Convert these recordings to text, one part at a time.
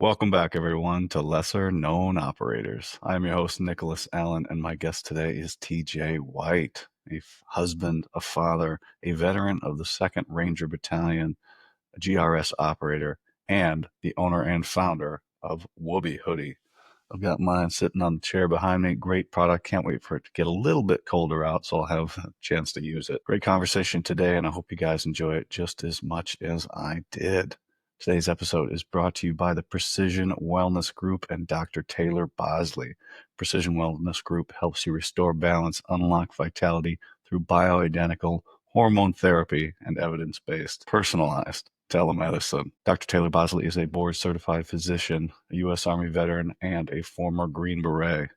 Welcome back, everyone, to Lesser Known Operators. I'm your host, Nicholas Allen, and my guest today is TJ White, a husband, a father, a veteran of the 2nd Ranger Battalion, a GRS operator, and the owner and founder of Wooby Hoodie. I've got mine sitting on the chair behind me. Great product. Can't wait for it to get a little bit colder out so I'll have a chance to use it. Great conversation today, and I hope you guys enjoy it just as much as I did. Today's episode is brought to you by the Precision Wellness Group and Dr. Taylor Bosley. Precision Wellness Group helps you restore balance, unlock vitality through bioidentical hormone therapy and evidence-based, personalized telemedicine. Dr. Taylor Bosley is a board-certified physician, a U.S. Army veteran, and a former Green Beret.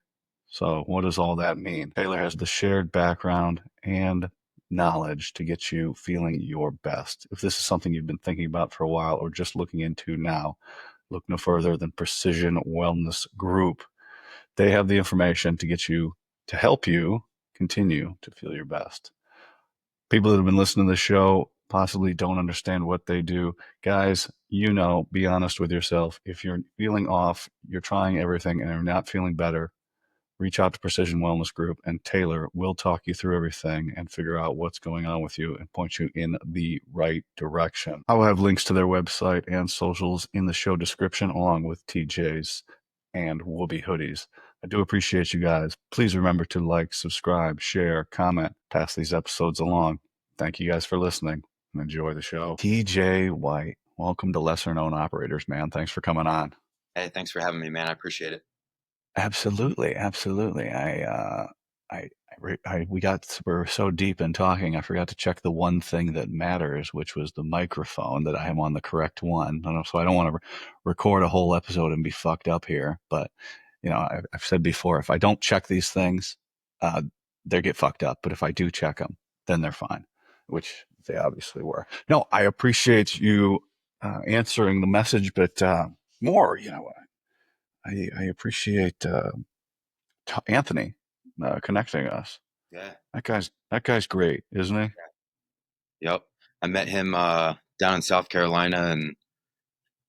So what does all that mean? Taylor has the shared background and knowledge to get you feeling your best. If this is something you've been thinking about for a while or just looking into now, look no further than Precision Wellness Group. They have the information to help you continue to feel your best. People that have been listening to the show possibly don't understand what they do. Guys, be honest with yourself. If you're feeling off, you're trying everything and you're not feeling better, reach out to Precision Wellness Group, and Taylor will talk you through everything and figure out what's going on with you and point you in the right direction. I will have links to their website and socials in the show description, along with TJ's and Wooby Hoodies. I do appreciate you guys. Please remember to like, subscribe, share, comment, pass these episodes along. Thank you guys for listening and enjoy the show. TJ White, welcome to Lesser Known Operators, man. Thanks for coming on. Hey, thanks for having me, man. I appreciate it. Absolutely, absolutely. We're so deep in talking, I forgot to check the one thing that matters, which was the microphone, that I am on the correct one. So I don't want to record a whole episode and be fucked up here. But I've said before, if I don't check these things, they get fucked up. But if I do check them, then they're fine, which they obviously were. No, I appreciate you answering the message, but more, I appreciate Anthony connecting us. Yeah. That guy's great, isn't he? Yep. I met him down in South Carolina, and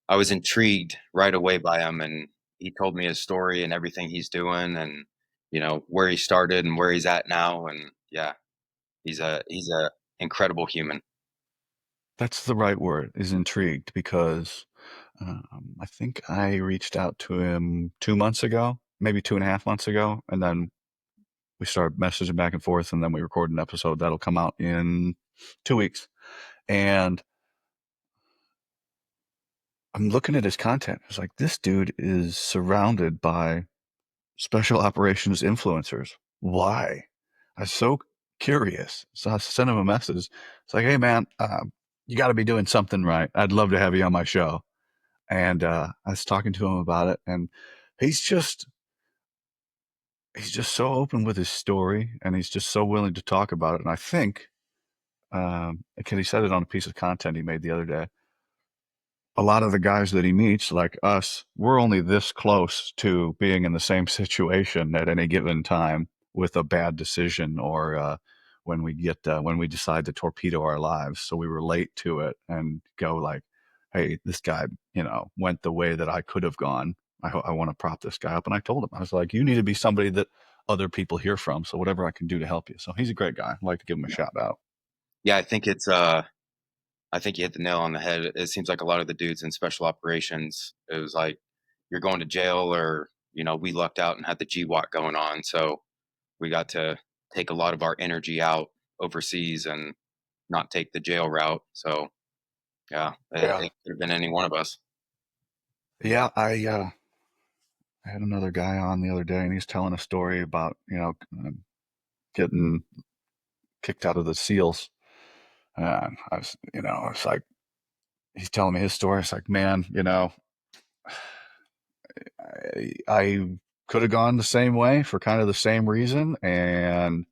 I was intrigued right away by him. And he told me his story and everything he's doing, and where he started and where he's at now. And yeah, he's a incredible human. That's the right word, is intrigued, because I think I reached out to him 2 months ago, maybe 2.5 months ago, and then we started messaging back and forth, and then we recorded an episode that'll come out in 2 weeks. And I'm looking at his content. It's like, this dude is surrounded by special operations influencers. Why? I was so curious. So I sent him a message. It's like, hey man, you got to be doing something right. I'd love to have you on my show. And I was talking to him about it, and he's just so open with his story, and he's just so willing to talk about it. And I think, because he said it on a piece of content he made the other day, a lot of the guys that he meets, like us, we're only this close to being in the same situation at any given time with a bad decision, or when we decide to torpedo our lives. So we relate to it and go like, hey, this guy, went the way that I could have gone. I want to prop this guy up. And I told him, I was like, you need to be somebody that other people hear from. So whatever I can do to help you. So he's a great guy. I'd like to give him a Yeah. shout out. Yeah, I think you hit the nail on the head. It seems like a lot of the dudes in special operations, it was like you're going to jail, or we lucked out and had the GWAT going on. So we got to take a lot of our energy out overseas and not take the jail route. So yeah, Yeah. it could have been any one of us. Yeah. I had another guy on the other day, and he's telling a story about, getting kicked out of the SEALs. And it's like, he's telling me his story. It's like, man, I could have gone the same way for kind of the same reason, and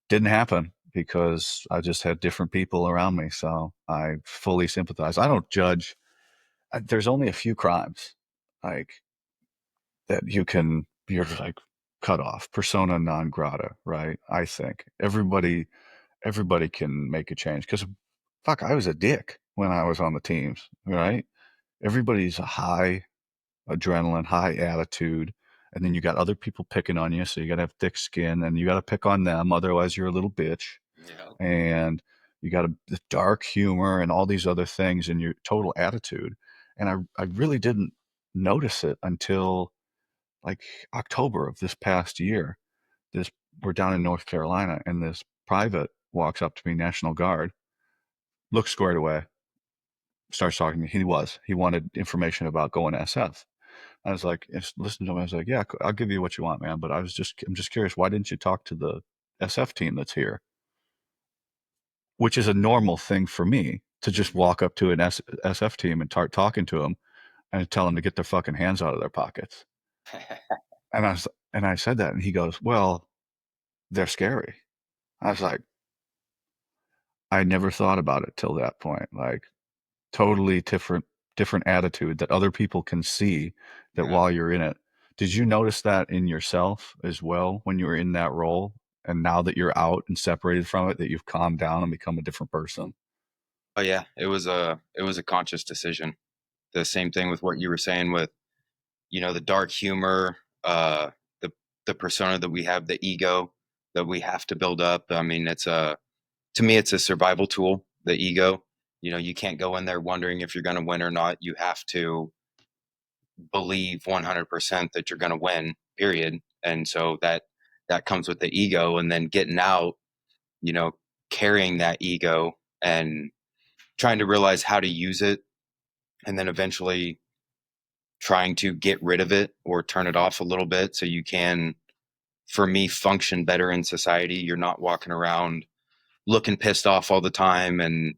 didn't happen because I just had different people around me. So I fully sympathize. I don't judge. There's only a few crimes like that you're just like cut off, persona non grata, right? I think everybody can make a change, because fuck, I was a dick when I was on the teams, right? Everybody's a high adrenaline, high attitude, and then you got other people picking on you, so you got to have thick skin, and you got to pick on them, otherwise you're a little bitch, Yeah. and you got a dark humor and all these other things in your total attitude. And I really didn't notice it until like October of this past year. This We're down in North Carolina, and this private walks up to me, National Guard, looks squared away, starts talking to me. He wanted information about going to SF. I was like, listen to him. I was like, yeah, I'll give you what you want, man. But I'm just curious, why didn't you talk to the SF team that's here? Which is a normal thing for me to just Mhm. walk up to an SF team and start talking to them and tell them to get their fucking hands out of their pockets. And I said that, and he goes, well, they're scary. I was like, I never thought about it till that point. Like, totally different attitude that other people can see that Yeah. while you're in it. Did you notice that in yourself as well when you were in that role? And now that you're out and separated from it, that you've calmed down and become a different person? Oh yeah, it was a conscious decision. The same thing with what you were saying with, the dark humor, the persona that we have, the ego that we have to build up. I mean, to me it's a survival tool, the ego. You can't go in there wondering if you're going to win or not. You have to believe 100% that you're going to win, period. And so that comes with the ego, and then getting out, you know, carrying that ego and trying to realize how to use it, and then eventually trying to get rid of it or turn it off a little bit so you can, for me, function better in society. You're not walking around looking pissed off all the time and,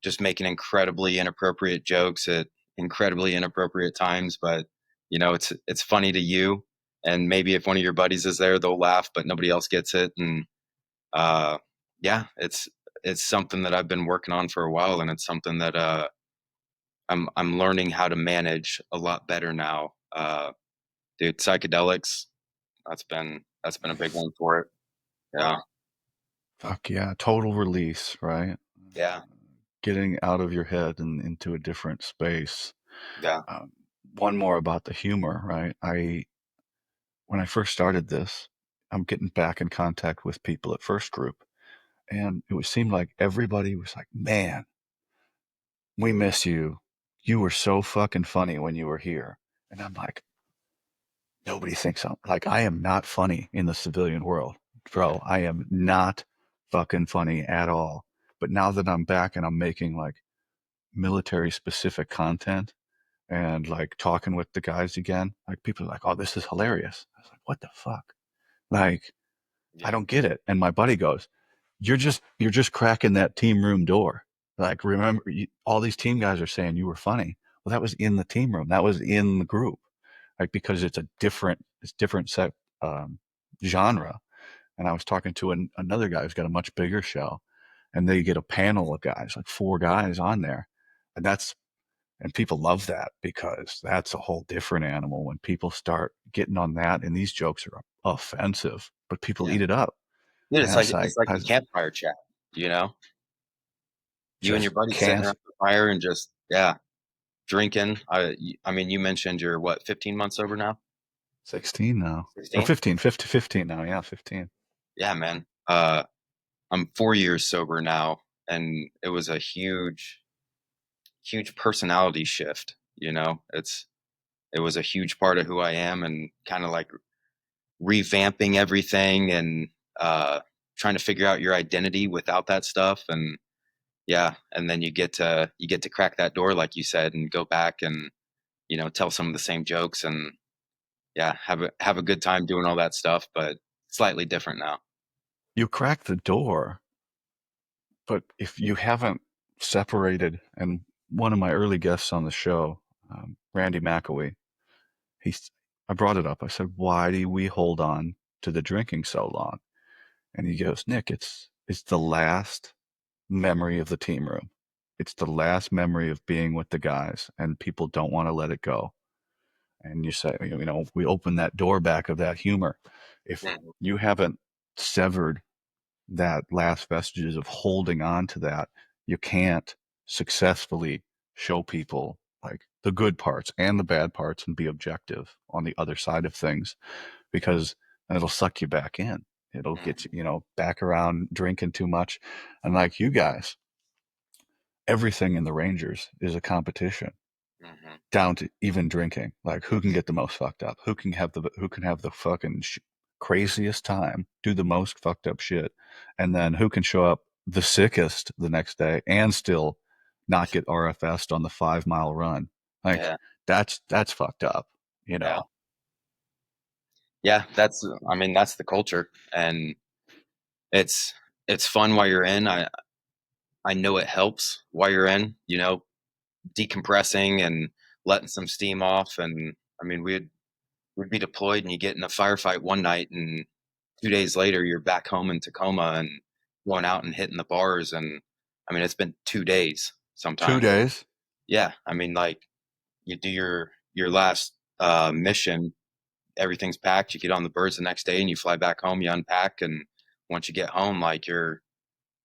just making incredibly inappropriate jokes at incredibly inappropriate times. But, it's funny to you. And maybe if one of your buddies is there, they'll laugh, but nobody else gets it. And uh, yeah, it's something that I've been working on for a while, and it's something that I'm learning how to manage a lot better now. Dude, psychedelics, that's been a big one for it. Yeah, Fuck yeah, total release, right? yeah, Getting out of your head and into a different space. yeah. Um, One more about the humor, right? When I first started this, I'm getting back in contact with people at First Group, and it would seem like everybody was like, man, we miss you. You were so fucking funny when you were here. And I'm like, nobody thinks I'm like, I am not funny in the civilian world, bro. I am not fucking funny at all. But now that I'm back and I'm making like military specific content and like talking with the guys again, like people are like, oh, this is hilarious. I was like, what the fuck? Like, I Yeah, don't get it. And my buddy goes, you're just cracking that team room door. Like, remember, all these team guys are saying you were funny. Well, that was in the team room. That was in the group, like because it's different set genre. And I was talking to another guy who's got a much bigger show, and they get a panel of guys, like four guys on there, and people love that because that's a whole different animal when people start getting on that, and these jokes are offensive, but people yeah. eat it up. Dude, And it's like it's like a campfire chat. You know, you and your just buddy sitting can't. around the fire and just, yeah, drinking. I mean, you mentioned you're what, 15 months sober now? 16 now. Or 16? 15, 50, 15 now. Yeah, 15. Yeah, man. I'm 4 years sober now, and it was a huge, huge personality shift. It was a huge part of who I am, and kind of like revamping everything and uh, trying to figure out your identity without that stuff. And yeah, and then you get to crack that door, like you said, and go back and tell some of the same jokes, and yeah, have a good time doing all that stuff, but slightly different now. You crack the door, but if you haven't separated, and one of my early guests on the show, Randy McAwee, he's, I brought it up. I said, why do we hold on to the drinking so long? And he goes, Nick, it's the last memory of the team room. It's the last memory of being with the guys, and people don't want to let it go. And you say, we open that door back of that humor. If Mhm. you haven't severed that last vestiges of holding on to that, you can't successfully show people like the good parts and the bad parts and be objective on the other side of things, because it'll suck you back in. It'll get you, Mhm. you know, back around drinking too much. And like you guys, everything in the Rangers is a competition Mhm. down to even drinking. Like who can get the most fucked up? Who can have the fucking craziest time, do the most fucked up shit, and then who can show up the sickest the next day and still not get RFS'd on the 5 mile run. Like Yeah. that's fucked up, you Yeah. know. Yeah. That's, I mean, that's the culture, and it's it's fun while you're in. I know it helps while you're in. Decompressing and letting some steam off. And I mean, we'd be deployed, and you get in a firefight one night, and 2 days later you're back home in Tacoma and going out and hitting the bars. And I mean, it's been 2 days Two sometimes. days. Yeah, I mean, like, you do your last mission, everything's packed, you get on the birds the next day, and you fly back home, you unpack, and once you get home, like, you're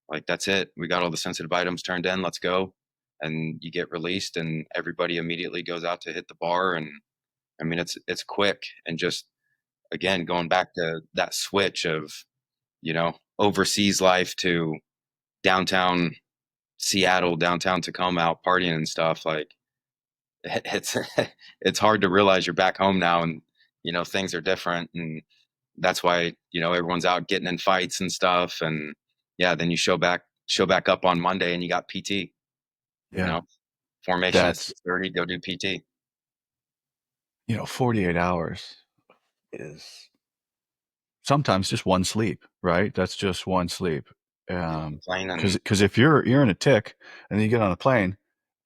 like, that's it, we got all the sensitive items turned in, let's go. And you get released, and everybody immediately goes out to hit the bar. And I mean, it's quick. And just, again, going back to that switch of, overseas life to downtown Seattle, downtown Tacoma, out partying and stuff, like, it's it's hard to realize you're back home now, and things are different. And that's why everyone's out getting in fights and stuff. And yeah, then you show back up on Monday, and you got PT. you Yeah. know Formation at That's, 6:30, go do PT. 48 hours is sometimes just one sleep, right? That's just one sleep. Get on the Um, plane and because if you're in a tick and then you get on a plane,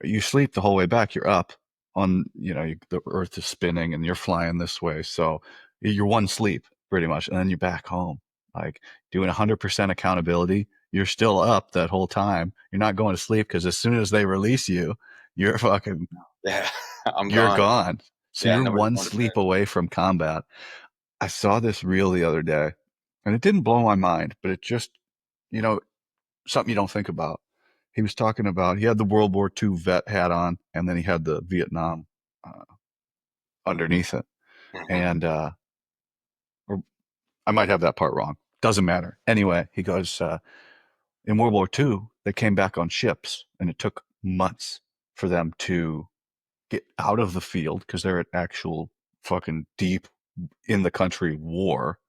you sleep the whole way back. You're up on, the Earth is spinning and you're flying this way, so you're one sleep pretty much, and then you're back home. Like doing 100% accountability, you're still up that whole time. You're not going to sleep because as soon as they release you, you're fucking yeah, I'm you're gone. gone. So Yeah, you're nobody's one going to bed. sleep away from combat. I saw this reel the other day, and it didn't blow my mind, but it just, you know, something you don't think about. He was talking about he had the World War II vet hat on, and then he had the Vietnam uh, underneath it, Mhm. and or I might have that part wrong. Doesn't matter. Anyway, he goes, in World War II, they came back on ships, and it took months for them to get out of the field because they're at actual fucking deep in the country war,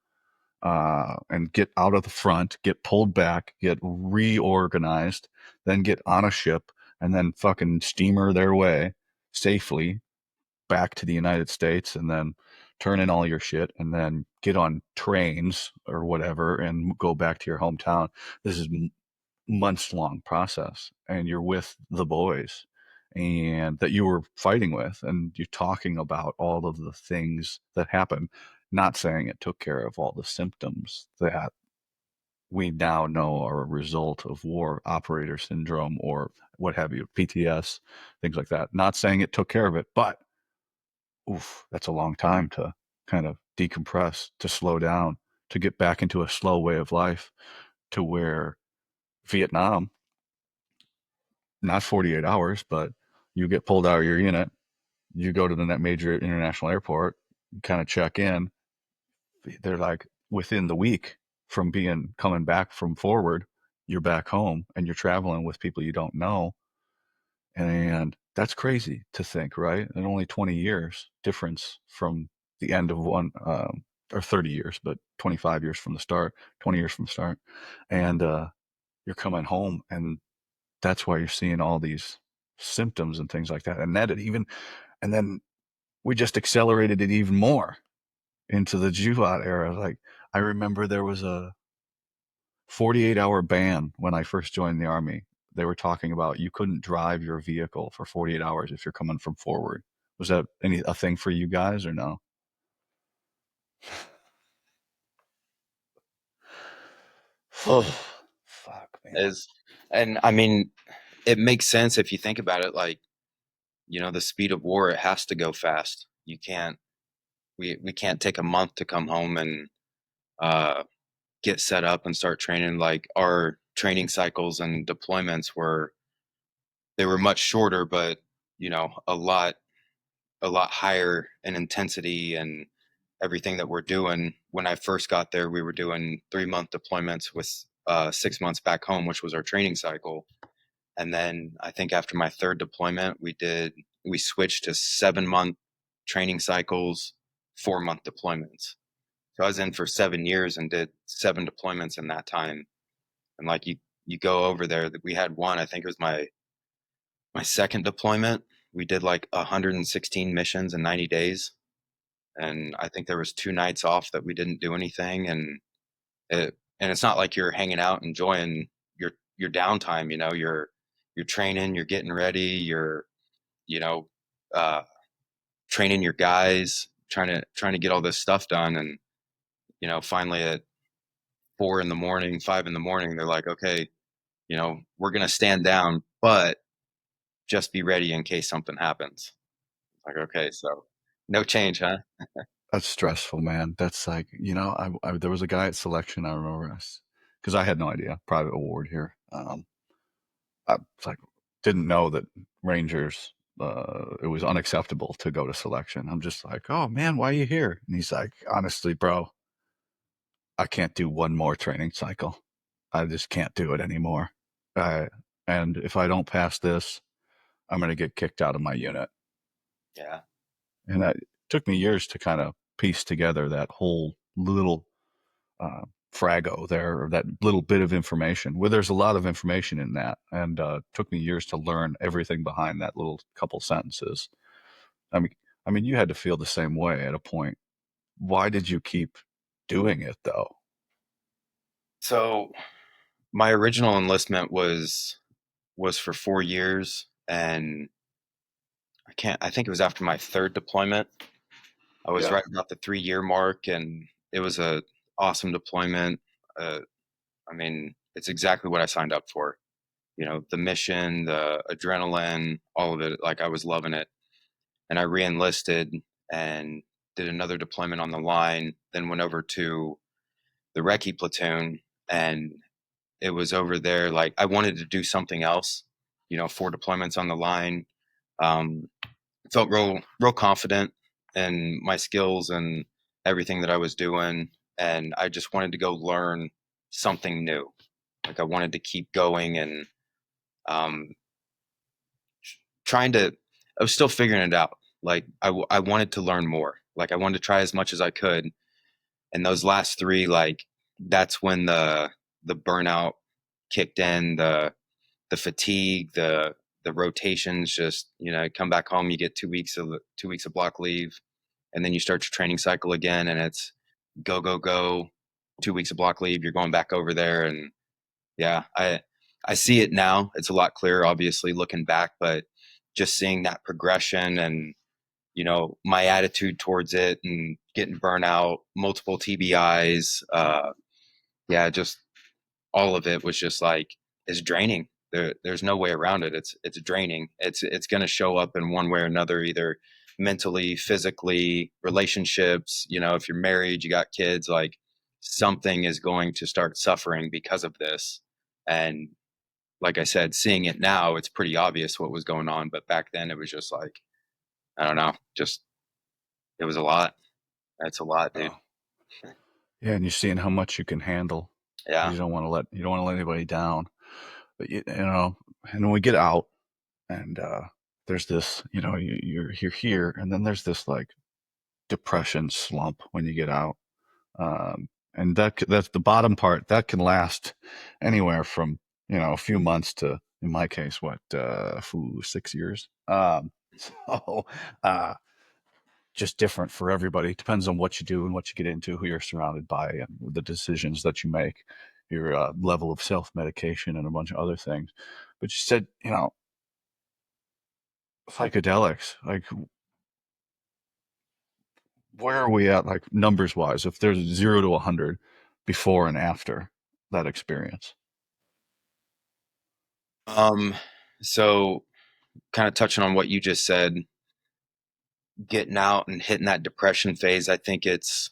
and get out of the front, get pulled back, get reorganized, then get on a ship, and then fucking steamer their way safely back to the United States, and then turn in all your shit, and then get on trains or whatever and go back to your hometown. This is months long process, and you're with the boys and that you were fighting with, and you're talking about all of the things that happened, not saying it took care of all the symptoms that we now know are a result of war operator syndrome or what have you, PTS, things like that. Not saying it took care of it, but oof, that's a long time to kind of decompress, to slow down, to get back into a slow way of life, to where Vietnam, not 48 hours, but you get pulled out of your unit, you go to the net major international airport, you kind of check in. They're like within the week from being coming back from forward, you're back home and you're traveling with people you don't know. And that's crazy to think, right? And only 20 years difference from the end of one, or 30 years, but 25 years from the start, 20 years from the start. And you're coming home, and that's why you're seeing all these symptoms and things like that. And that it even, and then we just accelerated it even more into the Juvat era. Like I remember there was a 48-hour ban when I first joined the army. They were talking about you couldn't drive your vehicle for 48 hours if you're coming from forward. Was that a thing for you guys or no? Oh, fuck, man. Is And I mean, it makes sense if you think about it. Like, the speed of war, it has to go fast. We can't take a month to come home and uh, get set up and start training. Like, our training cycles and deployments were, they were much shorter, but a lot. a lot higher in intensity and everything that we're doing. When I first got there, we were doing 3 month deployments with 6 months back home, which was our training cycle. And then I think after my third deployment, we switched to 7 month training cycles, 4 month deployments. So I was in for 7 years and did seven deployments in that time. And like you go over there, we had one, I think it was my second deployment. We did like 116 missions in 90 days. And I think there was 2 nights off that we didn't do anything. And it's not like you're hanging out enjoying your downtime. You're training, you're getting ready, you're you know uh, training your guys, trying to get all this stuff done. And finally at 4 in the morning, 5 in the morning, they're like, okay, we're gonna stand down, but just be ready in case something happens. Like, okay, so no change, huh? That's stressful, man. That's like, there was a guy at selection, I remember us, because I had no idea, private award here. I was like, didn't know that Rangers, it was unacceptable to go to selection. I'm just like, oh man, why are you here? And he's like, honestly, bro, I can't do one more training cycle. I just can't do it anymore. I, and if I don't pass this, I'm going to get kicked out of my unit. Yeah. And that took me years to kind of piece together that whole little uh, frago there, or that little bit of information. Where there's a lot of information in that, and took me years to learn everything behind that little couple sentences. I mean, you had to feel the same way at a point. Why did you keep doing it though? So my original enlistment was for 4 years, and I think it was after my third deployment. I was Yeah. right about the 3 year mark, and it was a awesome deployment. Uh, I mean, it's exactly what I signed up for. The mission, the adrenaline, all of it. Like, I was loving it. And I re-enlisted and did another deployment on the line. Then went over to the recce platoon, and it was over there. Like, I wanted to do something else. 4 deployments on the line. Um, Felt real confident in my skills and everything that I was doing, and I just wanted to go learn something new. Like, I wanted to keep going, and um, trying to. I was still figuring it out. Like, I wanted to learn more. Like, I wanted to try as much as I could. And those last three, like, that's when the burnout kicked in, the fatigue, the rotations. Just, come back home, you get 2 weeks of block leave, and then you start your training cycle again, and it's go go go. 2 weeks of block leave, you're going back over there. And yeah, I see it now. It's a lot clearer, obviously, looking back, but just seeing that progression and my attitude towards it and getting burnout, multiple TBIs, yeah, just all of it was just like, it's draining. There's no way around it. It's draining. It's going to show up in one way or another, either mentally, physically, relationships. If you're married, you got kids, like, something is going to start suffering because of this. And like I said, seeing it now, it's pretty obvious what was going on. But back then, it was just like, I don't know, just it was a lot. That's a lot, dude. Oh. Yeah, and you're seeing how much you can handle. Yeah. You don't want to let anybody down. But and when we get out, and there's this, you're here, and then there's this like depression slump when you get out. And that's the bottom part that can last anywhere from a few months to, in my case, 6 years. So uh, just different for everybody. It depends on what you do and what you get into, who you're surrounded by, and the decisions that you make, your level of self medication, and a bunch of other things. But you said, psychedelics. Like, where are we at, like numbers wise? If there's 0 to 100 before and after that experience. Um, so kind of touching on what you just said, getting out and hitting that depression phase, I think it's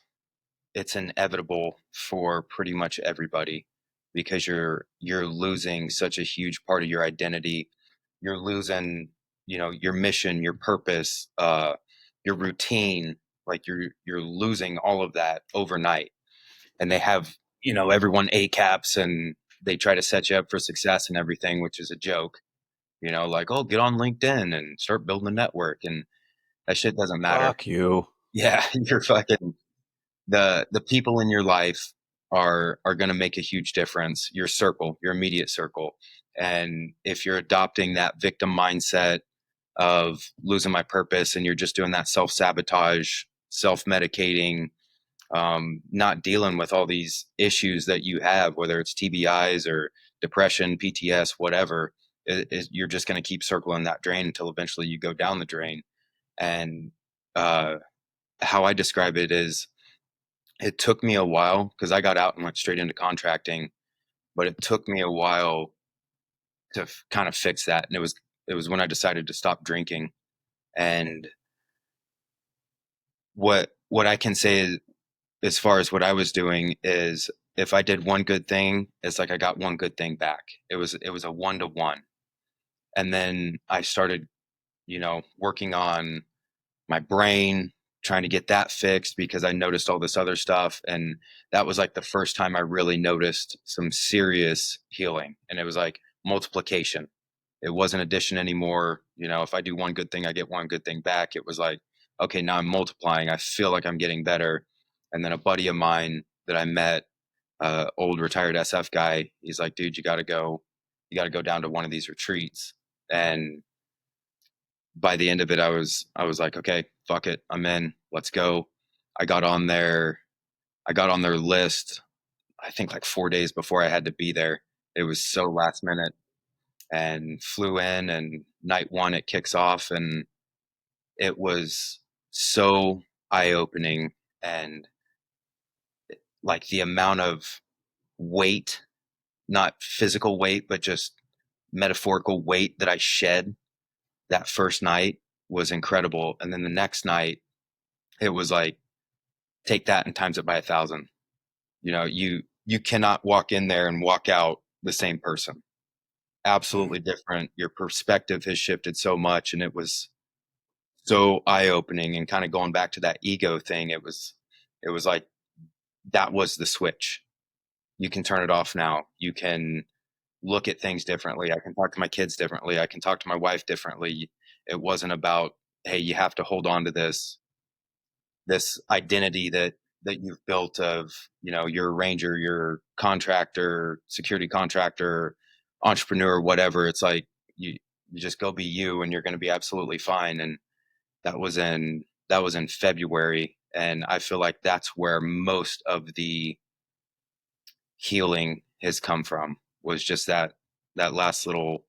inevitable for pretty much everybody, because you're losing such a huge part of your identity. You're losing, your mission, your purpose. your routine, like you're losing all of that overnight. And they have, everyone ACAPs, and they try to set you up for success and everything, which is a joke. Like, oh, get on LinkedIn and start building a network, and that shit doesn't matter. Fuck you. Yeah, you're fucking the people in your life are going to make a huge difference. Your circle, your immediate circle. And if you're adopting that victim mindset of losing my purpose, and you're just doing that self-sabotage, self-medicating, not dealing with all these issues that you have, whether it's TBIs or depression, PTS, whatever, you're just going to keep circling that drain until eventually you go down the drain. And uh, how I describe it is, it took me a while because I got out and went straight into contracting, but it took me a while to kind of fix that. And it was when I decided to stop drinking. And what I can say is, as far as what I was doing, is if I did one good thing, it's like I got one good thing back. It was a 1-to-1. And then I started, working on my brain, trying to get that fixed because I noticed all this other stuff. And that was like the first time I really noticed some serious healing. And it was like multiplication. It wasn't addition anymore. If I do one good thing, I get one good thing back. It was like, okay, now I'm multiplying. I feel like I'm getting better. And then a buddy of mine that I met, old retired SF guy, he's like, dude, you got to go down to one of these retreats. And by the end of it, I was like, okay, fuck it, I'm in. Let's go. I got on their I got on their list. I think like 4 days before I had to be there. It was so last minute, and flew in. And night one, it kicks off, and it was so eye opening. And like the amount of weight, not physical weight, but just metaphorical weight that I shed that first night was incredible. And then the next night, it was like, take that and times it by 1,000. You cannot walk in there and walk out the same person. Absolutely different. Your perspective has shifted so much, and it was so eye opening. And kind of going back to that ego thing, it was like that was the switch. You can turn it off now. You can look at things differently. I can talk to my kids differently. I can talk to my wife differently. It wasn't about, hey, you have to hold on to this identity that you've built of, you're a ranger, you're contractor, security contractor, entrepreneur, whatever. It's like you just go be you, and you're going to be absolutely fine. And that was in February, and I feel like that's where most of the healing has come from, was just that last little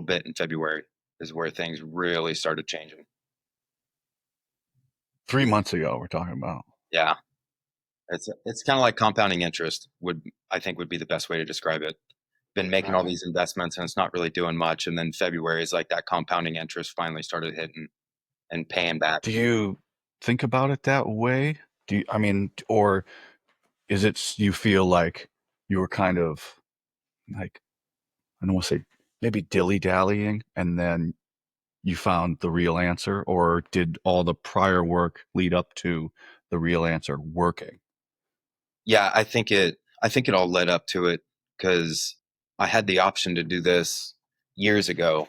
bit in February is where things really started changing. 3 months ago, we're talking about. Yeah. It's kind of like compounding interest, I think would be the best way to describe it. Been making all Right. these investments, and it's not really doing much, and then February is like that compounding interest finally started hitting and paying back. Do you think about it that way? I mean, or is it you feel like you were kind of like, I don't want to say maybe dilly-dallying, and then you found the real answer, or did all the prior work lead up to the real answer working? Yeah, I think it all led up to it, because I had the option to do this years ago,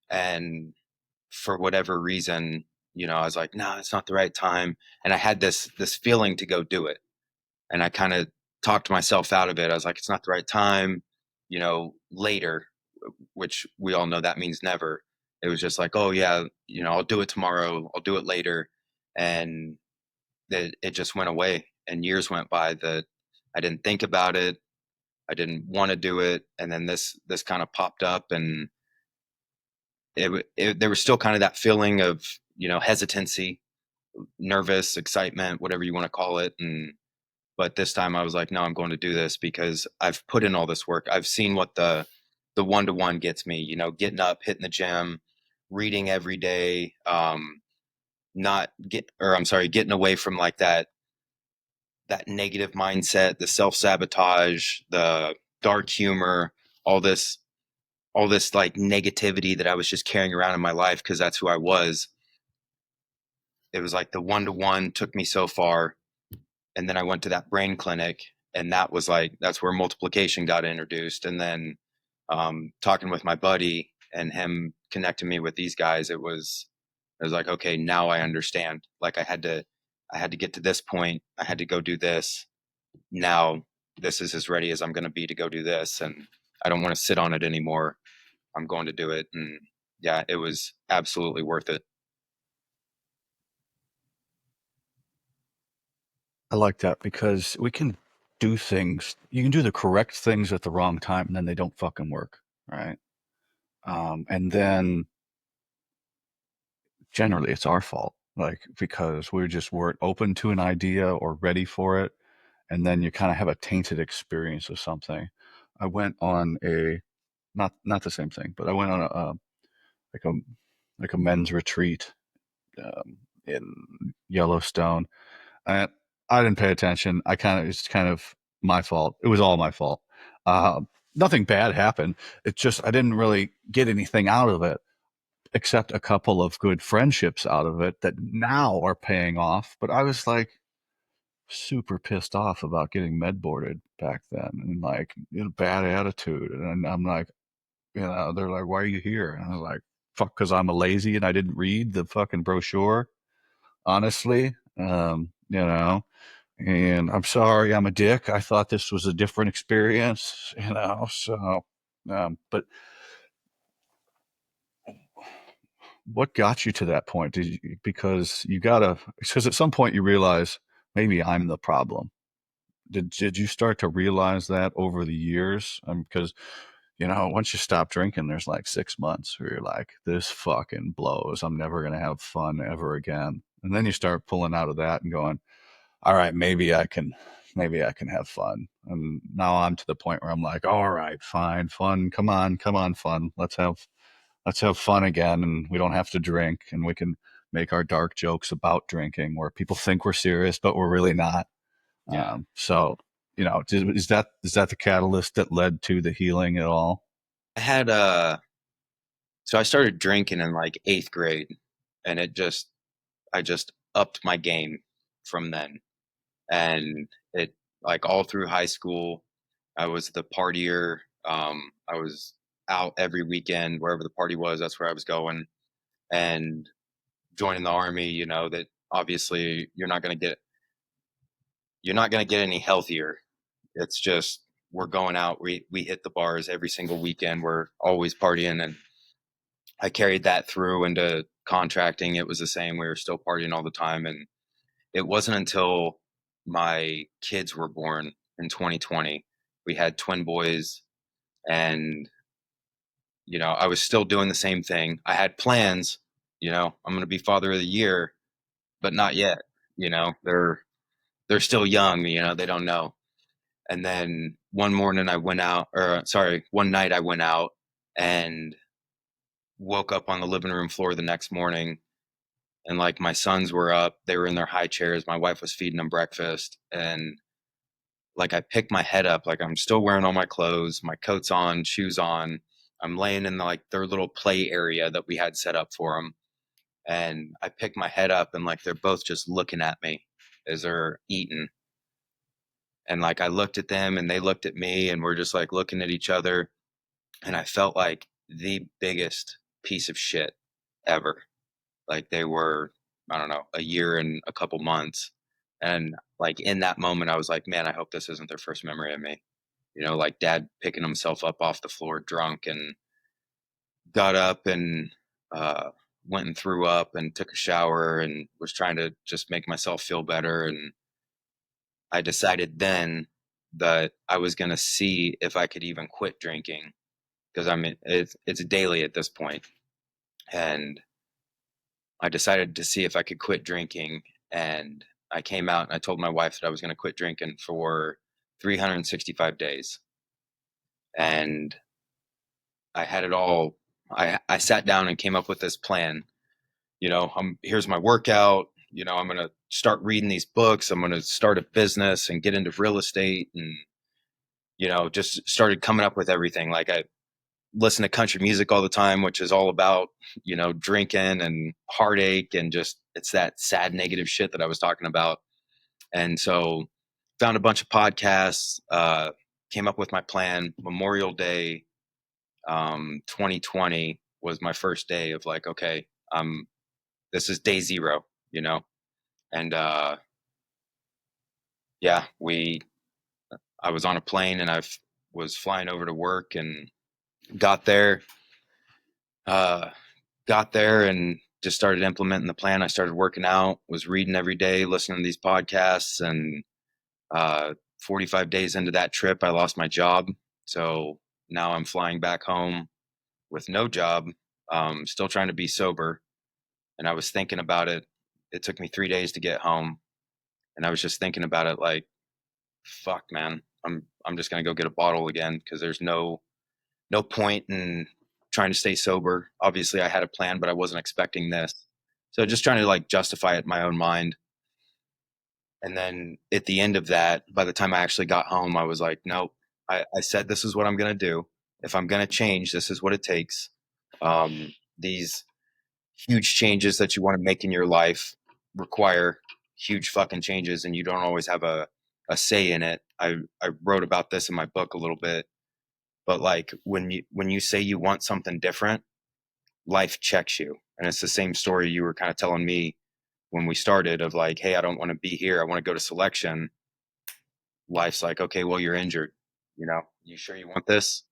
and for whatever reason, I was like, no, it's not the right time. And I had this feeling to go do it. And I kind of talked myself out of it. I was like, it's not the right time, later, which we all know that means never. It was just like, oh yeah, I'll do it tomorrow, I'll do it later. And it just went away, and years went by that I didn't think about it. I didn't want to do it. And then this kind of popped up, and there was still kind of that feeling of, hesitancy, nervous, excitement, whatever you want to call it. But this time I was like, no, I'm going to do this because I've put in all this work. I've seen what the 1-to-1 gets me, getting up, hitting the gym, reading every day, not get or I'm sorry, getting away from like that negative mindset, the self-sabotage, the dark humor, all this all this like negativity that I was just carrying around in my life because that's who I was. it was like the one to one took me so far. And then I went to that brain clinic, and that was like, that's where multiplication got introduced. And then talking with my buddy and him connecting me with these guys, it was like, okay, now I understand. Like I had to get to this point. I had to go do this. Now this is as ready as I'm going to be to go do this. And I don't want to sit on it anymore. I'm going to do it. And yeah, it was absolutely worth it. I like that because we can do things. You can do the correct things at the wrong time, and then they don't fucking work, right? And then generally it's our fault, like because we just weren't open to an idea or ready for it, and then you kind of have a tainted experience of something. I went on a not the same thing, but I went on like a like a men's retreat in Yellowstone. I I didn't pay attention. It's kind of my fault. It was all my fault. Nothing bad happened. It's just I didn't really get anything out of it except a couple of good friendships out of it that now are paying off. But I was like super pissed off about getting med boarded back then and like bad attitude. And I'm like, they're like, why are you here? And I was like, fuck, because I'm a lazy and I didn't read the fucking brochure, honestly. And I'm sorry, I'm a dick. I thought this was a different experience, so, but what got you to that point? Because at some point you realize maybe I'm the problem. Did you start to realize that over the years? Because once you stop drinking, there's like 6 months where you're like, this fucking blows. I'm never gonna have fun ever again. And then you start pulling out of that and going, all right, maybe I can have fun. And now I'm to the point where I'm like, all right, fine, fun, come on, fun. Let's have fun again, and we don't have to drink, and we can make our dark jokes about drinking, where people think we're serious, but we're really not. Yeah. So, is that the catalyst that led to the healing at all? I had so I started drinking in like eighth grade, and I just upped my game from then. And it, like, all through high school, I was the partier. I was out every weekend, wherever the party was, that's where I was going. And joining the army, that obviously you're not gonna get any healthier. It's just we're going out, we hit the bars every single weekend, we're always partying. And I carried that through into contracting. It was the same. We were still partying all the time. And it wasn't until my kids were born in 2020. We had twin boys, and I was still doing the same thing. I had plans, I'm going to be father of the year, but not yet. They're still young, they don't know. And then one night I went out and woke up on the living room floor the next morning, and like my sons were up, they were in their high chairs, my wife was feeding them breakfast, and like I picked my head up, like I'm still wearing all my clothes, my coat's on, shoes on. I'm laying in like their little play area that we had set up for them, and I picked my head up, and like they're both just looking at me as they're eating. And like I looked at them and they looked at me, and we're just like looking at each other, and I felt like the biggest piece of shit ever. Like they were, I don't know, a year and a couple months. And like in that moment, I was like, man, I hope this isn't their first memory of me. Like dad picking himself up off the floor drunk, and got up and uh, went and threw up and took a shower and was trying to just make myself feel better. And I decided then that I was going to see if I could even quit drinking, because it's daily at this point. And I decided to see if I could quit drinking. And I came out and I told my wife that I was going to quit drinking for 365 days. And I had it all. I sat down and came up with this plan. Here's my workout. I'm going to start reading these books. I'm going to start a business and get into real estate, and, just started coming up with everything. Like listen to country music all the time, which is all about, drinking and heartache and just it's that sad negative shit that I was talking about. And so found a bunch of podcasts, came up with my plan. Memorial Day 2020 was my first day of like, okay, this is day zero, and yeah, I was on a plane and was flying over to work and got there, uh, and just started implementing the plan. I started working out, was reading every day, listening to these podcasts, and 45 days into that trip, I lost my job. So now I'm flying back home with no job, still trying to be sober. And I was thinking about it. It took me 3 days to get home, and I was just thinking about it, like, fuck, man, I'm just gonna go get a bottle again because there's no point in trying to stay sober. Obviously, I had a plan, but I wasn't expecting this. So just trying to like justify it in my own mind. And then at the end of that, by the time I actually got home, I was like, nope, I said this is what I'm going to do. If I'm going to change, this is what it takes. These huge changes that you want to make in your life require huge fucking changes, and you don't always have a say in it. I wrote about this in my book a little bit, but like when you say you want something different, life checks you. And it's the same story you were kind of telling me when we started of like, hey, I don't want to be here. I want to go to selection. Life's like, okay, well, you're injured. You sure you want this?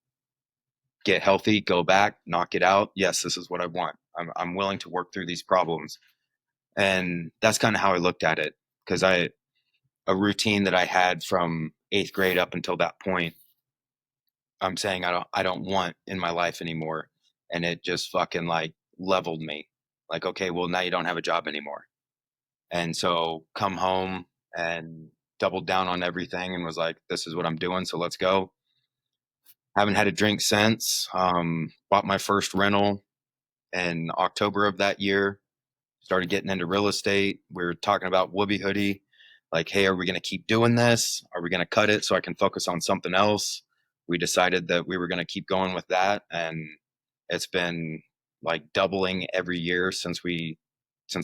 Get healthy, go back, knock it out. Yes, this is what I want. I'm willing to work through these problems. And that's kind of how I looked at it. Because a routine that I had from eighth grade up until that point, I'm saying I don't want in my life anymore. And it just fucking like leveled me. Like, okay, well, now you don't have a job anymore. And so come home and doubled down on everything and was like, this is what I'm doing. So let's go. Haven't had a drink since. Bought my first rental in October of that year. Started getting into real estate. We were talking about Wooby Hoodie. Like, hey, are we going to keep doing this? Are we going to cut it so I can focus on something else? We decided that we were going to keep going with that. And it's been like doubling every year since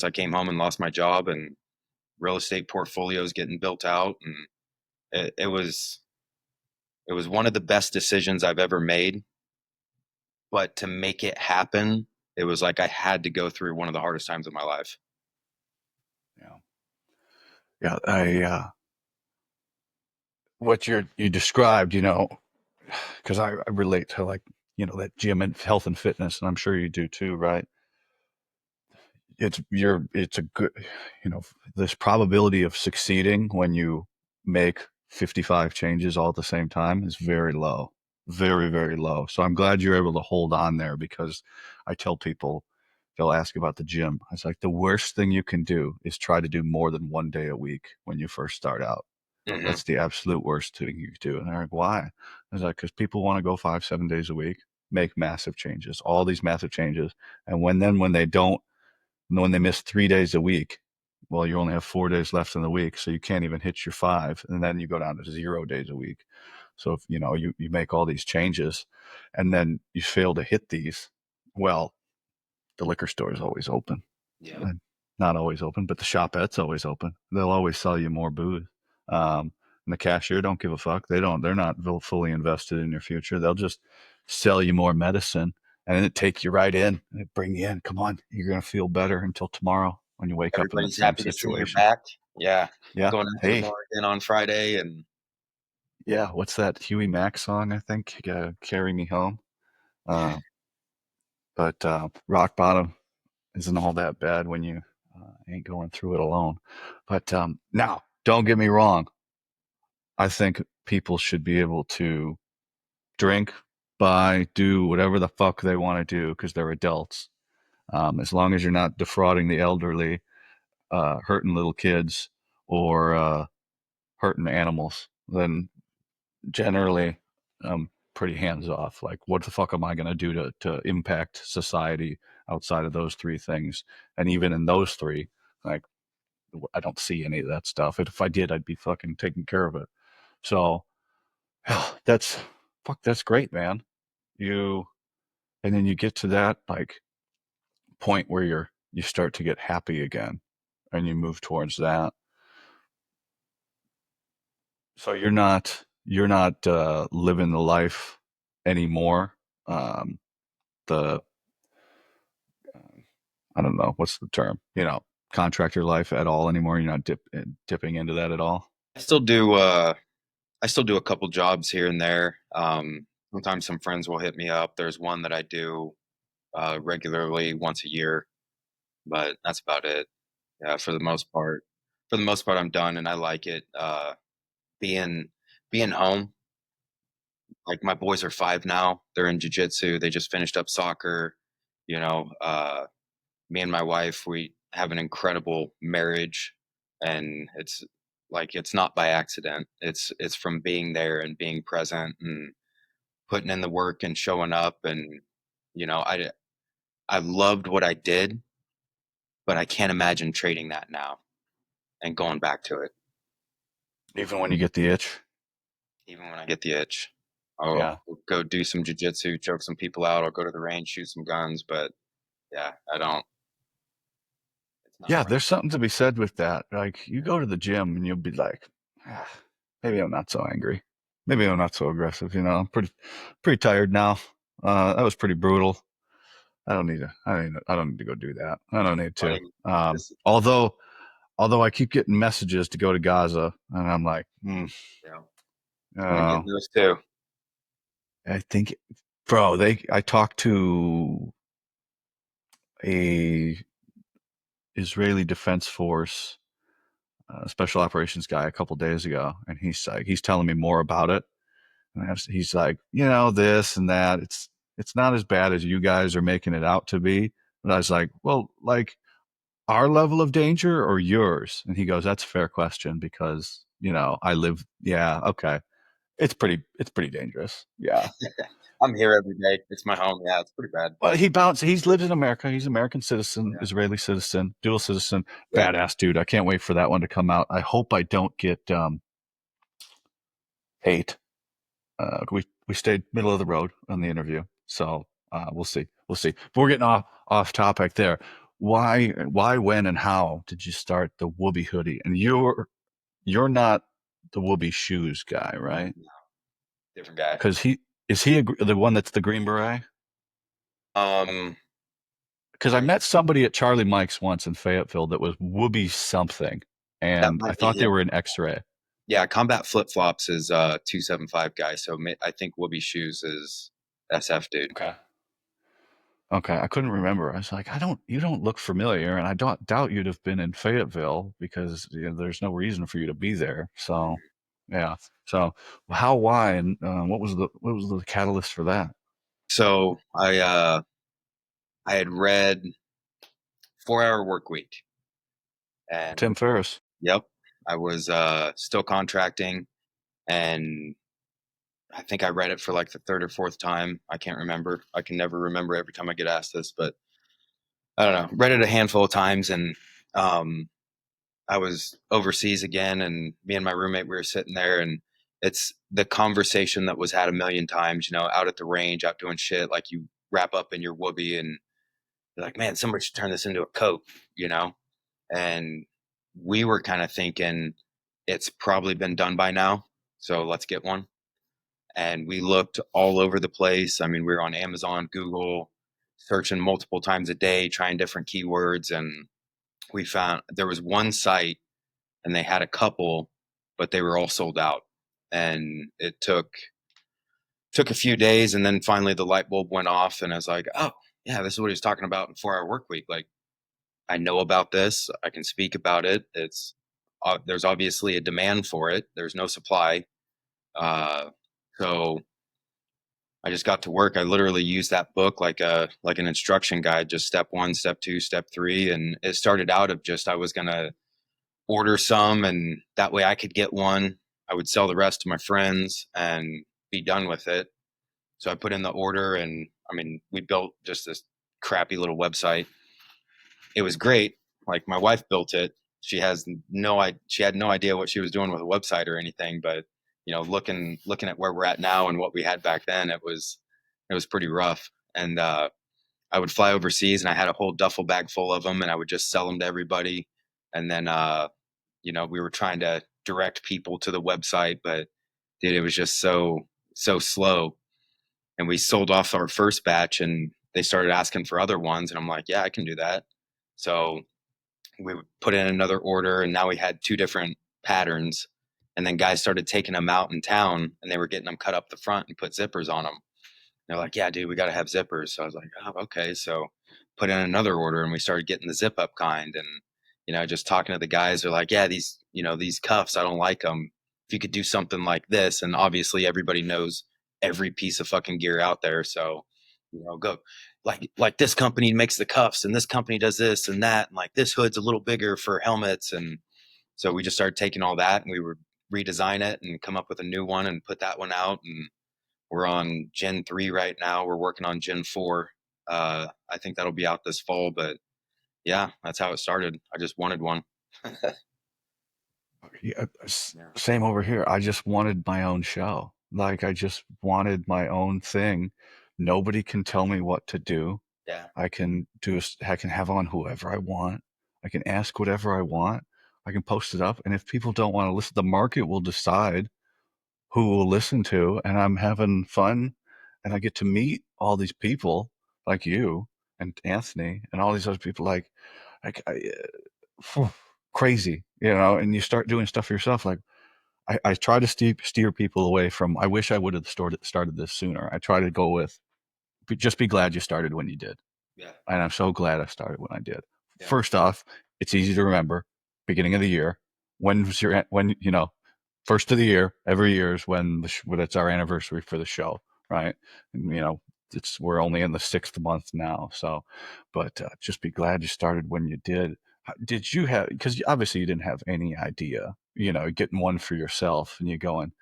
I came home and lost my job, and real estate portfolios getting built out. And it was one of the best decisions I've ever made. But to make it happen, it was like I had to go through one of the hardest times of my life. Yeah. Yeah. What you described, because I relate to like, that gym and health and fitness, and I'm sure you do too, right? It's a good, you know, this probability of succeeding when you make 55 changes all at the same time is very low, very, very low. So I'm glad you're able to hold on there, because I tell people, they'll ask about the gym. I was like, the worst thing you can do is try to do more than 1 day a week when you first start out. Hmm. That's the absolute worst thing you do. And they're like, why? I was like, because people want to go 5, 7 days a week, make massive changes, all these massive changes. And when they don't, when they miss 3 days a week, well, you only have 4 days left in the week, so you can't even hit your five, and then you go down to 0 days a week. So if you make all these changes, and then you fail to hit these, well, the liquor store is always open. Yep. Not always open, but the shopette's always open. They'll always sell you more booze. And the cashier don't give a fuck. They're not fully invested in your future. They'll just sell you more medicine, and then it take you right in and bring you in. Come on, you're gonna feel better until tomorrow when you wake up in that Everybody's same happy to see you're situation. back. Yeah. Yeah. Going out to the Hey. bar again on Friday. And Yeah. What's that Huey Mack song? I think "Carry Me Home." Uh, but rock bottom isn't all that bad when you ain't going through it alone. But now, don't get me wrong. I think people should be able to drink, buy, do whatever the fuck they want to do because they're adults. As long as you're not defrauding the elderly, hurting little kids, or hurting animals, then generally I'm pretty hands off. Like, what the fuck am I going to do to impact society outside of those three things? And even in those three, like, I don't see any of that stuff. If I did, I'd be fucking taking care of it. So that's great, man. You. and then you get to that like point where you start to get happy again, and you move towards that. So you're not living the life anymore. Um, the I don't know what's the term. Contractor life at all anymore. You're not dipping into that at all. I still do a couple jobs here and there. Sometimes some friends will hit me up. There's one that I do regularly once a year, but that's about it. Yeah, for the most part. For the most part, I'm done, and I like it. Being being home. Like my boys are 5 now. They're in jujitsu. They just finished up soccer. You know, me and my wife, we have an incredible marriage, and it's not by accident. It's from being there and being present and putting in the work and showing up. And you know, I loved what I did, but I can't imagine trading that now and going back to it. Even when you get the itch. Even when I get the itch, I'll Yeah. go do some jujitsu, choke some people out. I'll go to the range, shoot some guns. But yeah, I don't. It's not Yeah, right. there's something to be said with that. Like you go to the gym and you'll be like, ah, maybe I'm not so angry. Maybe I'm not so aggressive. I'm pretty tired now. That was pretty brutal. I don't need to go do that. I don't need to. Funny. Um, This, although, although I keep getting messages to go to Gaza, and I'm like, you know, want to get uh, those too. I think, bro, I talked to a Israeli Defense Force special operations guy a couple days ago, and he's telling me more about it. And he's like, this and that. It's not as bad as you guys are making it out to be. But I was like, well, like our level of danger or yours? And he goes, that's a fair question because I live. Yeah, okay. It's pretty dangerous. Yeah. I'm here every day. It's my home. Yeah, it's pretty bad. Well, he bounced. He's lived in America. He's American citizen, Yeah, Israeli citizen, dual citizen. good. Badass dude. I can't wait for that one to come out. I hope I don't get hate. We stayed middle of the road on the interview, so we'll see. We'll see. But we're getting off topic there. Why, when, and how did you start the Wooby Hoodie? And you're not the Wooby shoes guy, right? No, different guy. Because he the one that's the green beret? Um, Because I met somebody at Charlie Mike's once in Fayetteville that was Wooby something, that and I might be thought they him. were in X-ray. Yeah, Combat Flip Flops is 275 guy. So I think Whoopi Shoes is SF dude. Okay. Okay, I couldn't remember. I was like, you don't look familiar, and I don't doubt you'd have been in Fayetteville because there's no reason for you to be there. So, yeah. So, how, why, and what was the catalyst for that? So I had read 4 Hour Work Week, and Tim Ferriss. yep, I was still contracting, and I think I read it for like the third or fourth time. I can't remember. I can never remember every time I get asked this, but I don't know. Read it a handful of times, and um, I was overseas again, and me and my roommate we were sitting there, and it's the conversation that was had a million times. Out at the range, out doing shit. Like you wrap up in your whoopee, and you're like, man, somebody should turn this into a coat. You know, and we were kind of thinking it's probably been done by now, so let's get one. And we looked all over the place. I mean, we were on Amazon, Google, searching multiple times a day, trying different keywords, and we found there was one site and they had a couple, but they were all sold out. And it took a few days, and then finally the light bulb went off, and I was like, oh yeah, this is what he's talking about in 4 Hour Work Week. Like I know about this, I can speak about it. It's there's obviously a demand for it. There's no supply, uh, so I just got to work. I literally used that book like an instruction guide, just step one, step two, step three. And it started out of just I was gonna order some and that way I could get one. I would sell the rest to my friends and be done with it. So I put in the order and I mean we built just this crappy little website. It was great. Like my wife built it. She had no idea what she was doing with a website or anything, but looking at where we're at now and what we had back then, it was pretty rough. and I would fly overseas, and I had a whole duffel bag full of them, and I would just sell them to everybody. And then we were trying to direct people to the website, but dude, it was just so slow. And we sold off our first batch, and they started asking for other ones, and I'm like, yeah, I can do that. So we put in another order, and now we had two different patterns. And then guys started taking them out in town, and they were getting them cut up the front and put zippers on them. They're like, yeah, dude, we got to have zippers. So I was like, oh, okay. So put in another order, and we started getting the zip up kind. And, just talking to the guys, they're like, yeah, these cuffs, I don't like them. If you could do something like this, and obviously everybody knows every piece of fucking gear out there. So, go like this company makes the cuffs, and this company does this and that. And like this hood's a little bigger for helmets. And so we just started taking all that, and we would redesign it and come up with a new one and put that one out. And we're on Gen 3 right now. We're working on Gen 4. I think that'll be out this fall, but yeah, that's how it started. I just wanted one. Yeah, Yeah. same over here. I just wanted my own show. Like I just wanted my own thing. Nobody can tell me what to do. Yeah. I can have on whoever I want. I can ask whatever I want. I can post it up. And if people don't want to listen, the market will decide who will listen to. And I'm having fun. And I get to meet all these people like you and Anthony and all these other people like phew, crazy, and you start doing stuff for yourself. Like I try to steer people away from, I wish I would have started this sooner. I try to go with, just be glad you started when you did. Yeah. And I'm so glad I started when I did. Yeah. First off, it's easy to remember. Beginning of the year, first of the year, every year is when it's our anniversary for the show, right? And we're only in the 6th month now, so, but just be glad you started when you did. Did you have? Because obviously you didn't have any idea, getting one for yourself, and you going,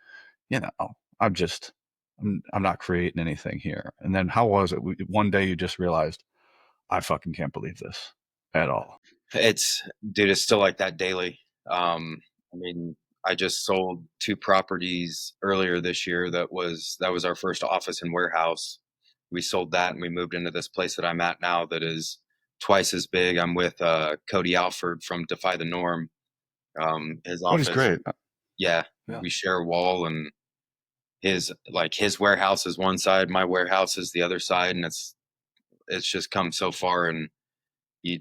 you know, I'm just, I'm not creating anything here. And then how was it? One day you just realized, I fucking can't believe this at all. It's dude, it's still like that daily. I mean, I just sold two properties earlier this year. That was our first office and warehouse. We sold that, and we moved into this place that I'm at now that is twice as big. I'm with Cody Alford from Defy the Norm. His Cody's office, great. yeah, Yeah. we share a wall, and his warehouse is one side, my warehouse is the other side, and it's just come so far. And you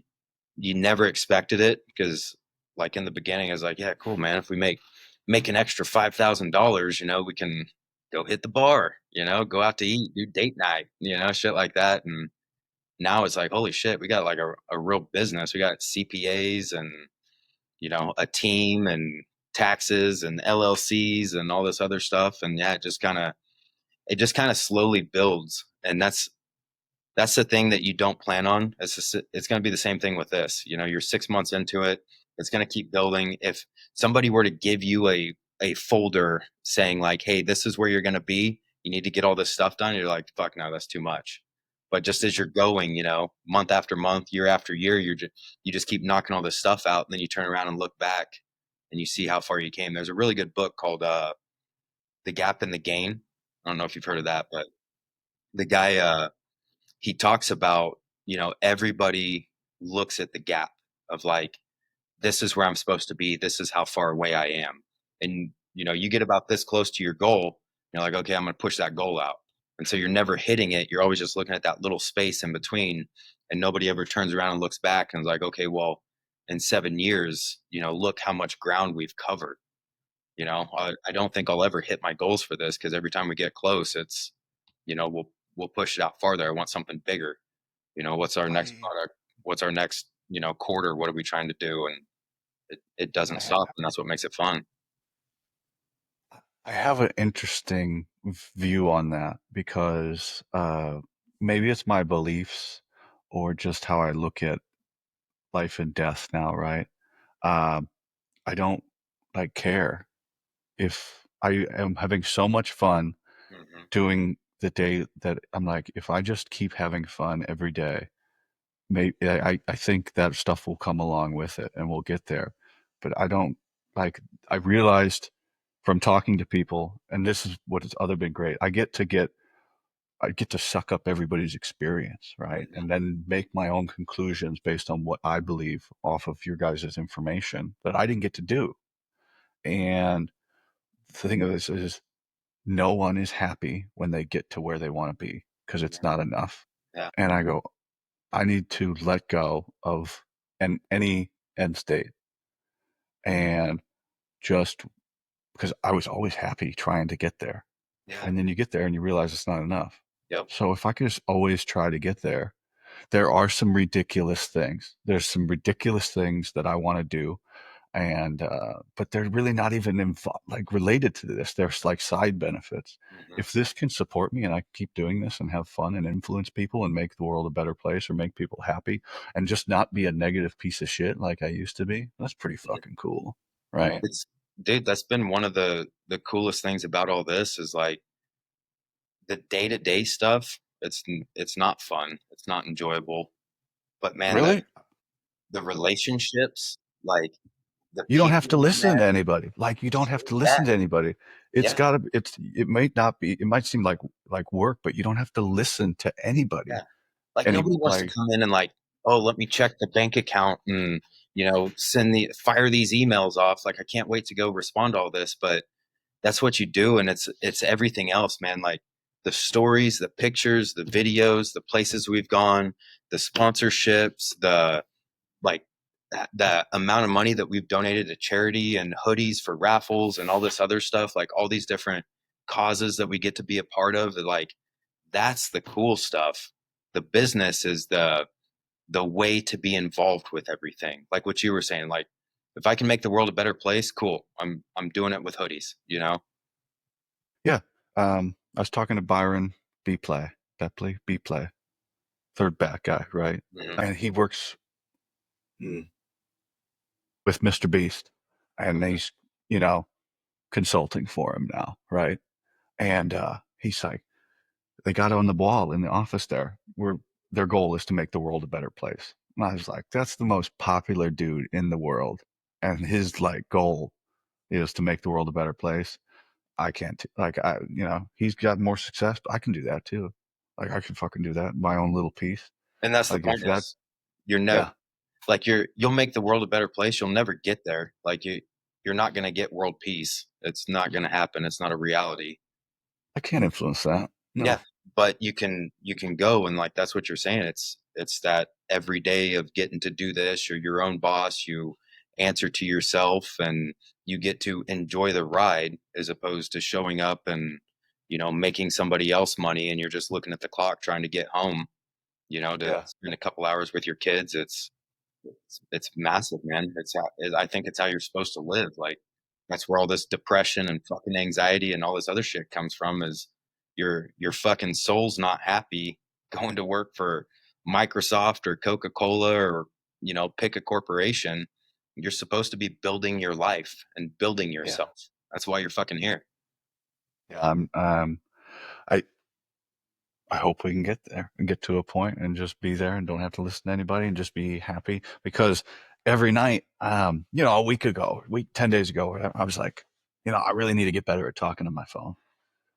you never expected it, because like in the beginning I was like, yeah, cool, man, if we make an extra $5,000, we can go hit the bar, go out to eat, do date night, shit like that. And now it's like, holy shit, we got like a real business. We got CPAs and a team and taxes and LLCs and all this other stuff. And yeah, it just kind of slowly builds. And that's the thing that you don't plan on. It's going to be the same thing with this. You're 6 months into it. It's going to keep building. If somebody were to give you a folder saying like, "Hey, this is where you're going to be. You need to get all this stuff done," you're like, "Fuck no, that's too much." But just as you're going, month after month, year after year, you just keep knocking all this stuff out, and then you turn around and look back, and you see how far you came. There's a really good book called "The Gap and the Gain." I don't know if you've heard of that, but the guy he talks about, everybody looks at the gap of like, this is where I'm supposed to be. This is how far away I am. And, you get about this close to your goal. You're like, okay, I'm going to push that goal out. And so you're never hitting it. You're always just looking at that little space in between. And nobody ever turns around and looks back and is like, okay, well, in 7 years, look how much ground we've covered. I don't think I'll ever hit my goals for this, because every time we get close, it's, we'll push it out farther. I want something bigger. What's our next I product? What's our next, quarter? What are we trying to do? And it doesn't I, stop, and that's what makes it fun. I have an interesting view on that because maybe it's my beliefs or just how I look at life and death now, right? Um, I don't like care if I am having so much fun Hmm. doing the day that I'm like, if I just keep having fun every day, maybe I think that stuff will come along with it and we'll get there. But I don't like, I realized from talking to people, and this is what has other been great. I get to get I get to suck up everybody's experience, right? Mhm. And then make my own conclusions based on what I believe off of your guys' information that I didn't get to do. And the thing of this is no one is happy when they get to where they want to be because it's not enough. Yeah. And I go, I need to let go of any end state and just because I was always happy trying to get there. Yeah. And then you get there and you realize it's not enough. Yep. So if I could just always try to get there, there are some ridiculous things. There's some ridiculous things that I want to do, and but they're really not even like related to this. There's like side benefits. Mhm. If this can support me and I keep doing this and have fun and influence people and make the world a better place or make people happy and just not be a negative piece of shit like I used to be, that's pretty Mhm. fucking cool, right? It's dude, that's been one of the coolest things about all this is like the day-to-day stuff. It's not fun. It's not enjoyable. But man, Really? the relationships, like the You don't have people to we listen met, to anybody. Like you don't have to yeah, listen to anybody. yeah. It might not be, it might seem like work, but you don't have to listen to Yeah. anybody. Like Any nobody wants to like come in and like, oh, let me check the bank account and fire these emails off. Like I can't wait to go respond to all this, but that's what you do, and it's everything else, man. Like the stories, the pictures, the videos, the places we've gone, the sponsorships, the like the amount of money that we've donated to charity and hoodies for raffles and all this other stuff, like all these different causes that we get to be a part of. Like that's the cool stuff. The business is the way to be involved with everything. Like what you were saying, like if I can make the world a better place, cool. I'm doing it with hoodies, you know? yeah. I was talking to Byron B play, Bepley, B play, third back guy, right? Mhm. And he works with Mr. Beast and Mhm. he's, you know, consulting for him now, right? And he's like, they got on the wall in the office there where their goal is to make the world a better place. And I was like, that's the most popular dude in the world. And his like goal is to make the world a better place. I can't, like, he's got more success, but I can do that too. Like, I can fucking do that, my own little piece. And that's the Like, if point that, is you're never yeah, like you'll make the world a better place. You'll never get there. Like you're not going to get world peace. It's not going to happen. It's not a reality. I can't influence that. No. Yeah, but you can go and like that's what you're saying. It's that every day of getting to do this. You're your own boss. You answer to yourself, and you get to enjoy the ride as opposed to showing up and making somebody else money, and you're just looking at the clock trying to get home. To Yeah. spend a couple hours with your kids. It's massive, man. I think it's how you're supposed to live. Like that's where all this depression and fucking anxiety and all this other shit comes from. Is your fucking soul's not happy going to work for Microsoft or Coca Cola or pick a corporation. You're supposed to be building your life and building Yeah. yourself. That's why you're fucking here. Yeah. I, I hope we can get there and get to a point and just be there and don't have to listen to anybody and just be happy because every night, a week ago, 10 days ago, I was like, I really need to get better at talking to my phone.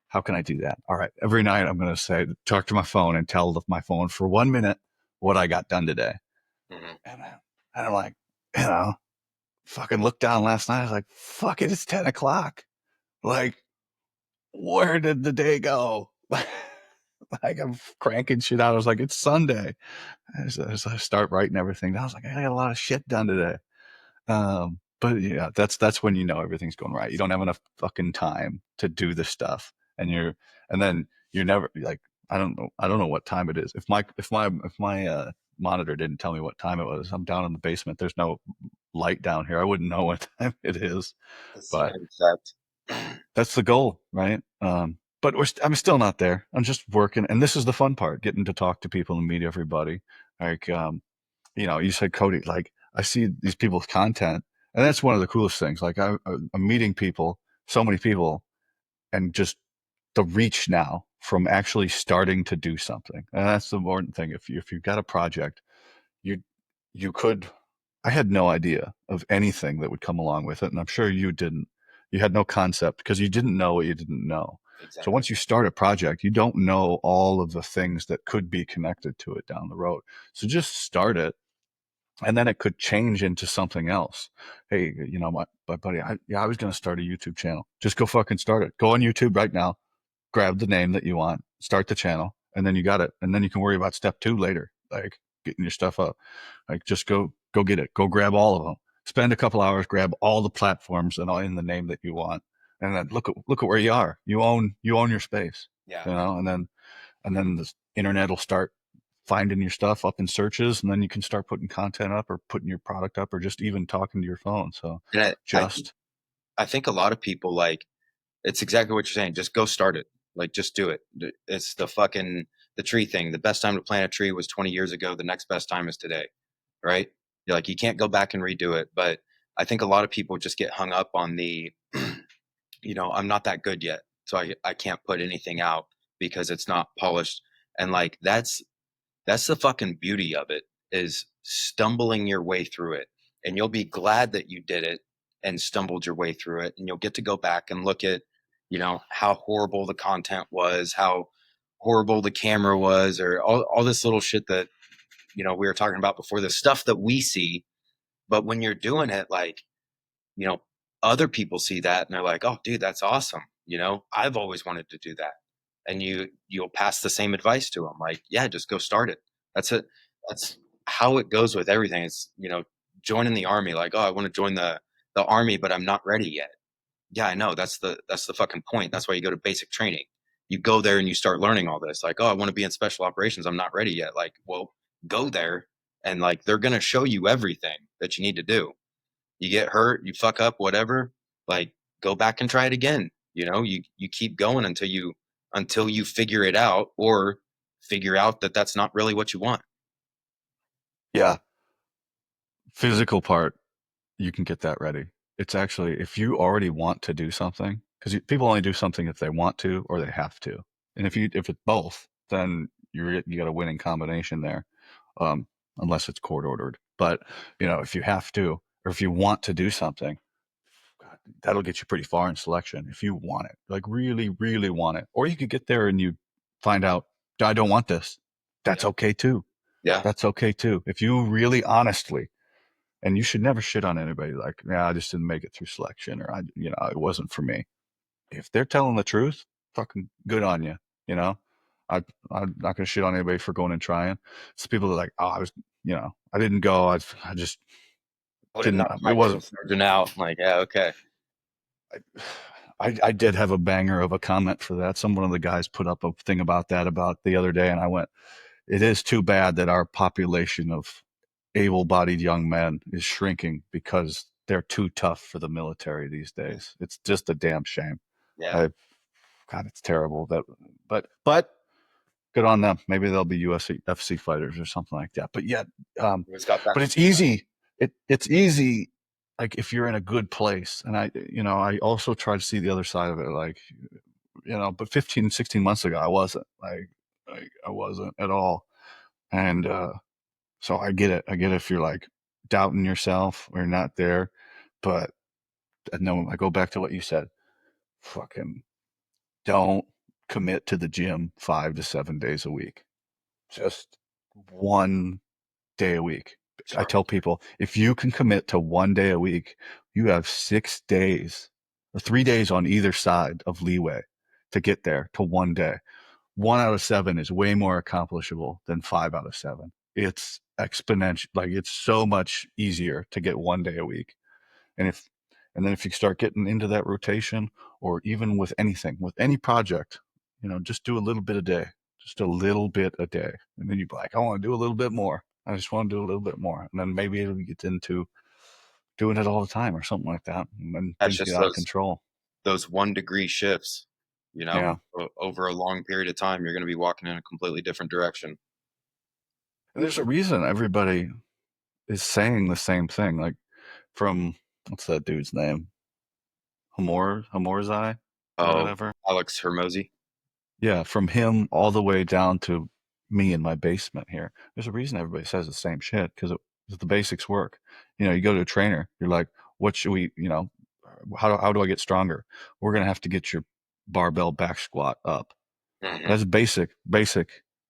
How can I do that? All right. Every night I'm going to say, talk to my phone and tell my phone for 1 minute what I got done today. Hmm. And I'm like, you know, fucking looked down last night. I was like, fuck it. It's 10 o'clock. Like, where did the day go? Like I'm cranking shit out. I was like, it's Sunday. As I start writing everything down, I was like, I got a lot of shit done today. But yeah, that's when everything's going right. You don't have enough fucking time to do the stuff, and then you're never like, I don't know what time it is. If my monitor didn't tell me what time it was, I'm down in the basement. There's no light down here. I wouldn't know what time it is. The side But effect. that's the goal, right? But I'm still not there. I'm just working, and this is the fun part: getting to talk to people and meet everybody. Like, you said Cody. Like, I see these people's content, and that's one of the coolest things. Like, I'm meeting people, so many people, and just the reach now from actually starting to do something, and that's the important thing. If you've got a project, you you could. I had no idea of anything that would come along with it, and I'm sure you didn't. You had no concept because you didn't know what you didn't know. So Exactly. once you start a project, you don't know all of the things that could be connected to it down the road. So just start it, and then it could change into something else. Hey, my buddy, I was going to start a YouTube channel. Just go fucking start it. Go on YouTube right now, grab the name that you want, start the channel, and then you got it. And then you can worry about step two later, like getting your stuff up. Like just go get it. Go grab all of them. Spend a couple hours, grab all the platforms and all in the name that you want. And then look at where you are. You own your space. Yeah. And then the internet will start finding your stuff up in searches, and then you can start putting content up or putting your product up or just even talking to your phone. So And just I think a lot of people like it's exactly what you're saying. Just go start it. Like just do it. It's the tree thing. The best time to plant a tree was 20 years ago. The next best time is today. Right? You're like you can't go back and redo it. But I think a lot of people just get hung up on the I'm not that good yet. So I can't put anything out because it's not polished. And like that's the fucking beauty of it is stumbling your way through it. And you'll be glad that you did it and stumbled your way through it. And you'll get to go back and look at, how horrible the content was, how horrible the camera was, or all this little shit that, we were talking about before, the stuff that we see. But when you're doing it, like, you know, other people see that and they're like, "Oh, dude, that's awesome." I've always wanted to do that. And you'll pass the same advice to them. Like, yeah, just go start it. That's it. That's how it goes with everything. It's, joining the army. Like, oh, I want to join the army, but I'm not ready yet. Yeah, I know. That's the fucking point. That's why you go to basic training. You go there and you start learning all this. Like, oh, I want to be in special operations. I'm not ready yet. Like, well, go there and like they're gonna show you everything that you need to do. You get hurt, you fuck up, whatever, like go back and try it again. You keep going until you figure it out or figure out that that's not really what you want. yeah, physical part, you can get that ready. It's actually, if you already want to do something, because people only do something if they want to or they have to. And if it's both, then you got a winning combination there, um, unless it's court ordered. But if you have to or if you want to do something, God, that'll get you pretty far in selection if you want it, like really, really want it. Or you could get there and you find out, I don't want this. That's Yeah. okay too. Yeah. That's okay too. If you really honestly, and you should never shit on anybody like, yeah, I just didn't make it through selection, or it wasn't for me. If they're telling the truth, fucking good on you. You know, I, I'm not gonna shit on anybody for going and trying. It's people that are like, oh, I didn't go. I just Would have didn't. knocked It my drill wasn't. sergeant out. I'm like, yeah, okay. I did have a banger of a comment for that. One of the guys put up a thing about that about the other day, and I went, it is too bad that our population of able-bodied young men is shrinking because they're too tough for the military these days. It's just a damn shame. Yeah. I, God, it's terrible that, but good on them. Maybe they'll be UFC fighters or something like that. But yet, It was got that. but it's easy. It's easy. Like if you're in a good place, and I also try to see the other side of it. Like, but 15, 16 months ago, I wasn't like I wasn't at all. And, so I get it. I get it if you're like doubting yourself or you're not there. But no, I go back to what you said. Fucking don't commit to the gym 5 to 7 days a week. Just 1 day a week. I Sure. tell people if you can commit to 1 day a week, you have 6 days or 3 days on either side of leeway to get there to 1 day. 1 out of 7 is way more accomplishable than 5 out of 7. It's exponential. Like it's so much easier to get 1 day a week. And then if you start getting into that rotation, or even with anything, with any project, just do a little bit a day, just a little bit a day. And then you'd be like, I want to do a little bit more. I just want to do a little bit more. And then maybe it'll get into doing it all the time or something like that. And then That's things get just out of those control. those 1 degree shifts. Yeah. Over a long period of time, you're going to be walking in a completely different direction. And there's a reason everybody is saying the same thing. Like from, what's that dude's name? Hamorzai or Oh, whatever. Alex Hermosi. Yeah, from him all the way down to me in my basement here. There's a reason everybody says the same shit because the basics work. You go to a trainer, you're like, what should we, how do I get stronger? We're gonna have to get your barbell back squat up. Hmm. That's basic,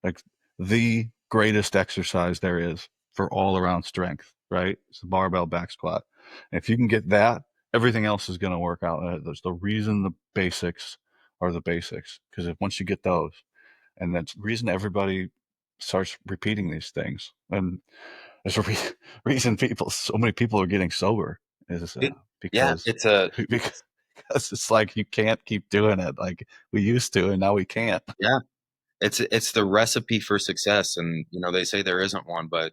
like the greatest exercise there is for all around strength, right? It's the barbell back squat. And if you can get that, everything else is going to work out. There's the reason the basics are the basics, because if once you get those, and that's the reason everybody starts repeating these things. And there's a reason so many people are getting sober is Yeah, because it's a because it's like you can't keep doing it like we used to, and now we can't. yeah, it's the recipe for success, and they say there isn't one, but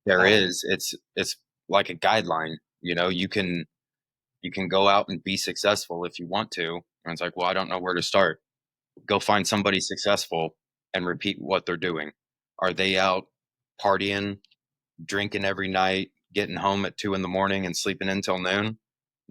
there Oh, is. It's like a guideline. You can go out and be successful if you want to, and it's like, well, I don't know where to start. Go find somebody successful and repeat what they're doing. Are they out partying, drinking every night, getting home at 2 in the morning and sleeping until noon?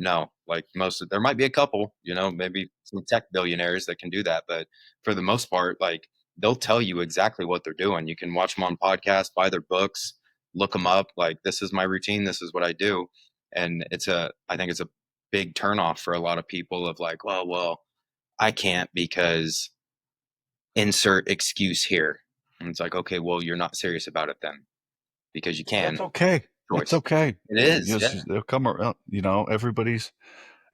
No, like there might be a couple, maybe some tech billionaires that can do that, but for the most part, like they'll tell you exactly what they're doing. You can watch them on podcasts, buy their books, look them up. Like, this is my routine, this is what I do, and I think it's a big turnoff for a lot of people of like, well, I can't because insert excuse here, and it's like, okay, well, you're not serious about it then because you can that's okay. It's choice. okay. It is, yeah, They'll come around. Everybody's.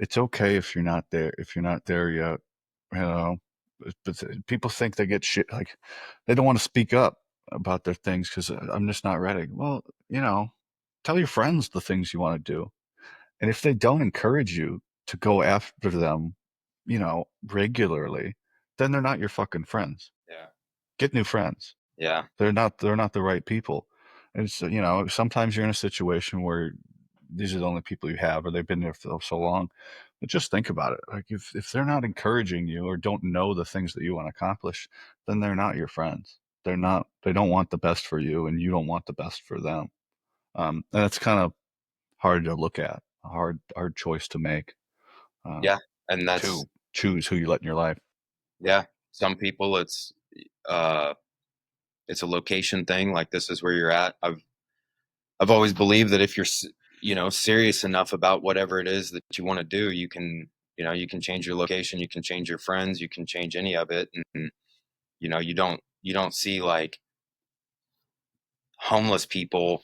It's okay if you're not there. If you're not there yet, you know. But people think they get shit. Like they don't want to speak up about their things because I'm just not ready. Well, tell your friends the things you want to do, and if they don't encourage you to go after them, regularly, then they're not your fucking friends. yeah, Get new friends. yeah, They're not the right people. And it's, sometimes you're in a situation where these are the only people you have, or they've been there for so long. But just think about it. Like if they're not encouraging you or don't know the things that you want to accomplish, then they're not your friends. They don't want the best for you, and you don't want the best for them. And it's kind of hard to look at, a hard choice to make, yeah, um, and that's to choose who you let in your life. yeah. Some people uh it's a location thing. Like, this is where you're at. I've always believed that if you're serious enough about whatever it is that you want to do, you can change your location, you can change your friends, you can change any of it, and you don't see like homeless people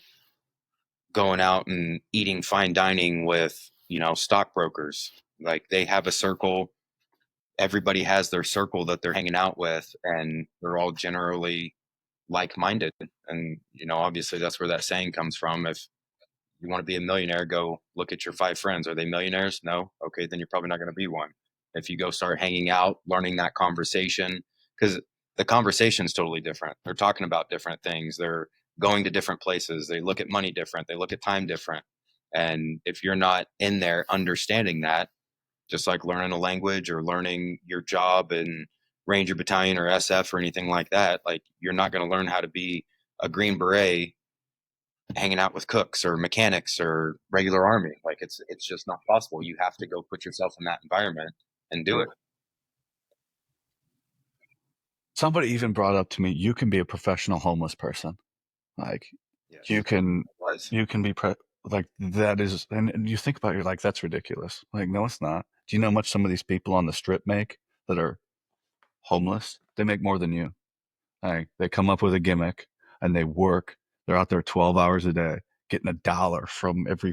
going out and eating fine dining with stockbrokers. Like, they have a circle. Everybody has their circle that they're hanging out with, and they're all generally like-minded. And obviously that's where that saying comes from. If you want to be a millionaire, go look at your 5 friends. Are they millionaires? No. Okay, then you're probably not going to be one. If you go start hanging out, learning that conversation, because the conversation is totally different. They're talking about different things. They're going to different places. They look at money different. They look at time different. And if you're not in there understanding that, just like learning a language or learning your job in Ranger Battalion or SF or anything like that, like, you're not going to learn how to be a Green Beret hanging out with cooks or mechanics or regular army. Like, it's just not possible. You have to go put yourself in that environment and do it. Somebody even brought up to me, you can be a professional homeless person. Like you Yes, can it was. you can be like that is, and you think about it, you're like, that's ridiculous. Like, no, it's not. Do you know how much some of these people on the strip make that are homeless? They make more than you. Like, they come up with a gimmick and they work. They're out there 12 hours a day, getting $1 from every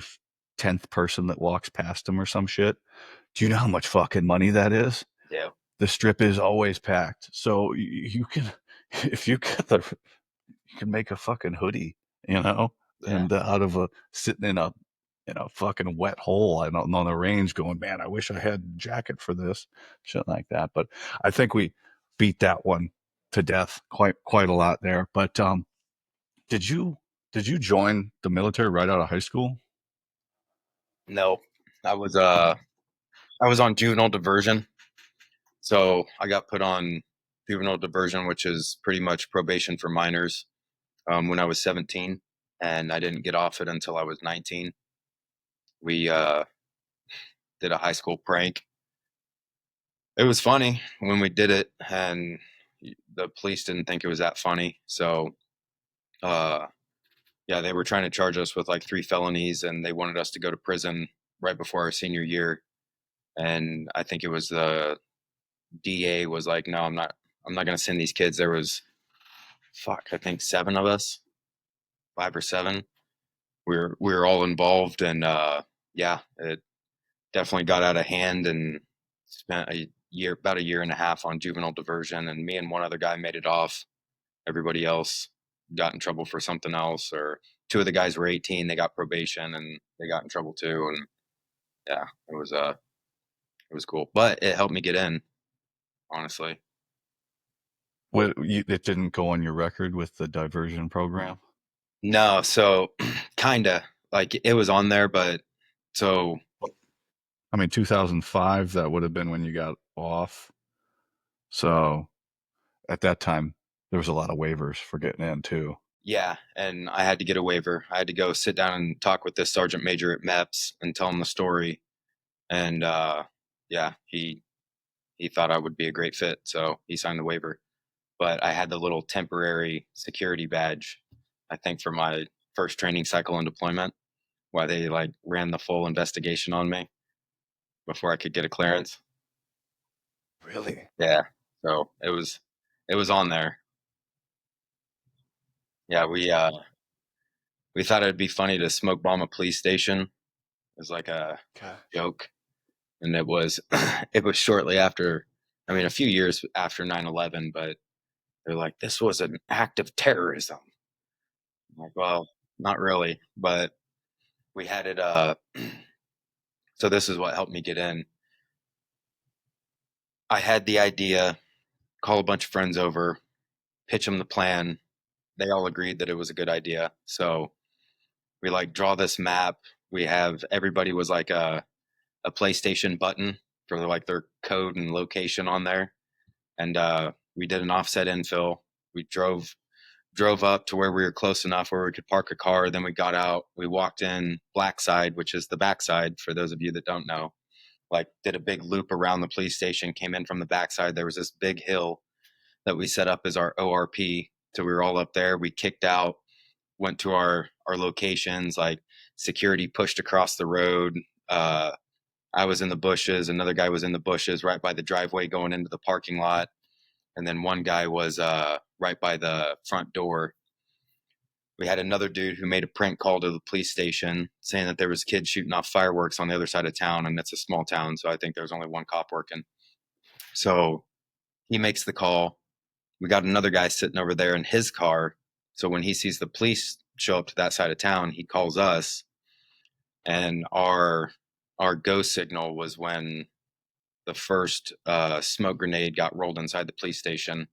10th person that walks past them or some shit. Do you know how much fucking money that is? Yeah, The strip is always packed. So you can, if you get you can make a fucking hoodie, you know, yeah. and out of a sitting in a fucking wet hole. I don't know, on the range, going, man, I wish I had a jacket for this, shit like that. But I think we beat that one to death quite a lot there. But did you did you join the military right out of high school? No, I was uh I was on juvenile diversion, so I got put on juvenile diversion, which is pretty much probation for minors. When I was 17, and I didn't get off it until I was 19. We did a high school prank. It was funny when we did it, and the police didn't think it was that funny. So, uh, yeah, they were trying to charge us with like 3 felonies, and they wanted us to go to prison right before our senior year. And I think it was DA was like, no, I'm not going to send these kids. There was, fuck, I think seven of us, five or seven. We were all involved, and yeah, it definitely got out of hand, and spent about a year and a half on juvenile diversion. And me and one other guy made it off. Everybody else got in trouble for something else, or two of the guys were 18. They got probation, and they got in trouble too. And yeah, it was cool, but it helped me get in, honestly. It didn't go on your record with the diversion program? No, so kinda like it was on there, but so I mean, 2005, that would have been when you got off. So at that time, there was a lot of waivers for getting in too. yeah, and I had to get a waiver. I had to go sit down and talk with this sergeant major at MEPS and tell him the story. And yeah, he thought I would be a great fit, so he signed the waiver. But I had the little temporary security badge, I think, for my first training cycle in deployment, why they like ran the full investigation on me before I could get a clearance. Really? Yeah, so it was on there. Yeah, we thought it'd be funny to smoke bomb a police station as like a Okay. joke, and it was it was shortly after. I mean, a few years after 9/11, but they're like, this was an act of terrorism. I'm like, well, not really, but we had it. So this is what helped me get in. I had the idea, call a bunch of friends over, pitch them the plan. They all agreed that it was a good idea. So we like draw this map. We have everybody was like a PlayStation button for like their code and location on there, and we did an offset infill. We drove up to where we were close enough where we could park a car. Then we got out. We walked in black side, which is the backside for those of you that don't know. Like did a big loop around the police station. Came in from the backside. There was this big hill that we set up as our ORP. So we were all up there. We kicked out, went to our locations. Like security pushed across the road. I was in the bushes. Another guy was in the bushes right by the driveway going into the parking lot. And then one guy was right by the front door. We had another dude who made a prank call to the police station saying that there was kids shooting off fireworks on the other side of town, and it's a small town, so I think there's only one cop working. So he makes the call. We got another guy sitting over there in his car. So when he sees the police show up to that side of town, he calls us, and our go signal was when the first smoke grenade got rolled inside the police station.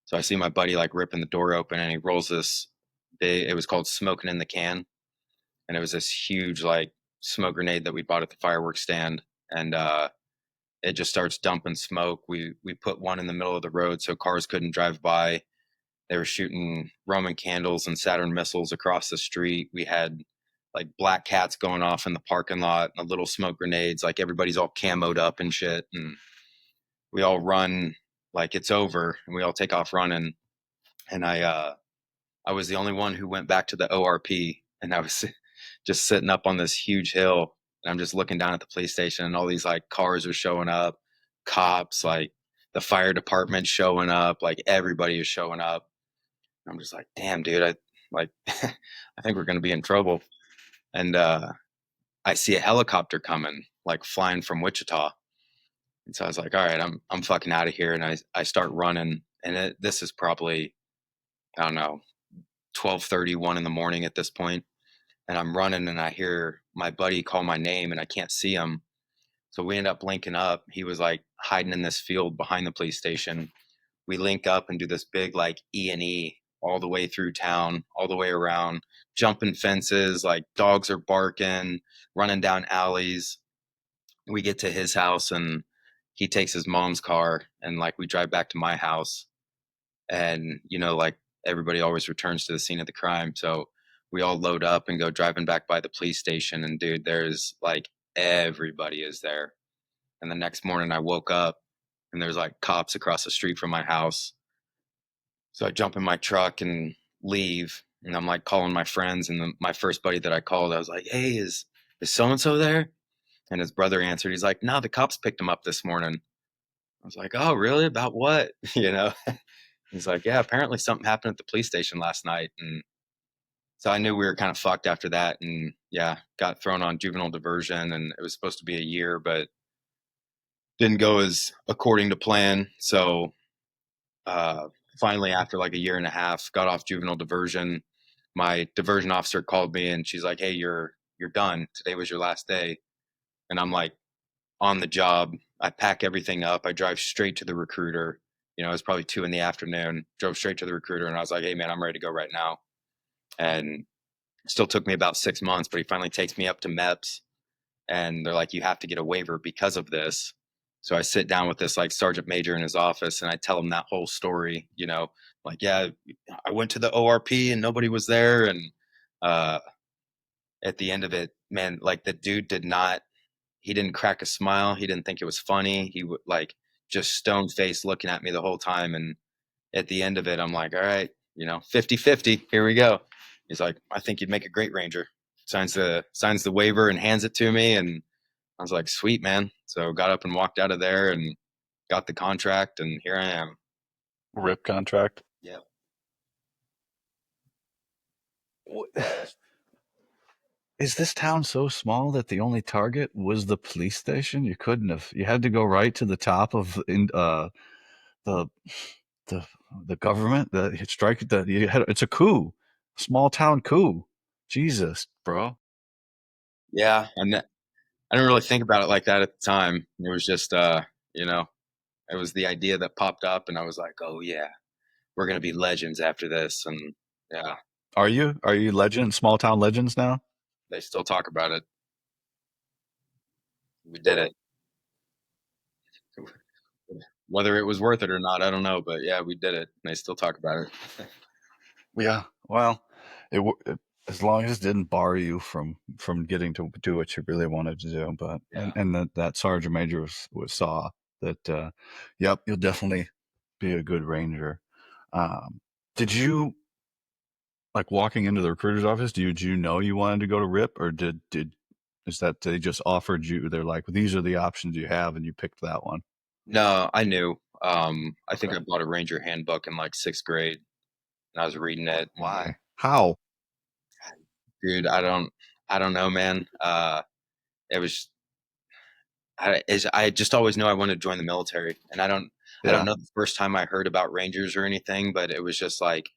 So I see my buddy like ripping the door open, and he rolls this big. It was called smoking in the can, and it was this huge like smoke grenade that we bought at the fireworks stand, and it just starts dumping smoke. We put one in the middle of the road so cars couldn't drive by. They were shooting Roman candles and Saturn missiles across the street. We had like black cats going off in the parking lot, and the little smoke grenades. Like everybody's all camoed up and shit, and we all run like it's over, and we all take off running. And I was the only one who went back to the ORP, and I was just sitting up on this huge hill, and I'm just looking down at the police station, and all these like cars are showing up, cops, like the fire department showing up, like everybody is showing up. And I'm just like, damn, dude, I like, I think we're gonna be in trouble. And I see a helicopter coming, like flying from Wichita, and so I was like, all right, I'm fucking out of here, and I start running, and this is probably I don't know 12:31 in the morning at this point, and I'm running, and I hear my buddy call my name, and I can't see him. So we end up linking up. He was like hiding in this field behind the police station. We link up and do this big like E&E all the way through town, all the way around, jumping fences, like dogs are barking, running down alleys. We get to his house, and he takes his mom's car, and like we drive back to my house, and like everybody always returns to the scene of the crime, so we all load up and go driving back by the police station, and dude, there's like everybody is there. And the next morning I woke up, and there's like cops across the street from my house. So I jump in my truck and leave, and I'm like calling my friends, and my first buddy that I called, I was like, hey, is so and so there? And his brother answered. He's like, no, the cops picked him up this morning. was like, oh, really? About what? You know? He's like, yeah, apparently something happened at the police station last night. And so I knew we were kind of fucked after that. And yeah, got thrown on juvenile diversion. And it was supposed to be a year, but didn't go as according to plan. So uh, finally, after like a year and a half, got off juvenile diversion. My diversion officer called me and she's like, hey, you're done. Today was your last day. And I'm like, on the job. I pack everything up. I drive straight to the recruiter. You know, it was probably 2 in the afternoon. Drove straight to the recruiter and I was like, hey man, I'm ready to go right now. And it still took me about 6 months, but he finally takes me up to MEPS and they're like, you have to get a waiver because of this. So I sit down with this like sergeant major in his office and I tell him that whole story, you know, like, yeah, I went to the ORP and nobody was there. And uh, at the end of it, man, like the dude he didn't crack a smile. He didn't think it was funny. He would like just stone faced looking at me the whole time. And at the end of it, I'm like, all right, you know, 50-50, here we go. He's like, I think you'd make a great ranger. Signs the waiver and hands it to me. And I was like, sweet, man. So got up and walked out of there and got the contract. And here I am. Rip contract. Yeah. Is this town so small that the only target was the police station? You couldn't have. You had to go right to the top of the the the government. The strike. That you had. It's a coup. Small town coup. Jesus, bro. Yeah. I didn't really think about it like that at the time. It was just, you know, it was the idea that popped up. And I was like, oh, yeah, we're going to be legends after this. And yeah, Are you? Are you legend? Small town legends now? they still talk about it. We did it. Whether it was worth it or not, I don't know. But yeah, we did it. And they still talk about it. Yeah. Well, as long as it didn't bar you from getting to do what you really wanted to do, but Yeah. and that sergeant major saw that. Yep, you'll definitely be a good ranger. Did you like walking into the recruiter's office? Did you know you wanted to go to RIP, or did is that they just offered you? They're like, these are the options you have, and you picked that one. No, I knew. I think Okay. I bought a Ranger handbook in like sixth grade and I was reading it. And Why? How? dude, I don't know, man. It was, I just always knew I wanted to join the military. And I don't Yeah. know the first time I heard about Rangers or anything, but it was just like,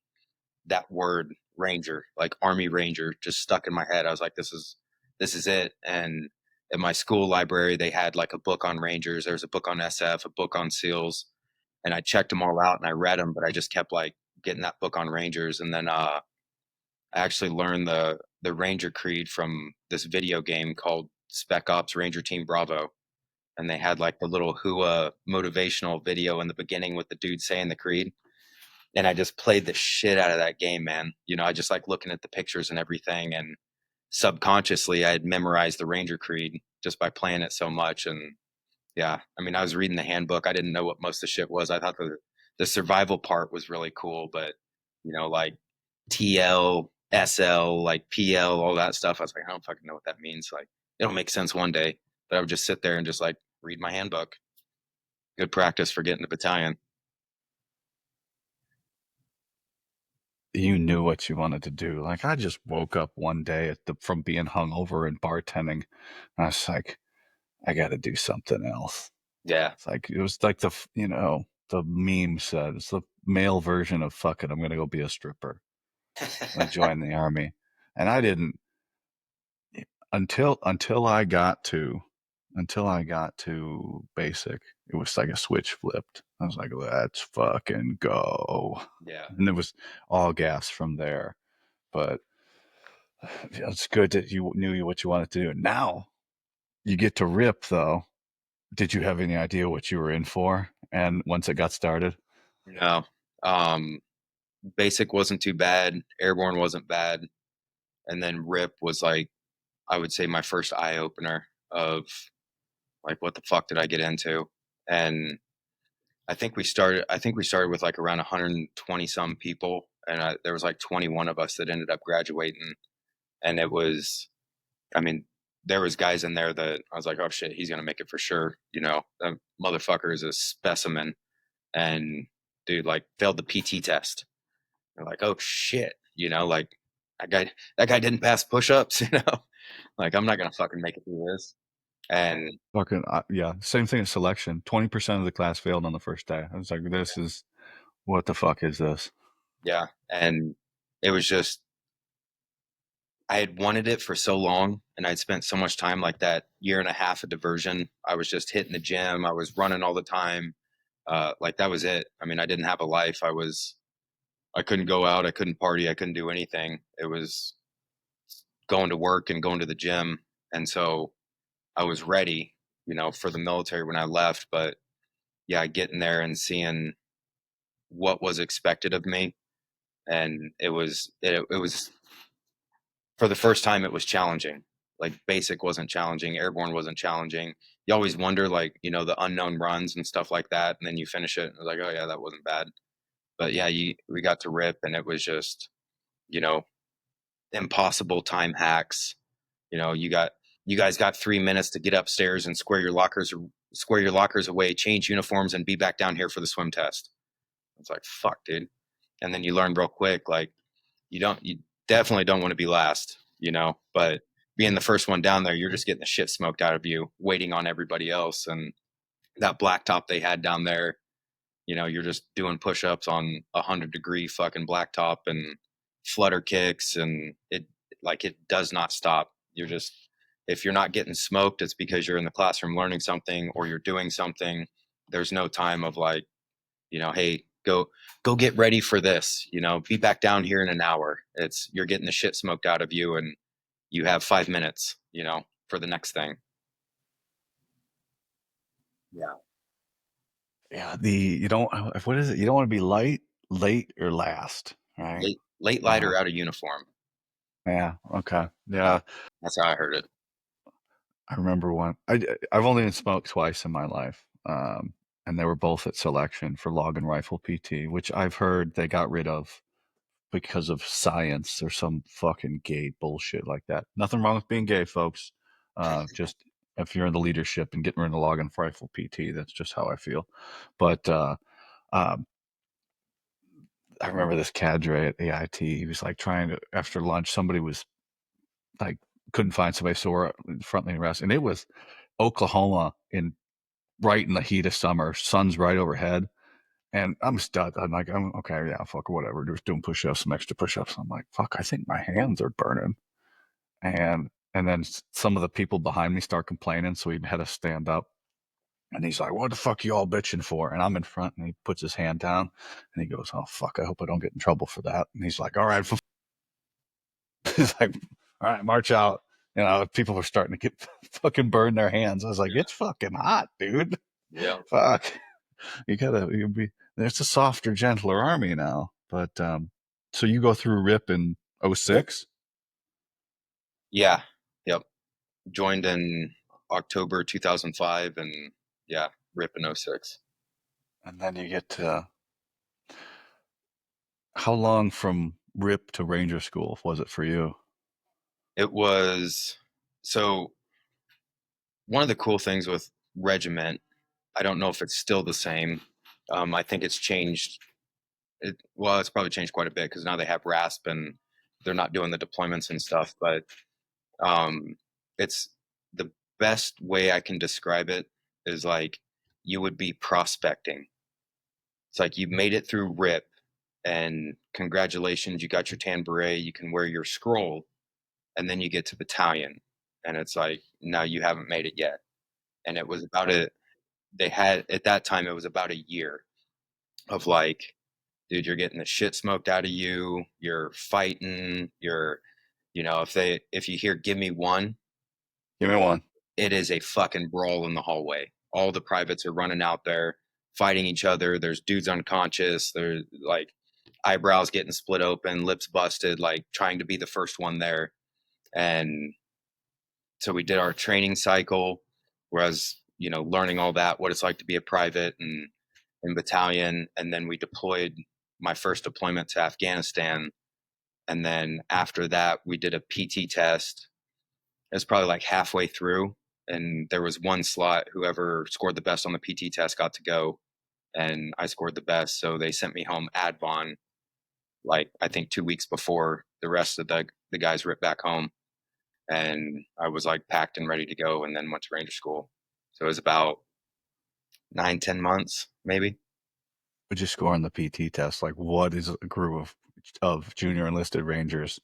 that word ranger, like army ranger, just stuck in my head. I was like, this is it. And at my school library they had like a book on rangers, there was a book on SF, a book on seals, and I checked them all out and I read them, but I just kept like getting that book on rangers. And then I actually learned the ranger creed from this video game called Spec Ops Ranger Team Bravo, and they had like the little hua motivational video in the beginning with the dude saying the creed, and I just played the shit out of that game, man. You know, I just like looking at the pictures and everything, and subconsciously I had memorized the Ranger Creed just by playing it so much. And yeah, I mean, I was reading the handbook. I didn't know what most of the shit was. I thought the survival part was really cool, but you know, like TL, SL, like PL, all that stuff. I was like, I don't fucking know what that means. Like, it'll make sense one day. But I would just sit there and just like read my handbook. Good practice for getting the battalion. You knew what you wanted to do. Like I just woke up one day from being hungover and bartending. And I was like, I got to do something else. Yeah. It's like it was like the meme said it's the male version of fuck it. I'm gonna go be a stripper. I joined the army, and I didn't until I got to basic. It was like a switch flipped. I was like, let's fucking go, Yeah. and it was all gas from there. But it's good that you knew what you wanted to do. Now you get to rip, though. Did you have any idea what you were in for? And once it got started, No. Um, Basic wasn't too bad. Airborne wasn't bad. And then RIP was like, I would say my first eye opener of like, what the fuck did I get into? And I think we started with like around 120 some people. And there was like 21 of us that ended up graduating. And it was, I mean, there was guys in there that I was like, oh shit, he's gonna make it for sure. You know, that motherfucker is a specimen. And dude, like, failed the PT test. They're like, oh shit, you know, like that guy didn't pass push-ups, you know, like I'm not gonna fucking make it through this. And Fucking yeah, same thing as selection. 20% of the class failed on the first day. I was like, this is what the fuck is this? yeah, and it was just I had wanted it for so long, and I'd spent so much time like that year and a half of diversion. I was just hitting the gym. I was running all the time. Like that was it. I mean, I didn't have a life. I couldn't go out. I couldn't party. I couldn't do anything. It was going to work and going to the gym. And so I was ready, you know, for the military when I left. But yeah, getting there and seeing what was expected of me. And it was for the first time, it was challenging. Like basic wasn't challenging, airborne wasn't challenging. You always wonder, like, you know, the unknown runs and stuff like that. And then you finish it and it's like, oh yeah, that wasn't bad. But yeah, we got to rip and it was just, you know, impossible time hacks. You know, you guys got 3 minutes to get upstairs and square your lockers away, change uniforms, and be back down here for the swim test. It's like fuck, dude. And then you learn real quick, like you definitely don't want to be last, you know. But being the first one down there, you're just getting the shit smoked out of you, waiting on everybody else. And that blacktop they had down there, you know, you're just doing push-ups on 100-degree fucking blacktop and flutter kicks, and it does not stop. You're just if you're not getting smoked, it's because you're in the classroom learning something or you're doing something. There's no time of like, you know, hey, go get ready for this. You know, be back down here in an hour. It's you're getting the shit smoked out of you, and you have 5 minutes. You know, for the next thing. Yeah, Yeah, the you don't what is it? You don't want to be light, late, or last, right? late Uh, lighter out of uniform. yeah, okay, Yeah, yeah. that's how I heard it. I remember one. I've only been smoked twice in my life, and they were both at selection for log and rifle PT, which I've heard they got rid of because of science or some fucking gay bullshit like that. Nothing wrong with being gay, folks. Just if you're in the leadership and getting rid of the log and rifle PT, that's just how I feel. But um, I remember this cadre at AIT. He was like trying to after lunch. Somebody was like couldn't find somebody, so we're in front of the rest, and it was Oklahoma in right in the heat of summer. Sun's right overhead. And I'm stuck. I'm like, I'm okay, yeah, fuck, whatever. Just doing push ups, some extra push ups. I'm like, fuck, I think my hands are burning. And then some of the people behind me start complaining, so he had to stand up. And he's like, "What the fuck you all bitching for?" And I'm in front, and he puts his hand down, and he goes, "Oh fuck, I hope I don't get in trouble for that." And he's like, "All right," he's like, "All right, march out." You know, people were starting to get fucking burn their hands. I was like, "It's fucking hot, dude. Yeah, Fuck." You be there's a softer, gentler army now. But so you go through RIP in '06, yeah, yep. Joined in October 2005, and yeah, rip in '06. and then you get to how long from RIP to Ranger School was it for you? It was so one of the cool things with regiment. I don't know if it's still the same. I think it's changed. Well, it's probably changed quite a bit because now they have RASP and they're not doing the deployments and stuff. But um, it's the best way I can describe it is like you would be prospecting. It's like you made it through RIP, and congratulations, you got your tan beret. You can wear your scroll, and then you get to battalion, and it's like no, you haven't made it yet. And it was about a they had at that time it was about a year of like, dude, you're getting the shit smoked out of you. You're fighting. You're, you know, if you hear "give me one," Give me one. it is a fucking brawl in the hallway. All the privates are running out there fighting each other. There's dudes unconscious. There's like eyebrows getting split open, lips busted, like trying to be the first one there. And so we did our training cycle, whereas, you know, learning all that, what it's like to be a private and in battalion. And then we deployed my first deployment to Afghanistan. And then after that, we did a PT test. It was probably like halfway through, and there was one slot. Whoever scored the best on the PT test got to go, and I scored the best. So they sent me home advon, like I think 2 weeks before the rest of the guys ripped back home, and I was like packed and ready to go, and then went to Ranger School. So it was about 9, 10 months maybe. Would you score on the PT test? Like, what is a group of junior enlisted Rangers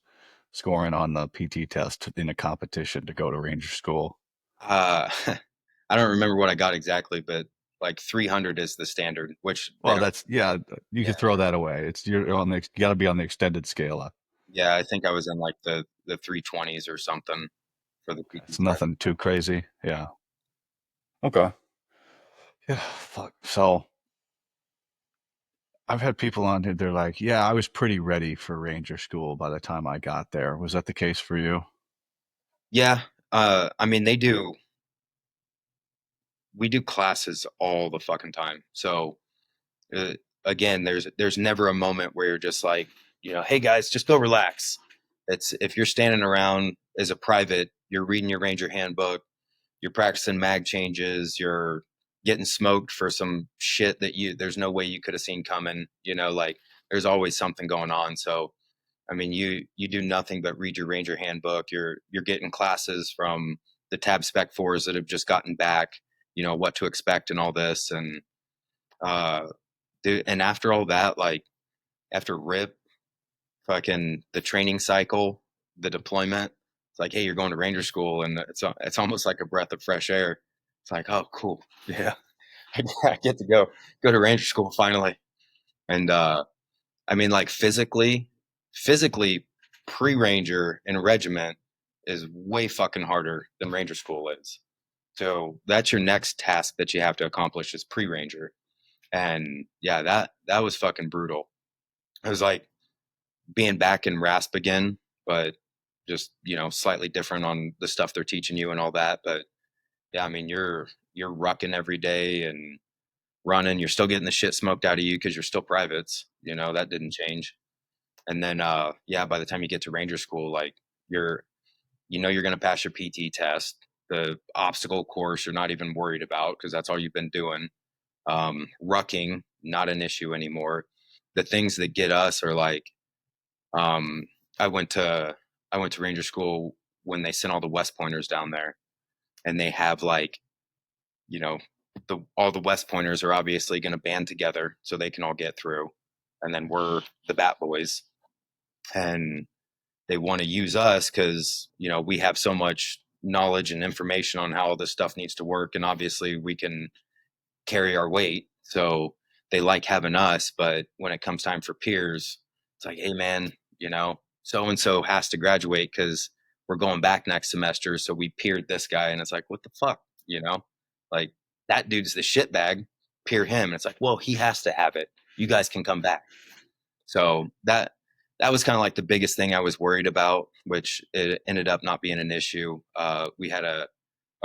scoring on the PT test in a competition to go to Ranger School? Uh, I don't remember what I got exactly, but like 300 is the standard, which Well, that's yeah. You yeah, could throw that away. You're on the you got to be on the extended scale. yeah, I think I was in like the 320s or something for the PT It's test. nothing too crazy. Yeah. Okay. Yeah. Fuck. So I've had people on here. They're like, "Yeah, I was pretty ready for Ranger School by the time I got there." Was that the case for you? Yeah, I mean we do classes all the fucking time. So uh, again, there's never a moment where you're just like, hey guys, just go relax. It's if you're standing around as a private, you're reading your Ranger handbook, you're practicing mag changes, you're getting smoked for some shit that there's no way you could have seen coming. Like there's always something going on. So I mean, you do nothing but read your Ranger handbook. You're getting classes from the tab spec fours that have just gotten back, what to expect and all this. And uh dude, and after all that, like after RIP, fucking the training cycle, the deployment, it's like, hey, you're going to Ranger School, and it's almost like a breath of fresh air. It's like, oh, cool, yeah, I get to go to Ranger School finally. And I mean, like physically, pre-Ranger and regiment is way fucking harder than Ranger School is. So that's your next task that you have to accomplish is pre-Ranger. And yeah, that was fucking brutal. It was like being back in RASP again, but just slightly different on the stuff they're teaching you and all that. But yeah, I mean you're rucking every day and running. You're still getting the shit smoked out of you because you're still privates. That didn't change. And then yeah, by the time you get to Ranger School, like you're you're going to pass your PT test. The obstacle course you're not even worried about because that's all you've been doing. Rucking not an issue anymore. The things that get us are like um, I went to I went to Ranger School when they sent all the West Pointers down there, and they have like you know all the West Pointers are obviously going to band together so they can all get through, and then we're the Bat Boys, and they want to use us because we have so much knowledge and information on how all this stuff needs to work, and obviously we can carry our weight. So they like having us, but when it comes time for peers, it's like, hey man, so and so has to graduate because we're going back next semester. So we peered this guy, and it's like, what the fuck, like that dude's the shit bag. Peer him, and it's like, well, he has to have it. You guys can come back. So that was kind of like the biggest thing I was worried about, which it ended up not being an issue. We had a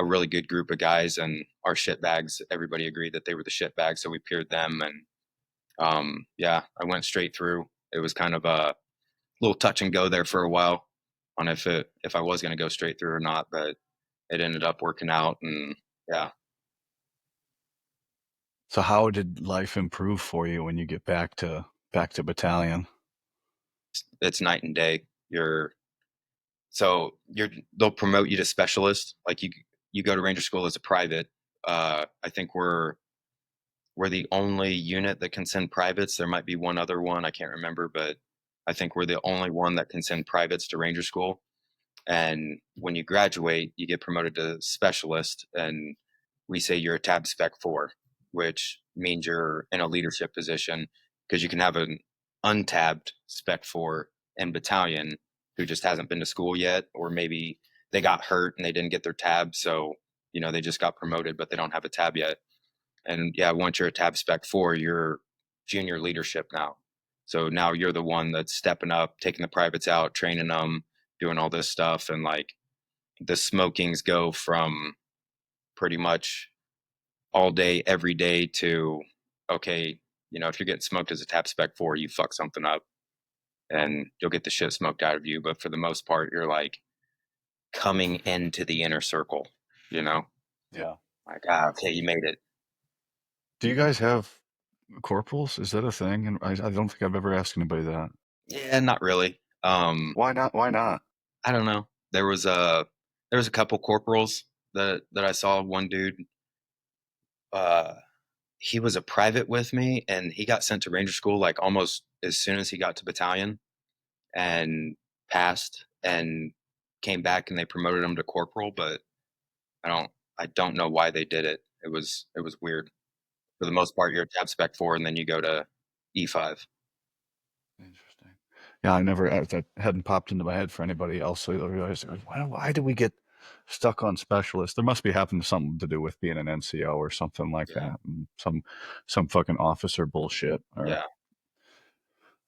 really good group of guys, and our shit bags, everybody agreed that they were the shit bags, so we peered them. And yeah, I went straight through. It was kind of a little touch and go there for a while on if I was going to go straight through or not, but it ended up working out. And yeah, So how did life improve for you when you get back to battalion? it's night and day. They'll promote you to specialist. Like you go to Ranger School as a private. I think we're the only unit that can send privates. There might be one other one, I can't remember, but I think we're the only one that can send privates to Ranger School. And when you graduate, you get promoted to specialist, and we say you're a tab spec four, which means you're in a leadership position because you can have an untabbed spec four in battalion who just hasn't been to school yet, or maybe they got hurt and they didn't get their tab, so they just got promoted but they don't have a tab yet. And yeah, once you're a tab spec four, you're junior leadership now. So now you're the one that's stepping up, taking the privates out, training them, doing all this stuff. And like the smokings go from pretty much all day, every day to, okay, if you're getting smoked as a tab spec four, you fuck something up and you'll get the shit smoked out of you. But for the most part, you're like, coming into the inner circle, you know? Yeah. Like, ah, okay, you made it. Do you guys have corporals? Is that a thing? And I don't think I've ever asked anybody that. Yeah, not really. Why not? Why not? I don't know. There was a couple corporals that I saw. One dude, uh, he was a private with me, and he got sent to Ranger School like almost as soon as he got to battalion and passed and came back, and they promoted him to corporal. But I don't I don't know why they did it. It was weird. For the most part, you're a tab spec 4, and then you go to E5. Interesting. Yeah, I never that hadn't popped into my head for anybody else. So I realized, why do we get stuck on specialists? There must be having something to do with being an NCO or something like Yeah, that. Some fucking officer bullshit. Or yeah.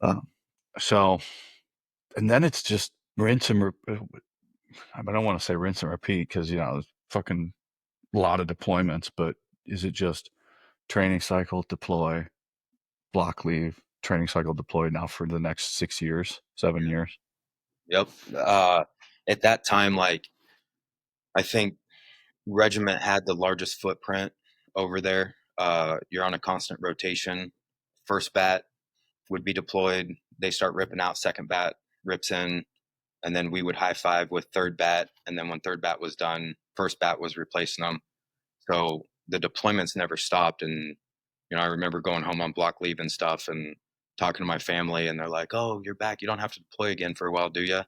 uh, so, and then it's just rinse and I don't want to say rinse and repeat because there's fucking lot of deployments, but is it just training cycle, deploy, block leave, training cycle, deploy now for the next 6 years, 7 years? Yep. At that time, like I think regiment had the largest footprint over there. You're on a constant rotation. First bat would be deployed. They start ripping out. Second bat rips in, and then we would high five with third bat. And then when third bat was done, first bat was replacing them. So the deployments never stopped. And I remember going home on block leave and stuff, and talking to my family, and they're like, "Oh, you're back. You don't have to deploy again for a while, do you?"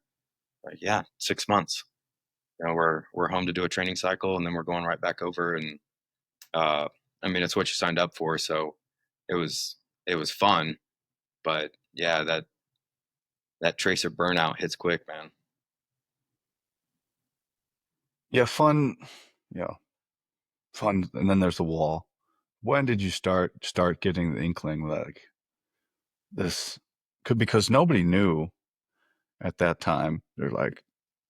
Like, yeah, 6 months. We're home to do a training cycle, and then we're going right back over. And uh, I mean, it's what you signed up for, so it was it was fun. But yeah, that tracer burnout hits quick, man. Yeah, fun. Yeah, fun. And then there's the wall. When did you start getting the inkling like this could, because nobody knew at that time. They're like,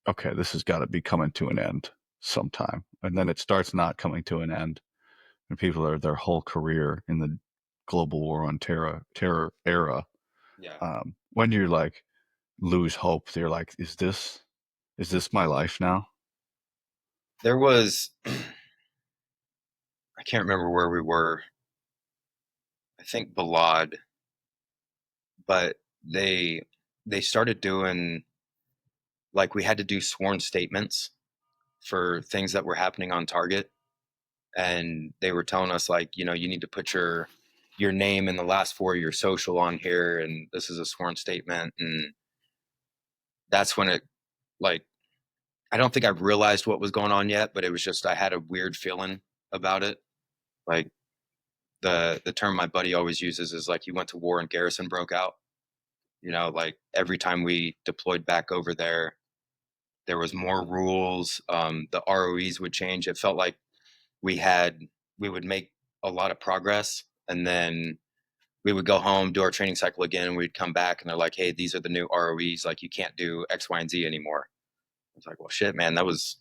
okay, this has got to be coming to an end sometime. And then it starts not coming to an end. And people are their whole career in the global war on terror era. Yeah, When you like lose hope, they're like, is this my life now? there was I can't remember where we were. I think Balad, but they started doing, like, we had to do sworn statements for things that were happening on target, and they were telling us, like, you need to put your name and the last four of your social on here, and this is a sworn statement. And that's when it, like, I don't think I've realized what was going on yet, but it was just, I had a weird feeling about it. Like, the term my buddy always uses is like, you went to war and garrison broke out. Like, every time we deployed back over there, there was more rules. The ROEs would change. It felt like we had we would make a lot of progress, and then we would go home, do our training cycle again, and we'd come back, and they're like, "Hey, these are the new ROEs. Like, you can't do X, Y, and Z anymore." I was like, "Well, shit, man, that was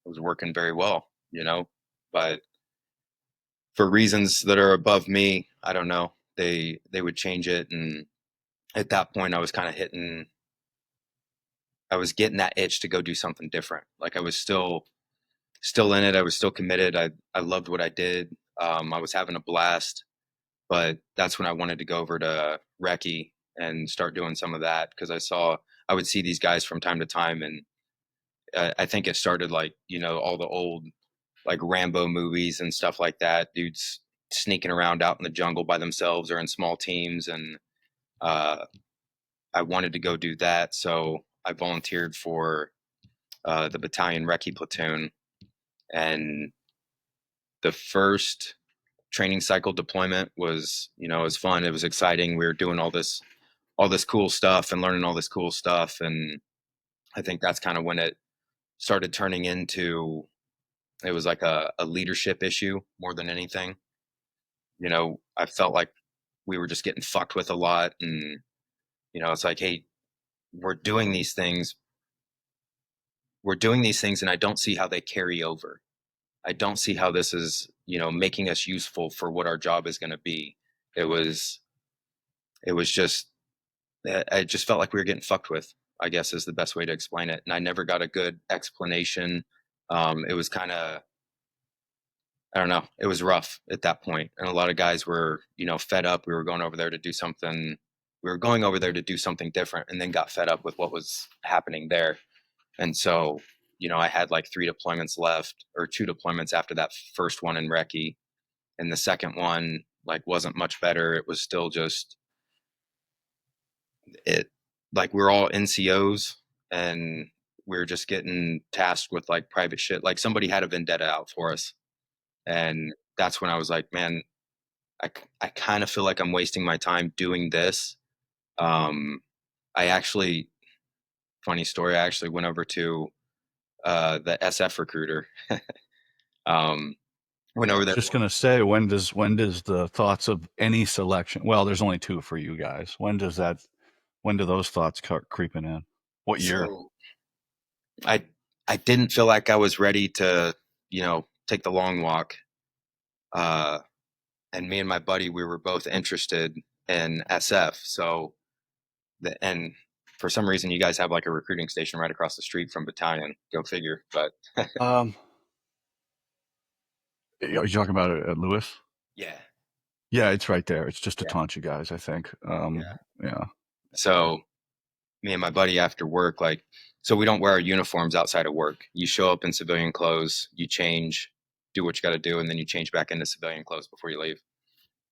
working very well, you know." But for reasons that are above me, I don't know. They would change it, and at that point, I was kind of hitting. I was getting that itch to go do something different. Like, I was still in it. I was still committed. I loved what I did. I was having a blast, but that's when I wanted to go over to Recce and start doing some of that, because I would see these guys from time to time. And I think it started, like, all the old, like, Rambo movies and stuff like that. Dudes sneaking around out in the jungle by themselves or in small teams, and uh, I wanted to go do that, so I volunteered for the battalion Recce platoon. And the first training cycle deployment was, it was fun. It was exciting. We were doing all this cool stuff and learning all this cool stuff. And I think that's kind of when it started turning into, it was like a leadership issue more than anything. I felt like we were just getting fucked with a lot. And, it's like, hey, we're doing these things. We're doing these things, and I don't see how they carry over. I don't see how this is, making us useful for what our job is going to be. It was, it was just, I just felt like we were getting fucked with. I guess is the best way to explain it. And I never got a good explanation. It was kind of, I don't know, it was rough at that point. And a lot of guys were, fed up. We were going over there to do something. We were going over there to do something different and then got fed up with what was happening there. And so, I had like 3 deployments left or 2 deployments after that first one in Recce. And the second one, like, wasn't much better. It was still just, it, like, we're all NCOs and we're just getting tasked with like private shit. Like, somebody had a vendetta out for us. And that's when I was like, man, I kind of feel like I'm wasting my time doing this. Um, I actually, funny story, I actually went over to the SF recruiter. um, Went Yeah, I over was there. just gonna say, when does the thoughts of any selection? Well, there's only two for you guys. When do those thoughts start creeping in? What year? So I I didn't feel like I was ready to, take the long walk. Uh, and me and my buddy, we were both interested in SF. So and for some reason, you guys have like a recruiting station right across the street from battalion. Go figure. But Um, are you talking about it at Lewis? yeah, Yeah, it's right there. It's just a yeah, bunch of guys, I think. yeah. Yeah. So me and my buddy after work, like, so we don't wear our uniforms outside of work. You show up in civilian clothes, you change, do what you got to do, and then you change back into civilian clothes before you leave.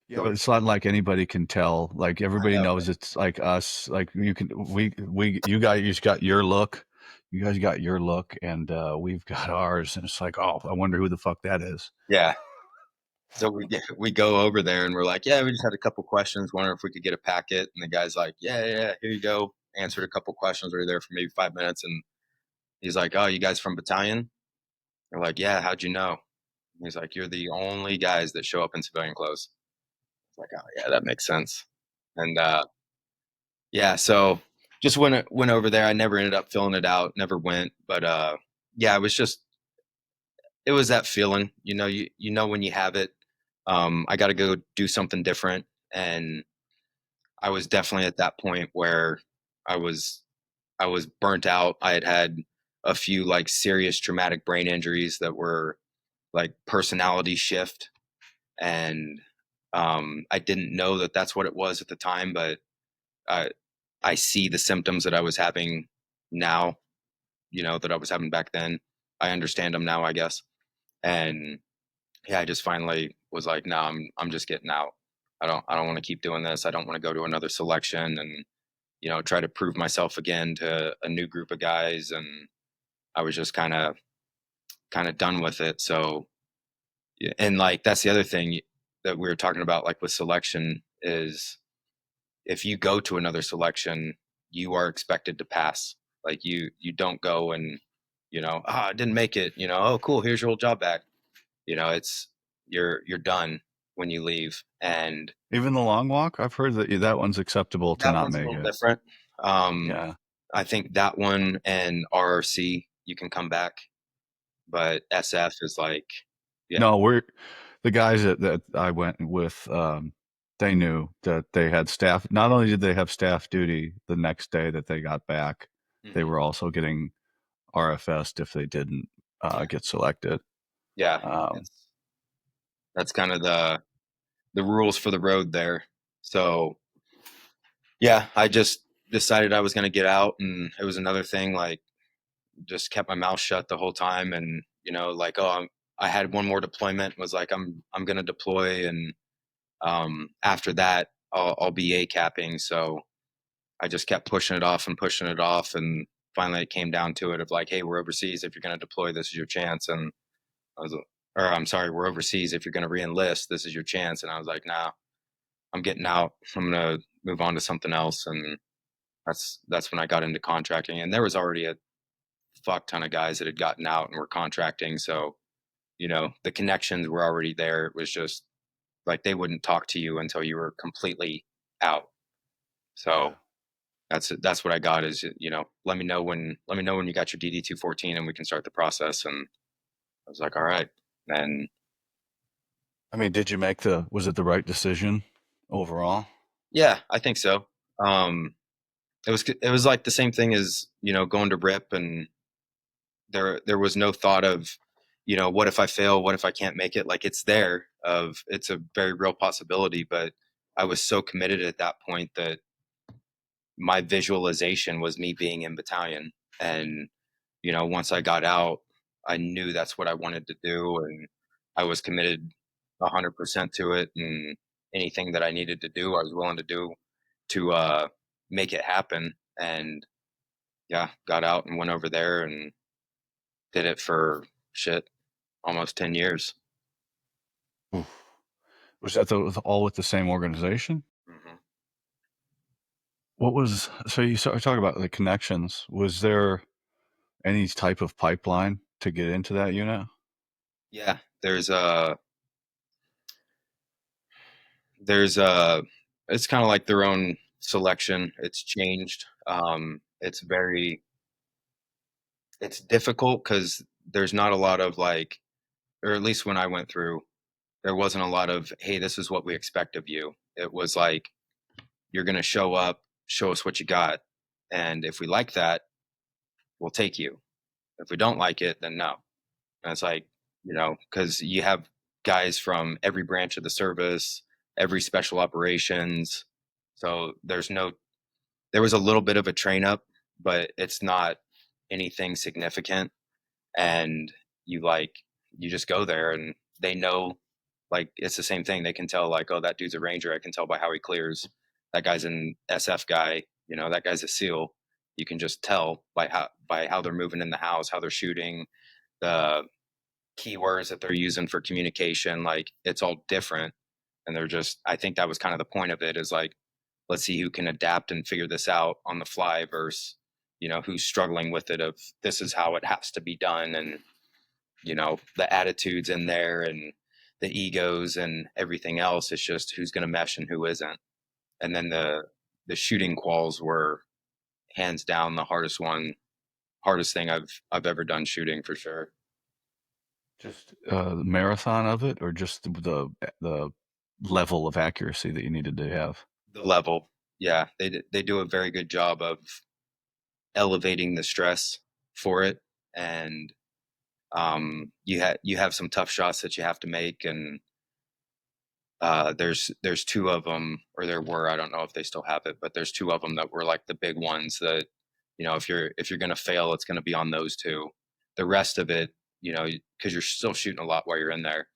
Yeah, So but it's not like anybody can tell. Like I everybody know, knows right? it's like us. Like you guys got your look. You guys got your look, and we've got ours. And it's like, oh, I wonder who the fuck that is. Yeah. So we go over there and we're like, yeah, we just had a couple questions, wondering if we could get a packet. And the guy's like, yeah, yeah, yeah, here you go. Answered a couple questions. We were there for maybe 5 minutes, and he's like, oh, you guys from battalion? We're like, yeah, how'd you know? He's like, you're the only guys that show up in civilian clothes. It's like, oh yeah, that makes sense. And yeah, so just went over there. I never ended up filling it out, never went, but yeah, it was that feeling, you know when you have it. I got to go do something different, and I was definitely at that point where I was I was burnt out. I had a few like serious traumatic brain injuries that were like personality shift, and I didn't know that that's what it was at the time, but I I see the symptoms that I was having now, that I was having back then. I understand them now, I guess. And yeah, I just finally was like, no, I'm just getting out. I don't want to keep doing this. I don't want to go to another selection and, try to prove myself again to a new group of guys. And I was just kind of done with it. So yeah, and like that's the other thing that we were talking about, like with selection, is if you go to another selection, you are expected to pass. Like you don't go and I didn't make it. Oh cool, here's your old job back. It's you're done when you leave, and Even the long walk, I've heard that one's acceptable to that not one's a make little it. different. Um, Yeah. I think that one and RRC you can come back, but SF is like, yeah, No, the guys that I went with. They knew that they had staff. Not only did they have staff duty the next day that they got back, they hmm were also getting RFS'd if they didn't yeah, get selected. yeah. Um, That's kind of the rules for the road there. So yeah, I just decided I was going to get out, and it was another thing. Like, just kept my mouth shut the whole time, and like, oh, I had one more deployment. Was like, I'm going to deploy, and after that, I'll be A capping. So I just kept pushing it off, and finally it came down to it of like, hey, we're overseas. If you're going to deploy, this is your chance. And I was, or I'm sorry, we're overseas. If you're going to reenlist, this is your chance. And I was like, nah, I'm getting out. I'm going to move on to something else. And that's when I got into contracting. And there was already a fuck ton of guys that had gotten out and were contracting. So, the connections were already there. It was just like they wouldn't talk to you until you were completely out. yeah. So that's what I got is, let me know when you got your DD 214 and we can start the process. And I was like, all right. And I mean, was it the right decision overall? yeah, I think so. Um, it was like the same thing as, going to rip, and there was no thought of, what if I fail? What if I can't make it? Like, it's a very real possibility, but I was so committed at that point that my visualization was me being in battalion. And, once I got out, I knew that's what I wanted to do. And I was committed 100% to it. And anything that I needed to do, I was willing to do to make it happen. And yeah, got out and went over there and did it for shit, almost 10 years. Oof. Was that all with the same organization? Hmm. What was so you talk about the connections. Was there any type of pipeline to get into that unit? Yeah, there's it's kind of like their own selection. It's changed. It's difficult because there's not a lot of like, or at least when I went through, there wasn't a lot of, hey, this is what we expect of you. It was like, you're going to show up, show us what you got. And if we like that, we'll take you. If we don't like it, then no. And it's like, because you have guys from every branch of the service, every special operations. So there was a little bit of a train up, but it's not anything significant. And you like, you just go there and they know, like, it's the same thing. They can tell, like, oh, that dude's a ranger. I can tell by how he clears. That guy's an SF guy. That guy's a SEAL. You can just tell by how they're moving in the house, how they're shooting, the keywords that they're using for communication. Like, it's all different. And they're just, I think that was kind of the point of it, is like, let's see who can adapt and figure this out on the fly versus, who's struggling with it, of this is how it has to be done. And, the attitudes in there and the egos and everything else. It's just who's going to mesh and who isn't. And then the shooting quals were hands down the hardest thing I've ever done shooting, for sure. Just the marathon of it, or just the level of accuracy that you needed to have? The level, yeah, they do a very good job of elevating the stress for it. And you have some tough shots that you have to make. And there's two of them, or there were, I don't know if they still have it, but there's two of them that were like the big ones that, if you're gonna fail, it's gonna be on those two. The rest of it, because you're still shooting a lot while you're in there,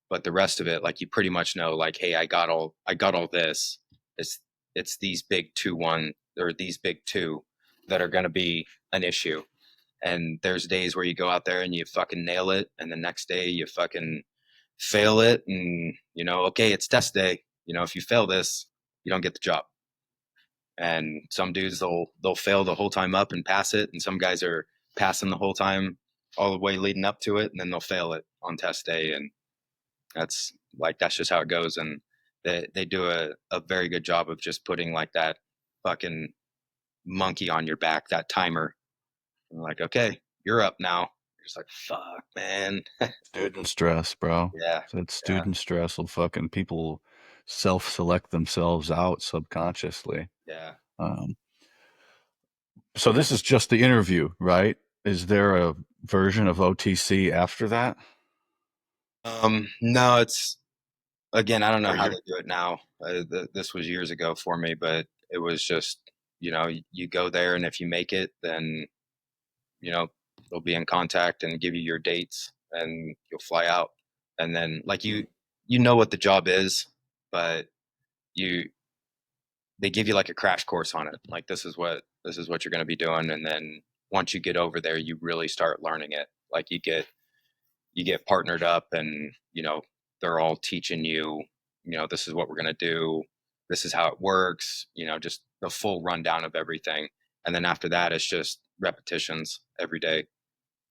but the rest of it, like, you pretty much know, like, hey, I got all this. It's it's these big these big two that are gonna be an issue. And there's days where you go out there and you fucking nail it, and the next day you fucking fail it. And, okay, it's test day. If you fail this, you don't get the job. And some dudes, they'll fail the whole time up and pass it, and some guys are passing the whole time, all the way leading up to it, and then they'll fail it on test day. And that's just how it goes. And they do a very good job of just putting like that fucking monkey on your back, that timer. And like, okay, you're up now. You're just like, fuck, man. Student stress, bro. Yeah, That yeah, student stress will fucking people self-select themselves out subconsciously. yeah. Um, so this is just the interview, right? Is there a version of OTC after that? No, it's, again, I don't know Or how you're they do it now. This was years ago for me, but it was just, you go there, and if you make it, then, you know, they'll be in contact and give you your dates, and you'll fly out. And then, like, you know what the job is, but you they give you like a crash course on it. Like, this is what you're going to be doing. And then once you get over there, you really start learning it. Like, you get partnered up, and, they're all teaching you, this is what we're going to do, this is how it works, just the full rundown of everything. And then after that, it's just repetitions every day.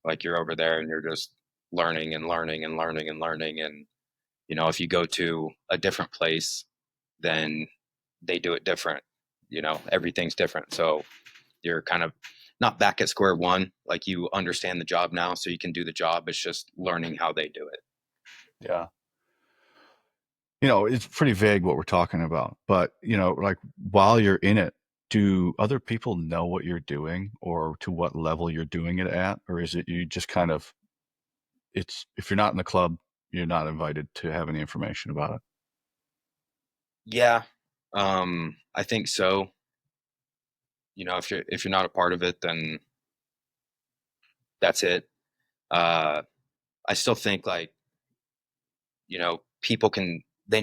Like, you're over there and you're just learning and learning and learning and learning. And, if you go to a different place, then they do it different. Everything's different. So you're kind of not back at square one. Like, you understand the job now, so you can do the job. It's just learning how they do it. yeah. It's pretty vague what we're talking about, but like while you're in it, Do other people know what you're doing or to what level you're doing it at? Or is it you just kind of, it's, if you're not in the club, you're not invited to have any information about it? Yeah, I think so. You know, if you're not a part of it, then that's it. Uh, I still think like, you know, people can they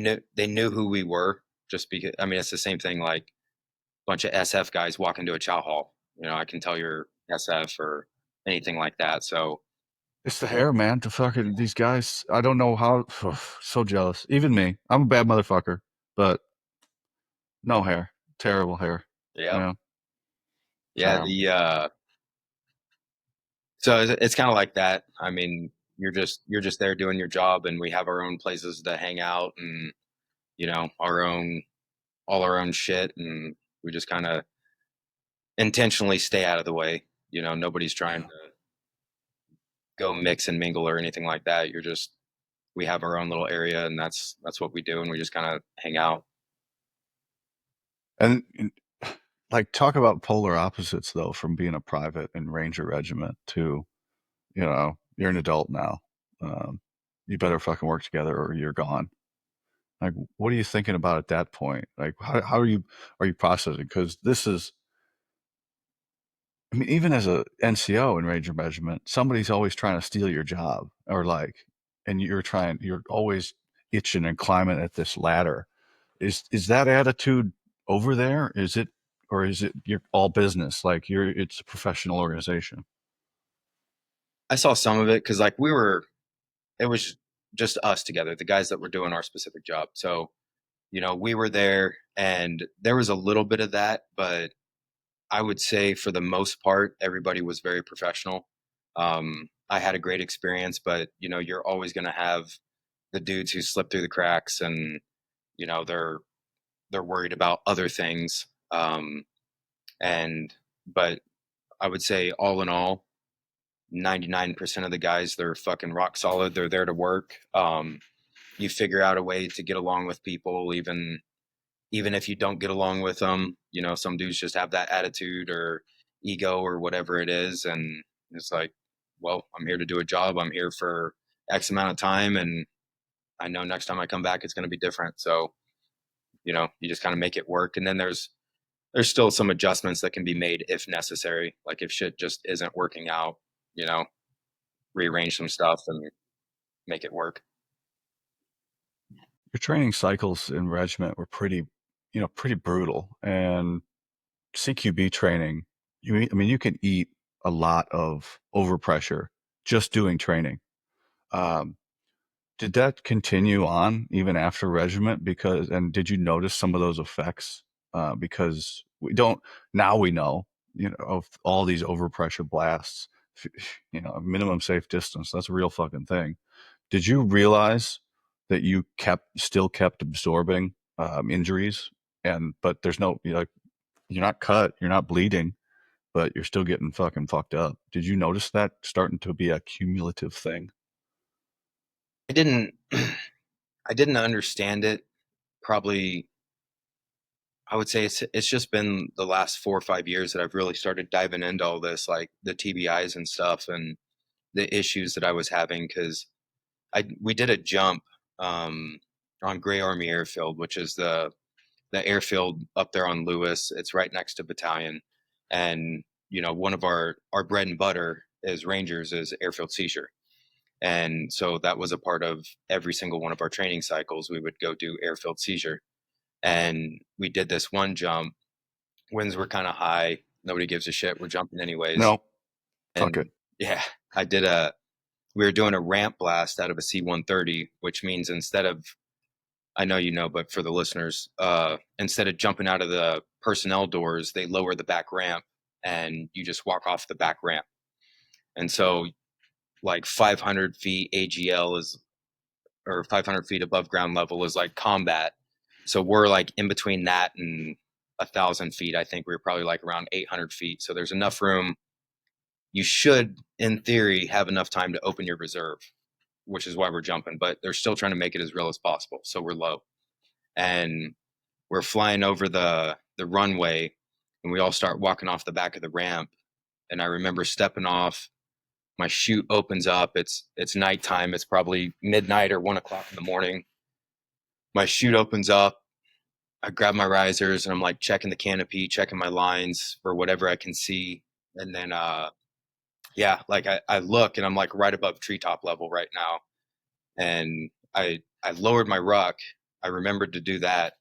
knew who we were just because. I mean, it's the same thing like a bunch of SF guys walk into a chow hall. You know, I can tell you're SF or anything like that. So It's the hair, man. To fucking these guys, I don't know how. So jealous. Even me. I'm a bad motherfucker, but no hair. Terrible hair. yeah, Yeah, yeah. terrible. So it's kind of like that. I mean, you're just there doing your job, and we have our own places to hang out, and you know, our own all our own shit, and we just kind of intentionally stay out of the way. You know, nobody's trying Yeah. to go mix and mingle or anything like that. You're just we have our own little area, and that's what we do, and we just kind of hang out. And like talk about polar opposites though, from being a private and ranger regiment to, you're an adult now. Um, you better fucking work together or you're gone. Like, what are you thinking about at that point? Like, how are you processing? Because this is, I mean, even as a NCO in Ranger Regiment, somebody's always trying to steal your job, or like, and you're always itching and climbing at this ladder. Is that attitude over there? Is it, or is it you're all business? Like it's a professional organization. I saw some of it because like we were, it was just us together, the guys that were doing our specific job. So you know, we were there, and there was a little bit of that, but I would say for the most part, everybody was very professional. I had a great experience, but you know, you're always going to have the dudes who slip through the cracks, and you know, they're worried about other things. And but I would say all in all, 99% of the guys, they're fucking rock solid. They're there to work. You figure out a way to get along with people, even if you don't get along with them. You know, some dudes just have that attitude or ego or whatever it is, and it's like, well, I'm here to do a job. I'm here for X amount of time, and I know next time I come back, it's going to be different. So you know, you just kind of make it work, and then there's still some adjustments that can be made if necessary. Like if shit just isn't working out, you know, rearrange some stuff and make it work. Your training cycles in regiment were pretty, pretty brutal. And CQB training, I mean, you can eat a lot of overpressure just doing training. Um, did that continue on even after regiment? Because, and did you notice some of those effects? Because we don't, now we know, of all these overpressure blasts, minimum safe distance, that's a real fucking thing. Did you realize that you still kept absorbing injuries, and but there's no, like, you're not cut, you're not bleeding, but you're still getting fucking fucked up. Did you notice that starting to be a cumulative thing? I didn't I didn't understand it. Probably I would say it's just been the last 4 or 5 years that I've really started diving into all this, like the TBIs and stuff, and the issues that I was having because I we did a jump um, on Gray Army Airfield, which is the airfield up there on Lewis. It's right next to Battalion, and you know one of our bread and butter as Rangers is airfield seizure, and so that was a part of every single one of our training cycles. We would go do airfield seizure, and we did this one jump. Winds were kind of high. Nobody gives a shit. We're jumping anyways, No, fuck it. and yeah, I did a. We were doing a ramp blast out of a C-130, which means instead of I know you know, but for the listeners, instead of jumping out of the personnel doors, they lower the back ramp and you just walk off the back ramp. And so, like 500 feet AGL is, or 500 feet above ground level is like combat. So we're like in between that and 1,000 feet. I think we are probably like around 800 feet. So there's enough room. You should, in theory, have enough time to open your reserve, which is why we're jumping, but they're still trying to make it as real as possible. So we're low. And we're flying over the runway, and we all start walking off the back of the ramp. And I remember stepping off. My chute opens up. It's nighttime. It's probably midnight or 1 o'clock in the morning. My chute opens up. I grab my risers and I'm like checking the canopy, checking my lines for whatever I can see. And then yeah, like I look and I'm like right above treetop level right now. And I lowered my ruck. I remembered to do that.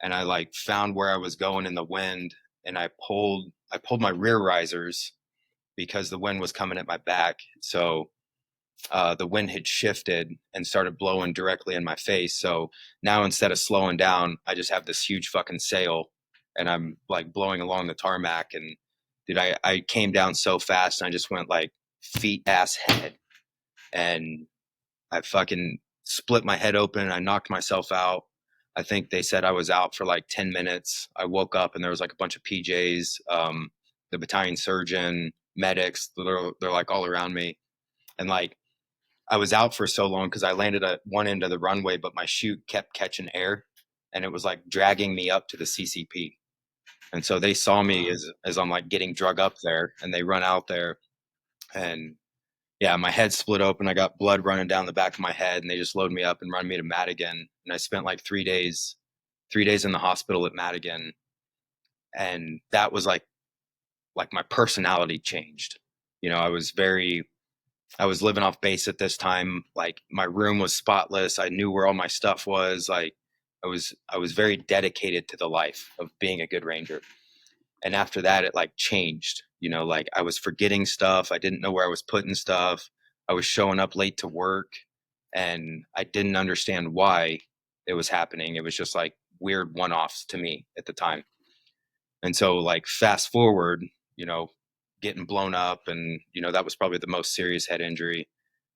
And I like found where I was going in the wind, and I pulled my rear risers because the wind was coming at my back. So the wind had shifted and started blowing directly in my face. So now instead of slowing down, I just have this huge fucking sail, and I'm like blowing along the tarmac. And dude, I came down so fast, and I just went like feet, ass, head, and I fucking split my head open. And I knocked myself out. I think they said I was out for like 10 minutes. I woke up and there was like a bunch of PJs, the battalion surgeon, medics. They're like all around me. And like I was out for so long because I landed at one end of the runway, but my chute kept catching air and it was like dragging me up to the CCP. And so they saw me as I'm like getting drug up there, and they run out there, and yeah, my head split open. I got blood running down the back of my head, and they just loaded me up and run me to Madigan. And I spent like 3 days in the hospital at Madigan, and that was like my personality changed. You know, I was living off base at this time. Like my room was spotless. I knew where all my stuff was. Like I was very dedicated to the life of being a good ranger. And after that it like changed, you know, like I was forgetting stuff. I didn't know where I was putting stuff. I was showing up late to work, and I didn't understand why it was happening. It was just like weird one-offs to me at the time. And so like fast forward, you know, getting blown up, and you know that was probably the most serious head injury.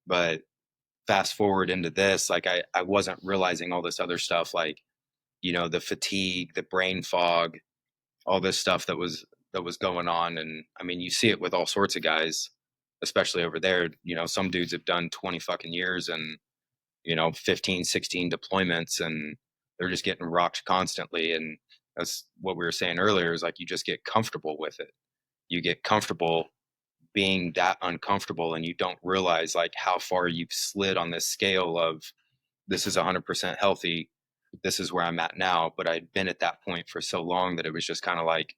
But fast forward into this, like I wasn't realizing all this other stuff, like, you know, the fatigue, the brain fog, all this stuff that was going on. And I mean, you see it with all sorts of guys, especially over there. You know, some dudes have done 20 fucking years and, you know, 15, 16 deployments, and they're just getting rocked constantly. And that's what we were saying earlier, is like you just get comfortable with it. You get comfortable being that uncomfortable, and you don't realize like how far you've slid on this scale of, this is 100% healthy, this is where I'm at now. But I'd been at that point for so long that it was just kind of like,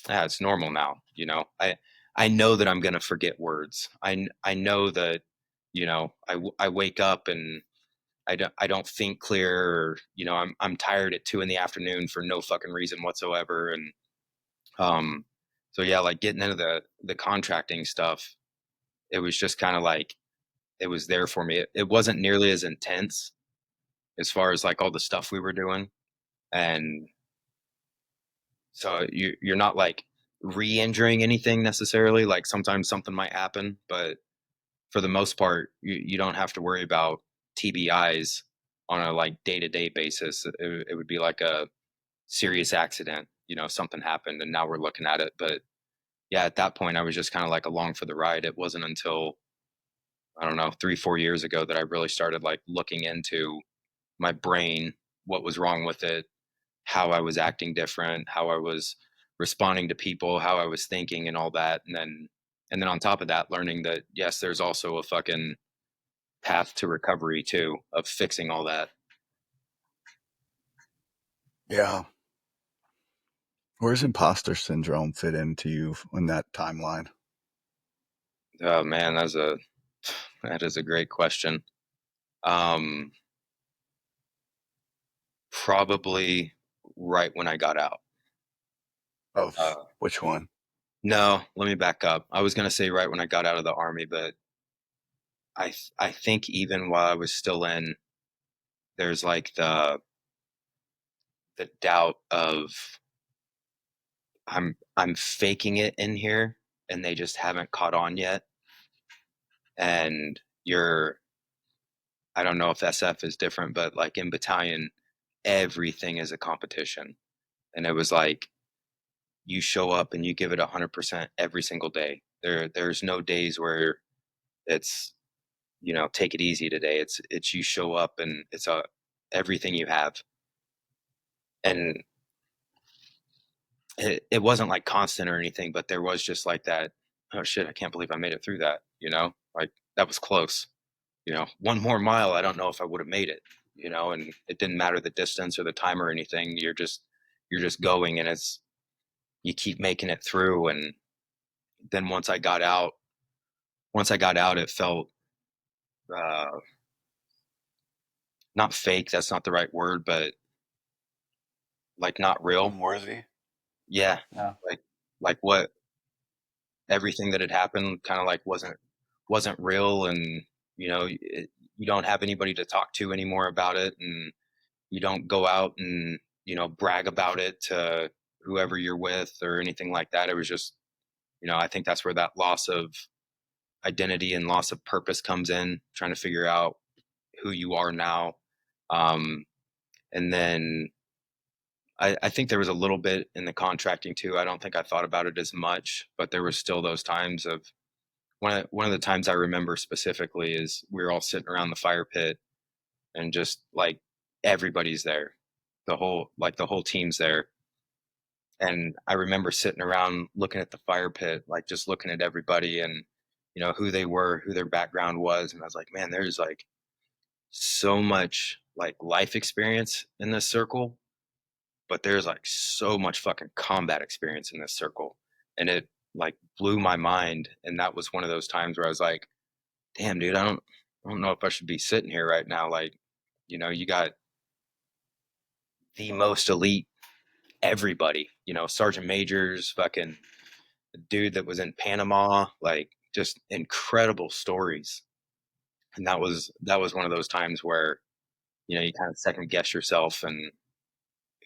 yeah, it's normal now. You know, I know that I'm going to forget words. I know that, you know, I wake up and I don't think clear, or, you know, I'm tired at 2 in the afternoon for no fucking reason whatsoever. And, um, so yeah, like getting into the contracting stuff, it was just kind of like, it was there for me. It wasn't nearly as intense as far as like all the stuff we were doing. And so you're not like re-injuring anything necessarily. Like sometimes something might happen, but for the most part, you don't have to worry about TBIs on a like day-to-day basis. It would be like a serious accident, you know, something happened and now we're looking at it. But yeah, at that point I was just kind of like along for the ride. It wasn't until, I don't know, 3, 4 years ago that I really started like looking into my brain, what was wrong with it, how I was acting different, how I was responding to people, how I was thinking and all that. And then on top of that, learning that yes, there's also a fucking path to recovery too, of fixing all that. Yeah. Where's imposter syndrome fit into you in that timeline? Oh man, that is a great question. Um, Probably right when I got out. Of Uh, which one? no, let me back up. I was gonna say right when I got out of the army, but I think even while I was still in, there's like the doubt of, I'm faking it in here and they just haven't caught on yet. And you're, I don't know if SF is different, but like in battalion, everything is a competition. And it was like you show up and you give it 100% every single day. There's no days where it's, you know, take it easy today. It's you show up and it's everything you have. And it wasn't like constant or anything, but there was just like that, oh shit, I can't believe I made it through that, like that was close. One more mile, I don't know if I would have made it, and it didn't matter the distance or the time or anything. You're just going, and you keep making it through. And then once I got out, it felt uh, not fake. That's not the right word, but like not real. Unworthy. Yeah, Yeah. like what everything that had happened kind of like wasn't real, and you don't have anybody to talk to anymore about it, and you don't go out and brag about it to whoever you're with or anything like that. It was just, I think that's where that loss of identity and loss of purpose comes in, trying to figure out who you are now. um, and then I think there was a little bit in the contracting too. I don't think I thought about it as much, but there was still those times of one of the times I remember specifically is we were all sitting around the fire pit, and just like everybody's there, the whole team's there. And I remember sitting around looking at the fire pit, like just looking at everybody, and who they were, who their background was, and I was like, man, there's like so much like life experience in this circle, but there's like so much fucking combat experience in this circle. And it like blew my mind. And that was one of those times where I was like, damn, dude, I don't know if I should be sitting here right now. Like, you got the most elite everybody, sergeant majors, fucking dude that was in Panama, like just incredible stories. And that was one of those times where, you kind of second guess yourself and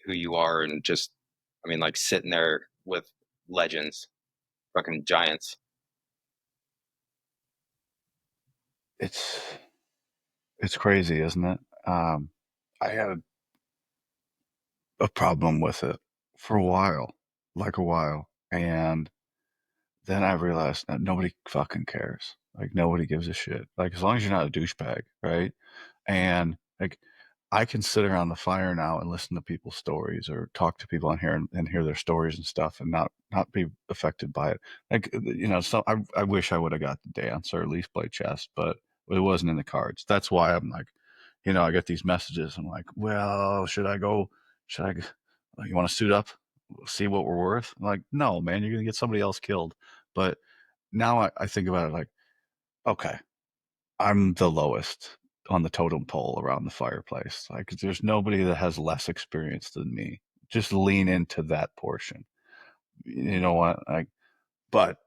who you are, and just, I mean, like sitting there with legends, fucking giants. It's it's crazy, isn't it? I had a problem with it for a while, like a while, and then I realized that nobody fucking cares. Like nobody gives a shit. Like as long as you're not a douchebag, right? And like I can sit around the fire now and listen to people's stories or talk to people on here and hear their stories and stuff and not be affected by it. Like so I wish I would have got to dance or at least play chess, but it wasn't in the cards. That's why I'm like, I get these messages. I'm like, well, should I go? Should I? You want to suit up? See what we're worth? I'm like, no, man, you're gonna get somebody else killed. But now I think about it like, okay, I'm the lowest on the totem pole around the fireplace. Like, there's nobody that has less experience than me. Just lean into that portion. You know what? But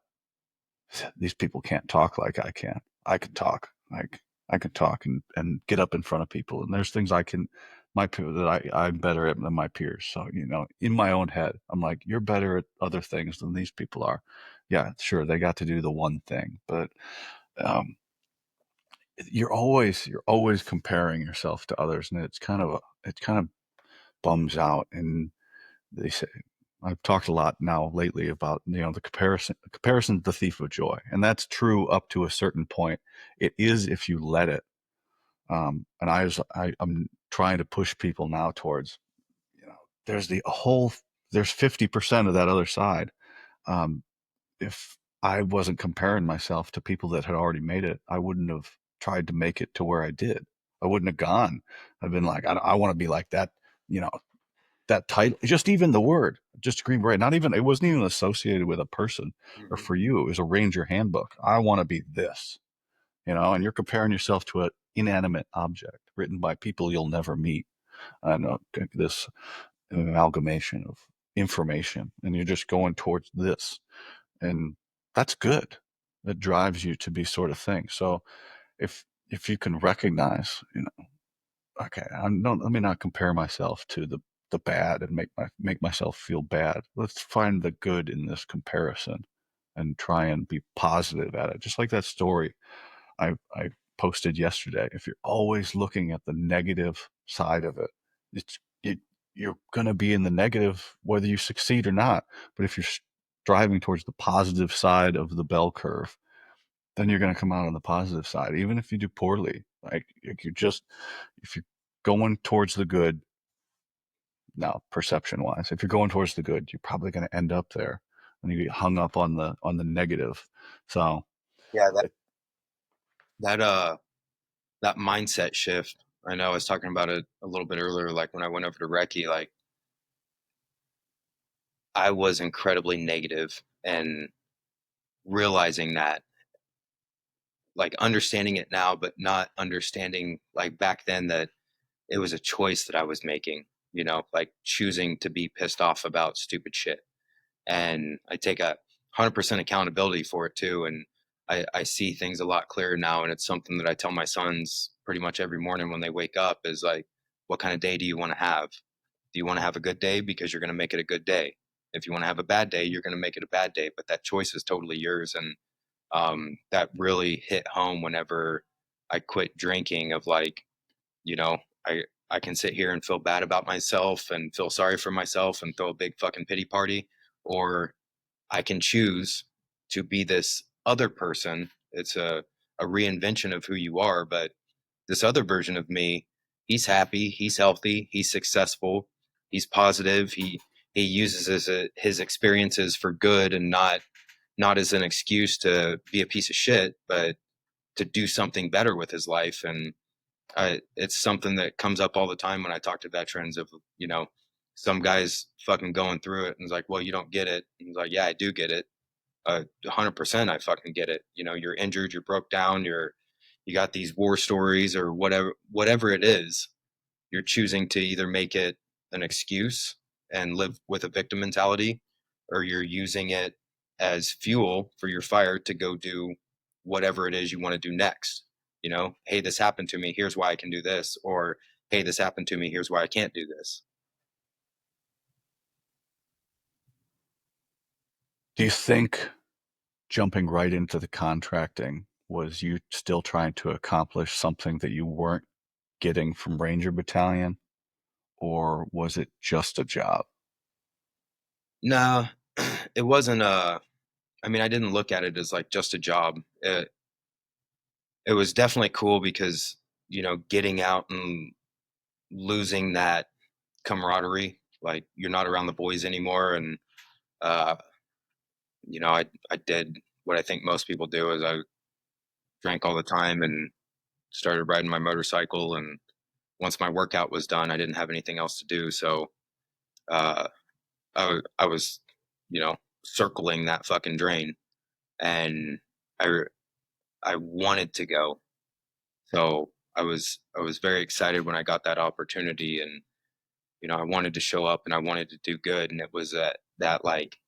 these people can't talk like I can. I can talk. Like, I can talk and get up in front of people. And there's things I'm better at than my peers. So, in my own head, I'm like, you're better at other things than these people are. Yeah, sure, they got to do the one thing, but um, you're always comparing yourself to others, and it kind of bums out. And they say, I've talked a lot now lately about the comparison's the thief of joy, and that's true up to a certain point. It is if you let it. And I'm trying to push people now towards, there's the whole there's 50% of that other side. um, if I wasn't comparing myself to people that had already made it, I wouldn't have tried to make it to where I did. I wouldn't have gone. I've been like, I want to be like that, you know, that title, just even the word, just Green Beret, not even, it wasn't even associated with a person. Or Mm-hmm. for you, it was a Ranger handbook. I want to be this, and you're comparing yourself to an inanimate object written by people you'll never meet. I know this amalgamation of information, and you're just going towards this, and that's good. It drives you to be sort of thing. So if you can recognize, okay, let me not compare myself to the bad and make myself feel bad. Let's find the good in this comparison and try and be positive at it. Just like that story I posted yesterday. If you're always looking at the negative side of it, it's it, you're going to be in the negative whether you succeed or not. But if you're striving towards the positive side of the bell curve, then you're going to come out on the positive side, even if you do poorly. Like if you're going towards the good, now perception wise. If you're going towards the good, you're probably going to end up there, and you get hung up on the negative. So Yeah, it, that uh that mindset shift. I know I was talking about it a little bit earlier, like when I went over to Recce, like I was incredibly negative and realizing that, like understanding it now, but not understanding like back then that it was a choice that I was making, like choosing to be pissed off about stupid shit. And I take 100% accountability for it too. And I see things a lot clearer now. And it's something that I tell my sons pretty much every morning when they wake up is like, what kind of day do you want to have? Do you want to have a good day? Because you're going to make it a good day. If you want to have a bad day, you're going to make it a bad day. But that choice is totally yours. And that really hit home whenever I quit drinking. Of like, you know, I I can sit here and feel bad about myself and feel sorry for myself and throw a big fucking pity party, or I can choose to be this other person. It's a reinvention of who you are, but this other version of me, he's happy, he's healthy, he's successful, he's positive. He uses his experiences for good and not as an excuse to be a piece of shit, but to do something better with his life. And it's something that comes up all the time when I talk to veterans of, some guys fucking going through it and it's like, well, you don't get it. And he's like, yeah, I do get it. 100% I fucking get it. You're injured, you're broke down, you got these war stories or whatever it is. You're choosing to either make it an excuse and live with a victim mentality, or you're using it as fuel for your fire to go do whatever it is you want to do next. Hey, this happened to me, here's why I can do this, or hey, this happened to me, here's why I can't do this. do you think jumping right into the contracting was you still trying to accomplish something that you weren't getting from Ranger Battalion, or was it just a job? No, it wasn't. I mean, I didn't look at it as like just a job. It was definitely cool because getting out and losing that camaraderie, like you're not around the boys anymore. And uh I did what I think most people do, is I drank all the time and started riding my motorcycle. And once my workout was done, I didn't have anything else to do, so uh I was circling that fucking drain. And i I wanted to go. So I was very excited when I got that opportunity. And I wanted to show up and I wanted to do good. And it was that like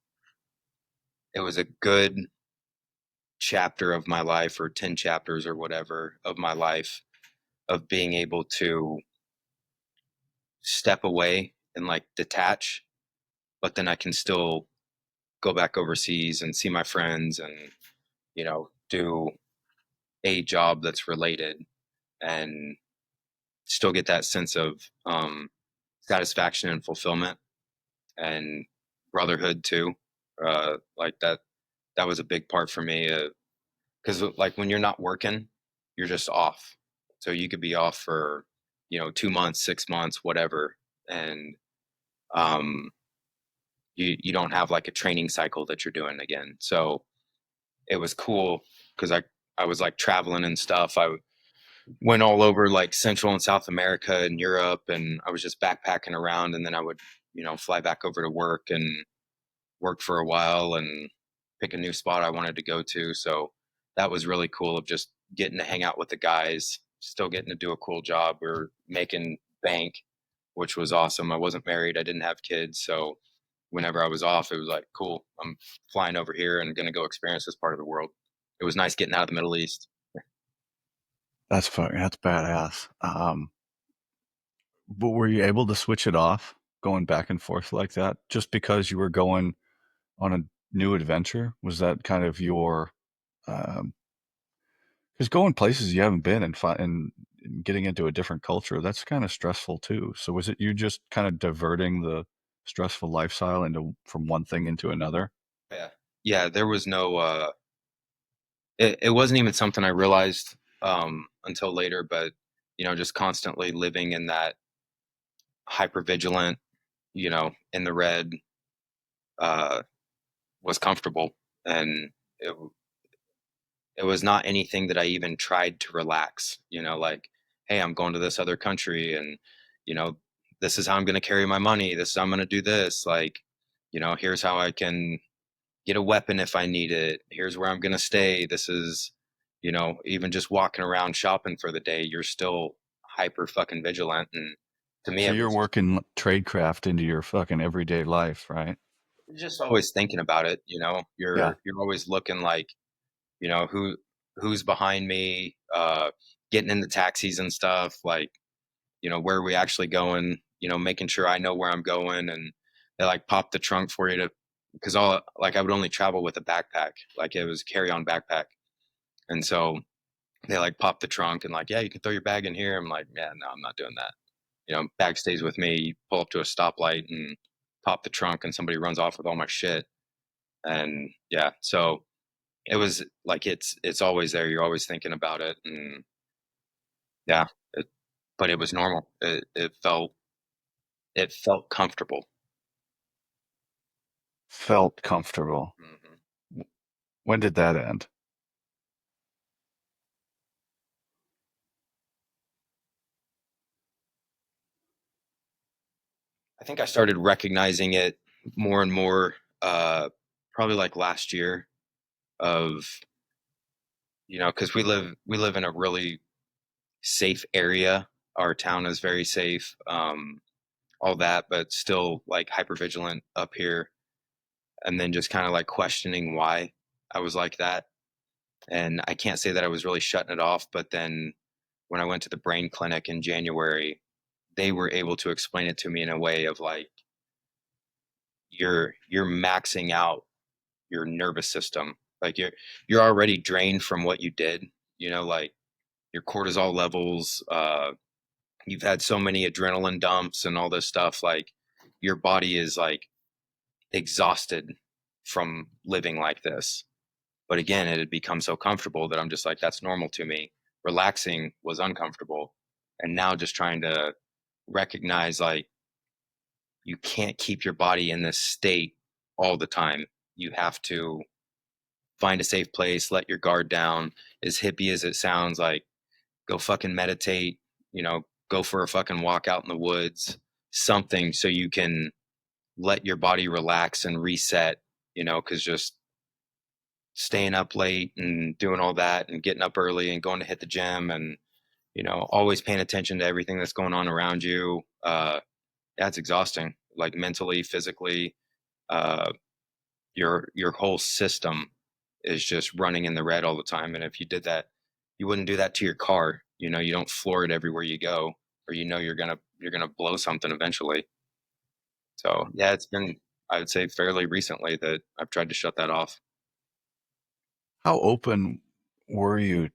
it was a good chapter of my life, or 10 chapters or whatever of my life, of being able to step away and like detach, but then I can still go back overseas and see my friends and do a job that's related, and still get that sense of satisfaction and fulfillment and brotherhood too. Like that was a big part for me, because like when you're not working, you're just off. So you could be off for 2 months, 6 months, whatever. And um you don't have like a training cycle that you're doing again. So it was cool because I was like traveling and stuff. I went all over like Central and South America and Europe, and I was just backpacking around. And then I would fly back over to work and work for a while and pick a new spot I wanted to go to. So that was really cool, of just getting to hang out with the guys, still getting to do a cool job. We were making bank, which was awesome. I wasn't married, I didn't have kids. So whenever I was off, it was like, cool, I'm flying over here and going to go experience this part of the world. It was nice getting out of the Middle East. That's badass. But were you able to switch it off going back and forth like that just because you were going on a new adventure? Was that kind of your um, because going places you haven't been and getting into a different culture, that's kind of stressful too. So was it you just kind of diverting the stressful lifestyle into from one thing into another? Yeah. Yeah. There was no, it wasn't even something I realized until later, but, just constantly living in that hyper vigilant. in the red, uh, was comfortable. And it, it was not anything that I even tried to relax, like, hey, I'm going to this other country, and, you know, this is how I'm going to carry my money. This is how I'm going to do this. Like, here's how I can get a weapon if I need it. Here's where I'm going to stay. This is, even just walking around shopping for the day, you're still hyper fucking vigilant. And to me, So it you're was working tradecraft into your fucking everyday life, right? just always thinking about it. Yeah. You're always looking like, who's behind me, getting in the taxis and stuff, like, where are we actually going, making sure I know where I'm going. And they like pop the trunk for you to, because all like I would only travel with a backpack, like it was carry on backpack. And so they like pop the trunk and like, yeah, you can throw your bag in here. I'm like, yeah, no, I'm not doing that. Bag stays with me. You pull up to a stoplight and pop the trunk and somebody runs off with all my shit. And yeah, so it was like, it's always there. You're always thinking about it. And yeah, but it was normal. It felt comfortable. Felt comfortable. Hmm. When did that end? I think I started recognizing it more and more, probably like last year. Of because we live in a really safe area. Our town is very safe, all that, but still like hyper vigilant up here. And then just kind of like questioning why I was like that. And I can't say that I was really shutting it off, but then when I went to the brain clinic in January, they were able to explain it to me in a way of like, you're maxing out your nervous system. Like you're already drained from what you did, like your cortisol levels, you've had so many adrenaline dumps and all this stuff. Like your body is like exhausted from living like this. But again, it had become so comfortable that I'm just like, that's normal to me. Relaxing was uncomfortable. And now just trying to recognize like, you can't keep your body in this state all the time. You have to find a safe place, let your guard down. As hippie as it sounds, like go fucking meditate, go for a fucking walk out in the woods, something so you can let your body relax and reset, because just staying up late and doing all that and getting up early and going to hit the gym and, always paying attention to everything that's going on around you. That's exhausting, like mentally, physically. Uh, your whole system is just running in the red all the time. And if you did that, you wouldn't do that to your car. You don't floor it everywhere you go, or you're gonna blow something eventually. So yeah, it's been, I would say, fairly recently that I've tried to shut that off. How open were you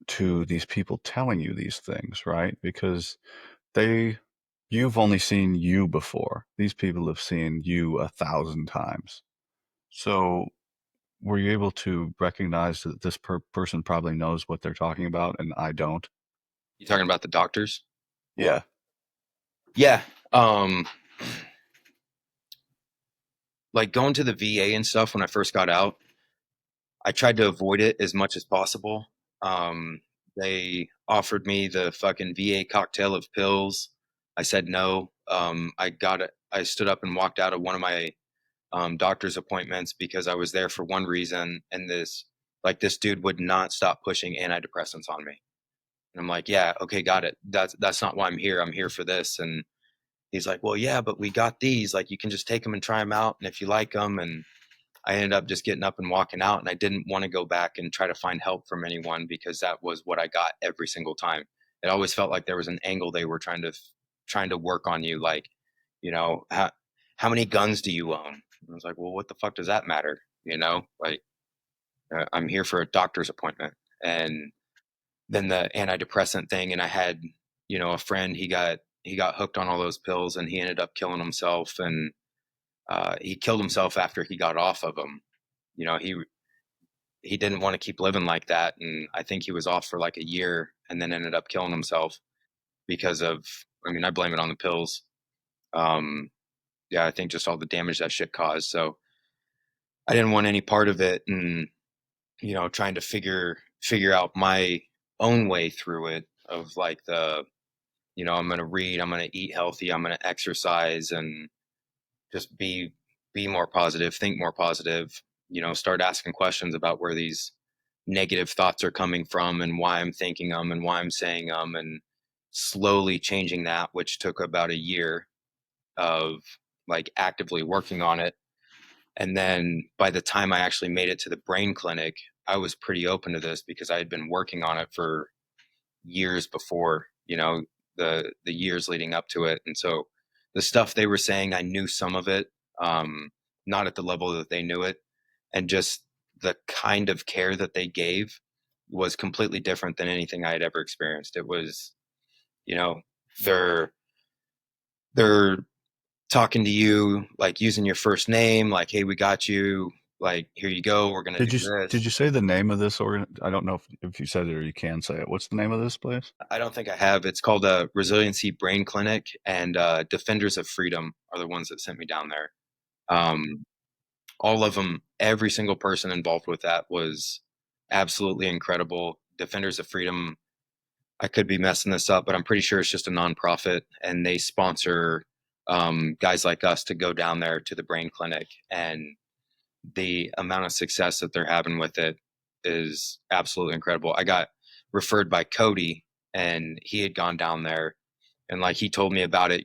to these people telling you these things, right? Because they, you've only seen you before. These people have seen you 1,000 times. So were you able to recognize that this person probably knows what they're talking about and I don't? You talking about the doctors? Yeah. Yeah. Um, like going to the VA and stuff when I first got out, I tried to avoid it as much as possible. They offered me the fucking VA cocktail of pills. I said no. I got it. I stood up and walked out of one of my doctor's appointments because I was there for one reason, and this dude would not stop pushing antidepressants on me. And I'm like, yeah, okay, got it. That's not why I'm here. I'm here for this. And he's like, well, yeah, but we got these. Like, you can just take them and try them out, and if you like them. And I ended up just getting up and walking out, and I didn't want to go back and try to find help from anyone because that was what I got every single time. It always felt like there was an angle they were trying to work on you, like, how many guns do you own? And I was like, well, what the fuck does that matter? Like, I'm here for a doctor's appointment. And then the antidepressant thing, and I had, a friend, he got hooked on all those pills, and he ended up killing himself. And he killed himself after he got off of them. He didn't want to keep living like that, and I think he was off for like a year and then ended up killing himself because of, I mean, I blame it on the pills. um yeah, I think just all the damage that shit caused. So I didn't want any part of it, and trying to figure out my own way through it of like I'm going to read, I'm going to eat healthy, I'm going to exercise, and just be more positive, think more positive, start asking questions about where these negative thoughts are coming from and why I'm thinking them and why I'm saying them, and slowly changing that, which took about a year of like actively working on it. And then by the time I actually made it to the brain clinic, I was pretty open to this because I had been working on it for years before, the years leading up to it. And so the stuff they were saying, I knew some of it, um, not at the level that they knew it. And just the kind of care that they gave was completely different than anything I had ever experienced. It was, you know, they're they're talking to you like using your first name, like, hey, we got you, like, here you go, we're gonna do Did this. you say the name of this organ? I don't know if you said it or you can say it. What's the name of this place? I don't think I have. It's called a Resiliency Brain Clinic, and Defenders of Freedom are the ones that sent me down there. Um, all of them, every single person involved with that was absolutely incredible. Defenders of Freedom, I could be messing this up, but I'm pretty sure it's just a nonprofit, and they sponsor guys like us to go down there to the brain clinic. And the amount of success that they're having with it is absolutely incredible. I got referred by Cody, and he had gone down there, and like he told me about it.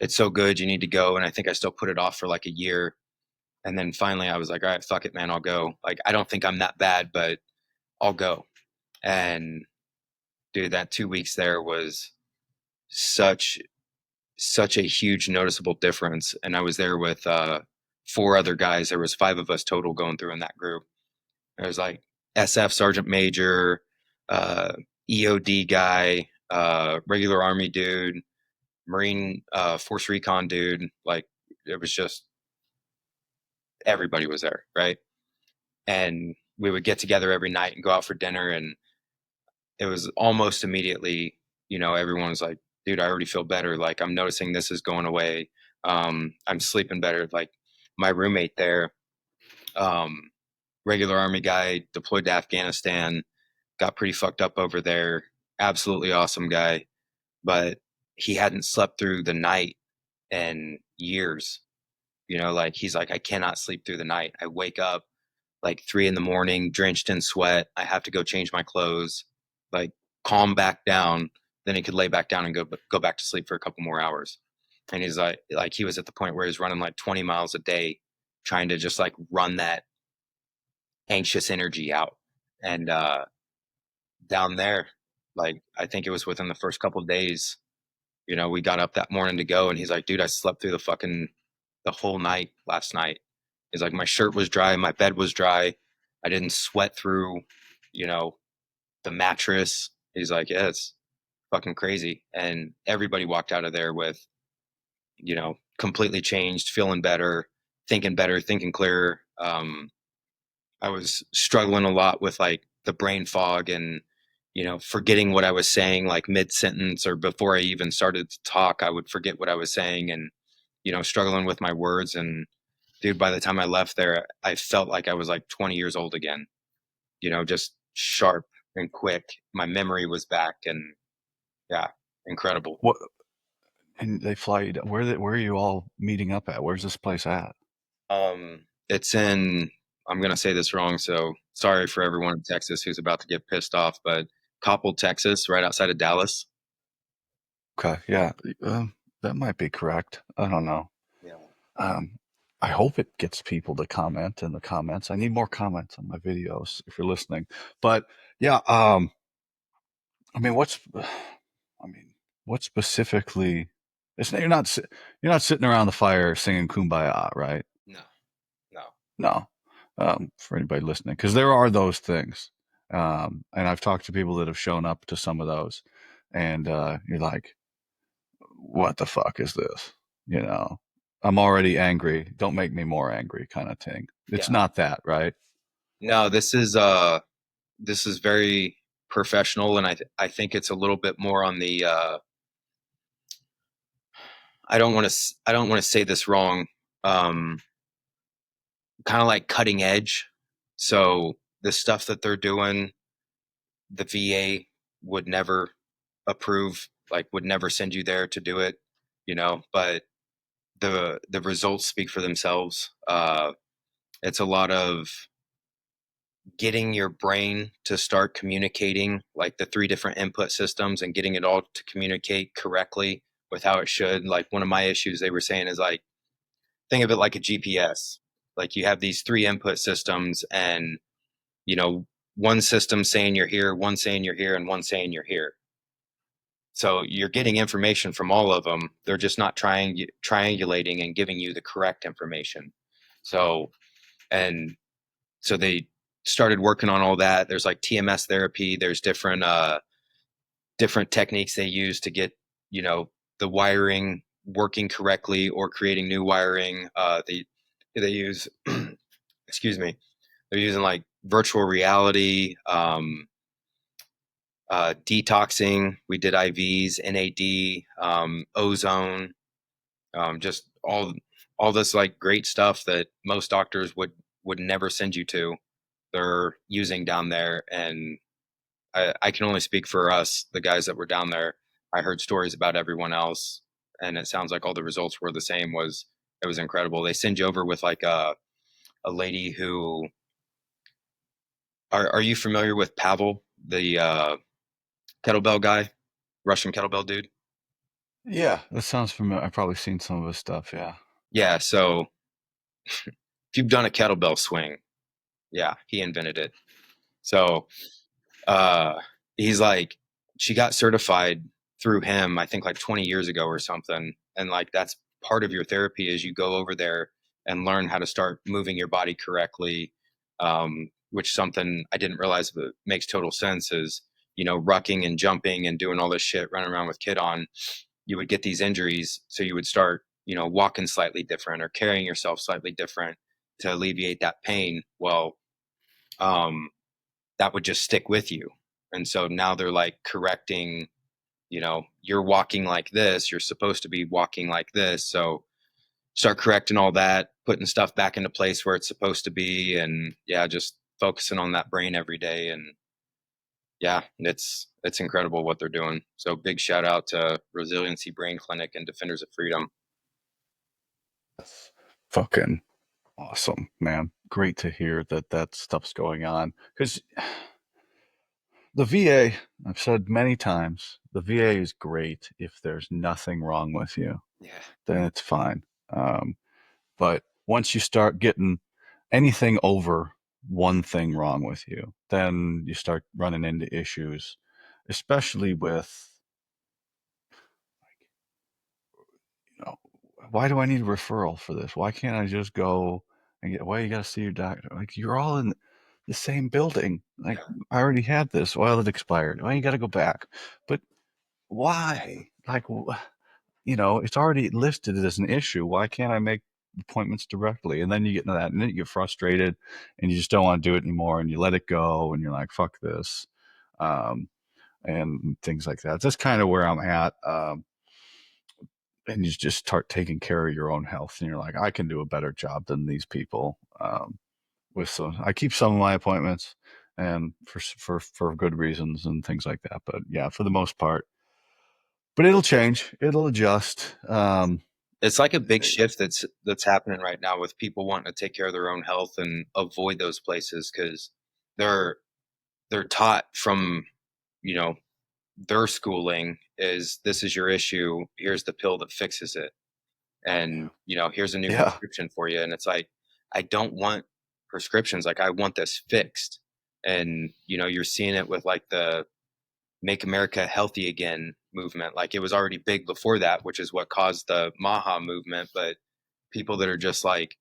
It's so good, you need to go. And I think I still put it off for like a year, and then finally I was like, all right, fuck it, man, I'll go. Like, I don't think I'm that bad, but I'll go. And dude, that 2 weeks there was such such a huge noticeable difference. And I was there with four other guys. There was five of us total going through in that group. There was like SF Sergeant Major, uh, EOD guy, regular Army dude, Marine Force Recon dude. Like, it was just everybody was there, right? And we would get together every night and go out for dinner. And it was almost immediately, everyone was like, dude, I already feel better. Like, I'm noticing this is going away. I'm sleeping better. Like, my roommate there, um, regular Army guy, deployed to Afghanistan, got pretty fucked up over there. Absolutely awesome guy, but he hadn't slept through the night in years. Like, he's like, I cannot sleep through the night. I wake up like 3 in the morning, drenched in sweat. I have to go change my clothes, like, calm back down. Then he could lay back down and go back to sleep for a couple more hours. And he's like he was at the point where he's running like 20 miles a day, trying to just like run that anxious energy out. And down there, like, I think it was within the first couple of days, we got up that morning to go, and he's like, dude, I slept through the whole night last night. He's like, my shirt was dry, my bed was dry, I didn't sweat through, you know, the mattress. He's like, yeah, it's fucking crazy. And everybody walked out of there with, completely changed, feeling better, thinking clearer. I was struggling a lot with like the brain fog and, forgetting what I was saying, like mid sentence or before I even started to talk, I would forget what I was saying, and, struggling with my words. And dude, by the time I left there, I felt like I was like 20 years old again, just sharp and quick. My memory was back, and yeah, incredible. What and they fly you down. Where are you all meeting up at? Where's this place at? It's in, I'm going to say this wrong, so sorry for everyone in Texas who's about to get pissed off, but Coppell, Texas, right outside of Dallas. Okay, yeah, that might be correct. I don't know. Yeah. Um, I hope it gets people to comment in the comments. I need more comments on my videos if you're listening. But yeah, I mean, I mean, what specifically? You're not sitting around the fire singing "Kumbaya," right? No, no. No, for anybody listening, because there are those things, and I've talked to people that have shown up to some of those, and you're like, "What the fuck is this?" You know, I'm already angry. Don't make me more angry, kind of thing. It's Yeah. not that, right? No, this is very professional, and I think it's a little bit more on the I don't want to say this wrong. Um, Kind of like cutting edge. So the stuff that they're doing, the VA would never approve, like would never send you there to do it, but the results speak for themselves. It's a lot of getting your brain to start communicating, like the three different input systems, and getting it all to communicate correctly with how it should. Like one of my issues they were saying is like, think of it like a GPS. Like you have these three input systems, and you know, one system saying you're here, one saying you're here, and one saying you're here. So you're getting information from all of them. They're just not triangulating and giving you the correct information. So, and so they started working on all that. There's like TMS therapy. There's different techniques they use to get, you know, the wiring working correctly or creating new wiring. They use, excuse me, they're using like virtual reality, detoxing. We did IVs, NAD, ozone, just all this like great stuff that most doctors would never send you to. They're using down there, and I can only speak for us, the guys that were down there. I heard stories about everyone else, and it sounds like all the results were the same. It was incredible. They send you over with like a lady who are you familiar with Pavel, the kettlebell guy, Russian kettlebell dude? Yeah, that sounds familiar. I've probably seen some of his stuff. Yeah. Yeah, so if you've done a kettlebell swing, yeah, he invented it. So uh he's like, she got certified through him, I think like 20 years ago or something. And like that's part of your therapy is you go over there and learn how to start moving your body correctly. Which something I didn't realize but makes total sense is, rucking and jumping and doing all this shit, running around with kid on, you would get these injuries. So you would start, walking slightly different or carrying yourself slightly different to alleviate that pain. Well, um, that would just stick with you. And so now they're like correcting, you're walking like this, you're supposed to be walking like this. So start correcting all that, putting stuff back into place where it's supposed to be. And yeah, just focusing on that brain every day. And yeah, it's incredible what they're doing. So big shout out to Resiliency Brain Clinic and Defenders of Freedom. That's fucking awesome, man. Great to hear that that stuff's going on. Because the VA, I've said many times, the VA is great if there's nothing wrong with you, Yeah. then it's fine. But once you start getting anything over one thing wrong with you, then you start running into issues, especially with, you know, why do I need a referral for this? Why can't I just go and get, why you got to see your doctor? Like, you're all in the same building. Like, Yeah. I already had this. Well, it expired. Well, you got to go back. But why? Like, it's already listed as an issue. Why can't I make appointments directly? And then you get into that, and then you get frustrated, and you just don't want to do it anymore, and you let it go, and you're like, "Fuck this," um, and things like that. That's kind of where I'm at. And you just start taking care of your own health, and you're like, "I can do a better job than these people." With some, I keep some of my appointments, and for good reasons and things like that. But yeah, for the most part, but it'll change. It'll adjust. It's like a big shift that's happening right now with people wanting to take care of their own health and avoid those places because they're they're taught from, you know, their schooling is this is your issue, here's the pill that fixes it. And, here's a new Yeah. prescription for you. And it's like, I don't want prescriptions. Like I want this fixed. And, you're seeing it with like the Make America Healthy Again movement. Like it was already big before that, which is what caused the Maha movement. But people that are just like,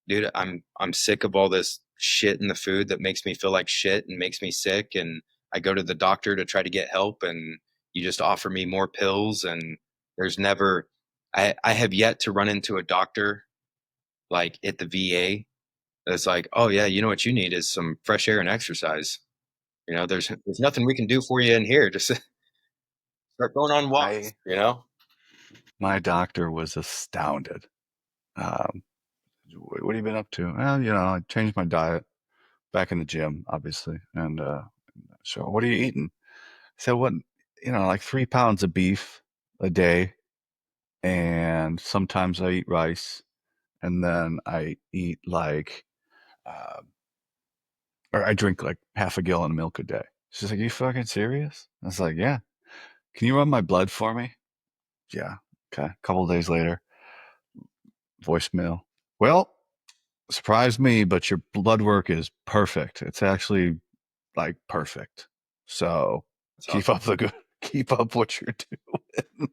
dude, I'm sick of all this shit in the food that makes me feel like shit and makes me sick. And I go to the doctor to try to get help, and you just offer me more pills. And there's never, I have yet to run into a doctor like at the VA that's like, oh yeah, you know what you need is some fresh air and exercise. There's nothing we can do for you in here. Just start going on walks. I My doctor was astounded. Um, what have you been up to? Well, I changed my diet back in the gym, obviously. And so, what are you eating? So, what, like 3 pounds of beef a day. And sometimes I eat rice. And then I eat like, uh, or I drink like half a gallon of milk a day. She's like, you fucking serious? I was like, yeah. Can you run my blood for me? Yeah. Okay. A couple of days later, voicemail. Well, surprise me, but your blood work is perfect. It's actually like perfect. So That's keep awesome. up the good, keep up what you're doing.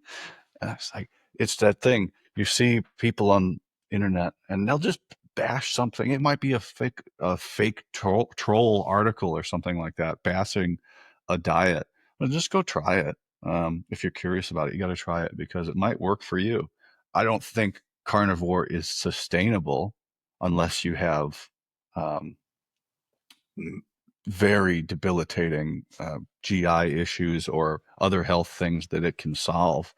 And it's like it's that thing you see people on internet, and they'll just bash something. It might be a fake troll article or something like that, bashing a diet. But just go try it. If you're curious about it, you got to try it because it might work for you. I don't think carnivore is sustainable unless you have um, very debilitating GI issues or other health things that it can solve.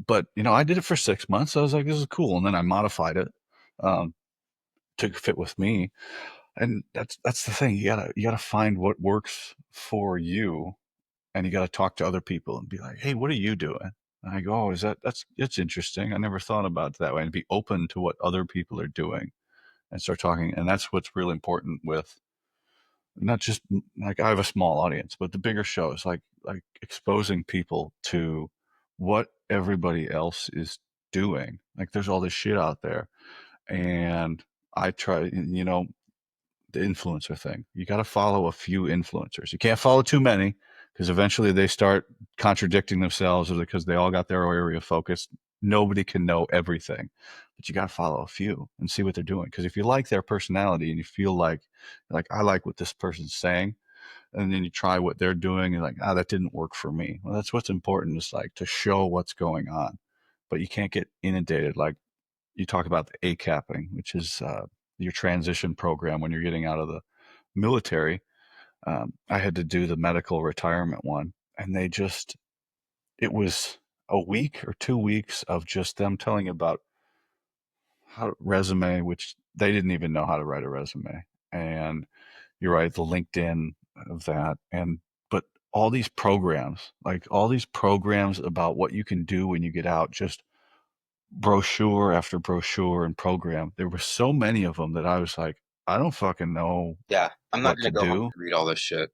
But I did it for 6 months. I was like, this is cool, and then I modified it um, to fit with me. And that's the thing. You gotta find what works for you, and you gotta talk to other people and be like, hey, what are you doing? And I go, oh, that's interesting. I never thought about it that way, and be open to what other people are doing and start talking. And that's what's really important with not just like I have a small audience, but the bigger shows, like exposing people to what everybody else is doing. Like there's all this shit out there, and I try, the influencer thing. You got to follow a few influencers. You can't follow too many because eventually they start contradicting themselves or because they all got their area of focus. Nobody can know everything, but you got to follow a few and see what they're doing. Because if you like their personality and you feel like I like what this person's saying, and then you try what they're doing and like, that didn't work for me. Well, that's what's important is like to show what's going on, but you can't get inundated. Like you talk about the ACAPing, which is your transition program when you're getting out of the military. I had to do the medical retirement one, and it was a week or 2 weeks of just them telling about how resume, which they didn't even know how to write a resume. And you're right, the LinkedIn of that. And, but all these programs about what you can do when you get out, just brochure after brochure and program. There were so many of them that I was like, I don't fucking know Yeah, I'm not what gonna to go home do. and read all this shit.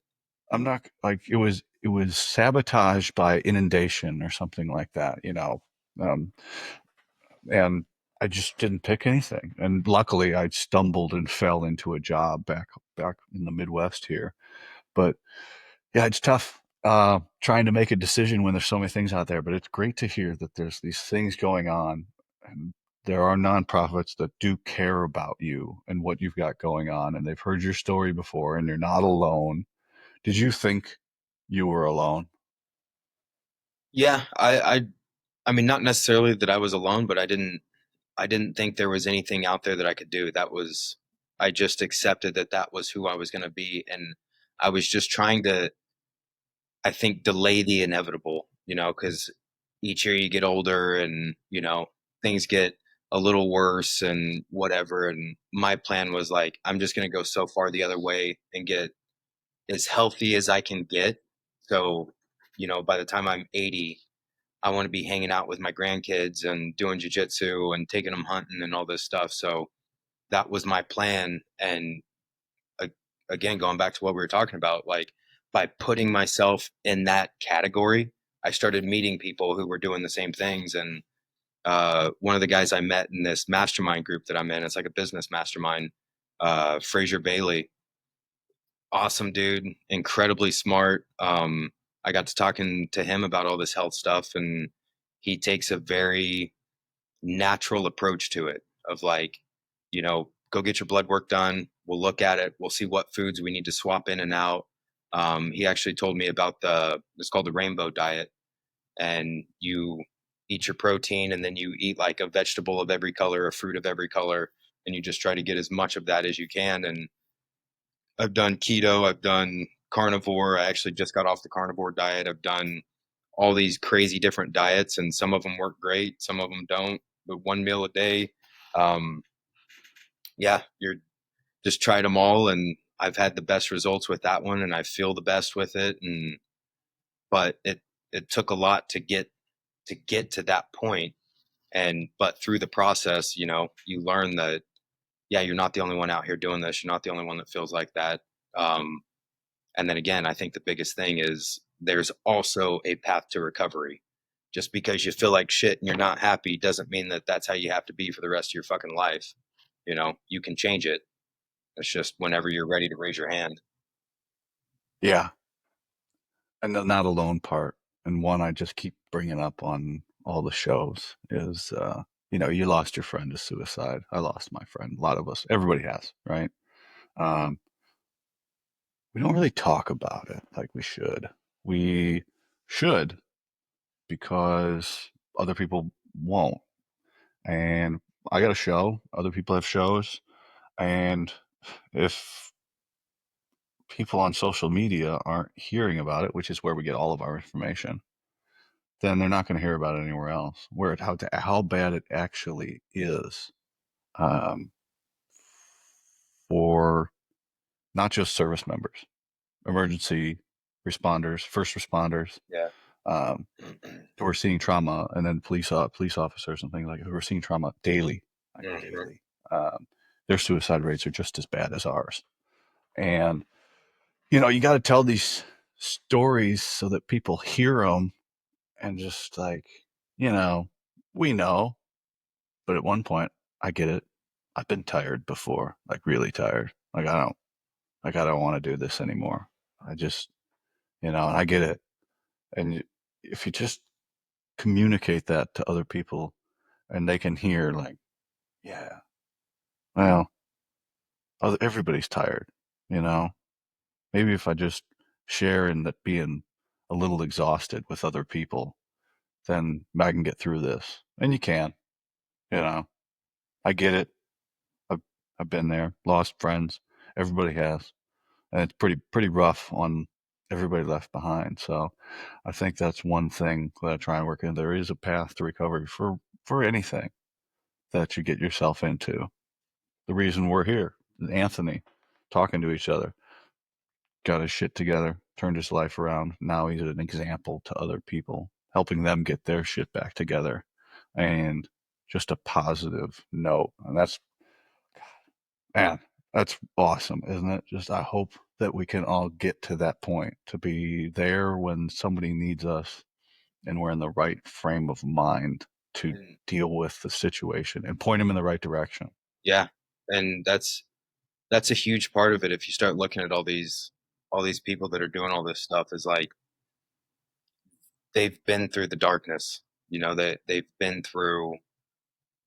I'm not like it was sabotaged by inundation or something like that, um, and I just didn't pick anything. And luckily, I stumbled and fell into a job back in the Midwest here. But yeah, it's tough trying to make a decision when there's so many things out there. But it's great to hear that there's these things going on, and there are nonprofits that do care about you and what you've got going on, and they've heard your story before, and you're not alone. Did you think you were alone? Yeah, I mean, not necessarily that I was alone, but I didn't think there was anything out there that I could do. I just accepted that that was who I was going to be. And I was just trying to, I think, delay the inevitable, because each year you get older and, things get a little worse and whatever. And my plan was like, I'm just going to go so far the other way and get as healthy as I can get. So, by the time I'm 80, I want to be hanging out with my grandkids and doing jujitsu and taking them hunting and all this stuff. So that was my plan. And uh, again, going back to what we were talking about, like by putting myself in that category, I started meeting people who were doing the same things. And one of the guys I met in this mastermind group that I'm in, it's like a business mastermind, Fraser Bailey, awesome dude, incredibly smart. I got to talking to him about all this health stuff, and he takes a very natural approach to it of like, go get your blood work done. We'll look at it. We'll see what foods we need to swap in and out. He actually told me about it's called the rainbow diet, and you eat your protein and then you eat like a vegetable of every color, a fruit of every color, and you just try to get as much of that as you can. And I've done keto, I've done carnivore. I actually just got off the carnivore diet. I've done all these crazy different diets, and some of them work great, some of them don't. But one meal a day, um, yeah, you're just tried them all, and I've had the best results with that one, and I feel the best with it. And but it took a lot to get to that point, and but through the process, you know, you learn that yeah, you're not the only one out here doing this. You're not the only one that feels like that. Um, and then again, I think the biggest thing is there's also a path to recovery. Just because you feel like shit and you're not happy doesn't mean that that's how you have to be for the rest of your fucking life. You know, you can change it. It's just whenever you're ready to raise your hand. Yeah. And the not alone part, and one I just keep bringing up on all the shows is, you lost your friend to suicide. I lost my friend. A lot of us, everybody has, right? Um, we don't really talk about it like we should. We should because other people won't. And I got a show, other people have shows, and if people on social media aren't hearing about it, which is where we get all of our information, then they're not going to hear about it anywhere else. Where how bad it actually is, um, for not just service members, emergency responders, first responders, Yeah. um, who are seeing trauma, and then police officers and things like who are seeing trauma daily, like Hmm. daily. Their suicide rates are just as bad as ours, and you got to tell these stories so that people hear them and just like you know we know. But at one point, I get it. I've been tired before, like really tired. I don't want to do this anymore. I just, and I get it. And if you just communicate that to other people and they can hear, like, yeah, well, everybody's tired, you know? Maybe if I just share in that being a little exhausted with other people, then I can get through this. And you can, you know? I get it. I've, I've been there, lost friends. Everybody has. And it's pretty rough on everybody left behind. So I think that's one thing that I try and work in. There is a path to recovery for anything that you get yourself into. The reason we're here, Anthony, talking to each other, got his shit together, turned his life around. Now he's an example to other people, helping them get their shit back together, and just a positive note. And that's Man, that's awesome, isn't it? Just I hope that we can all get to that point to be there when somebody needs us and we're in the right frame of mind to And deal with the situation and point them in the right direction. yeah, and that's a huge part of it. If you start looking at all these people that are doing all this stuff, is like they've been through the darkness. You know, they've been through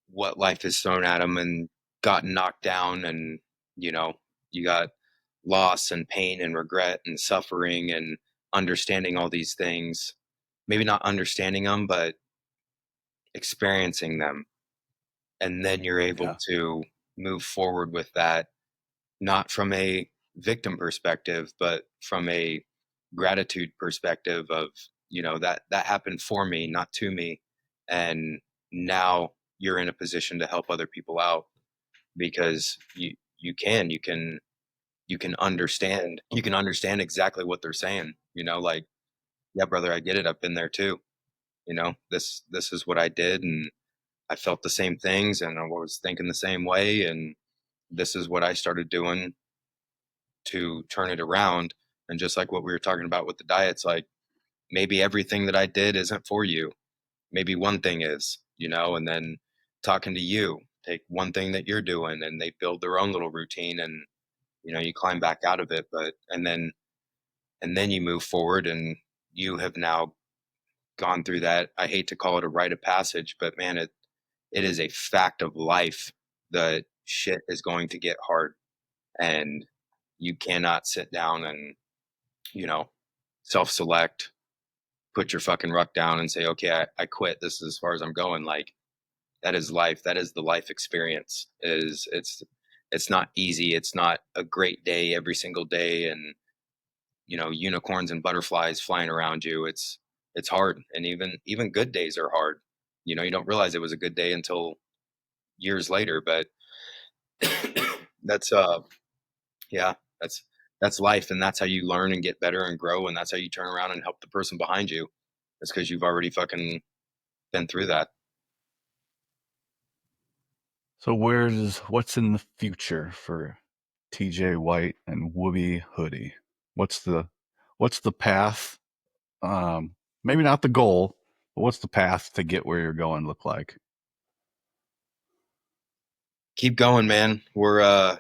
what life has thrown at them and gotten knocked down, and you know, you got loss and pain and regret and suffering and understanding all these things. Maybe not understanding them, but experiencing them, and then you're able Yeah, to move forward with that, not from a victim perspective, but from a gratitude perspective of, you know, that happened for me, not to me. And now you're in a position to help other people out because you can understand exactly what they're saying, you know, like, yeah, brother, I get it. I've been there too. You know, this is what I did, and I felt the same things and I was thinking the same way, and this is what I started doing to turn it around. And just like what we were talking about with the diets, like maybe everything that I did isn't for you. Maybe one thing is, you know, and then talking to you, take one thing that you're doing and they build their own little routine, and you know, you climb back out of it. But and then you move forward, and you have now gone through that. I hate to call it a rite of passage, but man, it is a fact of life that shit is going to get hard, and you cannot sit down and, you know, self-select, put your fucking ruck down and say, okay, I quit. This is as far as I'm going. Like that is life. That is the life experience. It's not easy. It's not a great day every single day, and you know, unicorns and butterflies flying around you. it's hard, and even good days are hard. You know, you don't realize it was a good day until years later, but that's yeah, that's that's life, and that's how you learn and get better and grow, and that's how you turn around and help the person behind you. It's because you've already fucking been through that. So what's in the future for TJ White and Wooby Hoodie? What's the what's the path? Maybe not the goal, but what's the path to get where you're going look like? Keep going, man. We're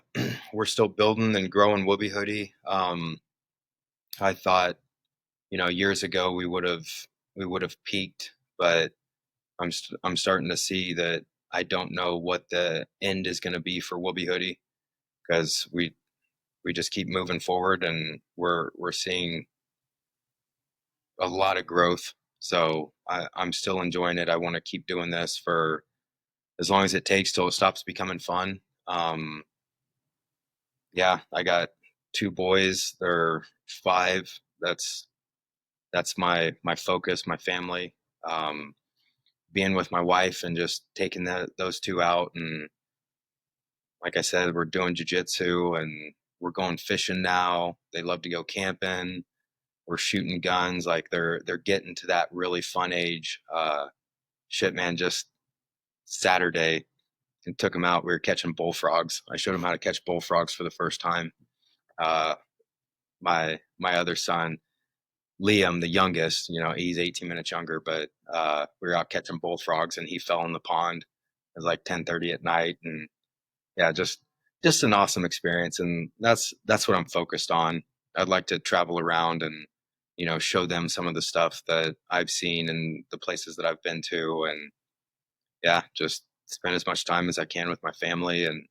we're still building and growing Wooby Hoodie. I thought, you know, years ago we would have peaked, but I'm starting to see that I don't know what the end is going to be for Wooby Hoodie, because we just keep moving forward, and we're seeing a lot of growth. So I'm still enjoying it. I want to keep doing this for as long as it takes till it stops becoming fun. Um, yeah, I got two boys. They're 5. That's my focus, my family. Um, Being with my wife and just taking those two out, and like I said, we're doing jujitsu and we're going fishing now. They love to go camping. We're shooting guns. Like they're getting to that really fun age. Shit, man, just Saturday and took them out. We were catching bullfrogs. I showed them how to catch bullfrogs for the first time. Uh, my other son, Liam, the youngest, you know, he's 18 minutes younger, but we were out catching bullfrogs, and he fell in the pond. It was like 10:30 at night, and yeah, just an awesome experience, and that's what I'm focused on. I'd like to travel around and, you know, show them some of the stuff that I've seen and the places that I've been to, and yeah, just spend as much time as I can with my family and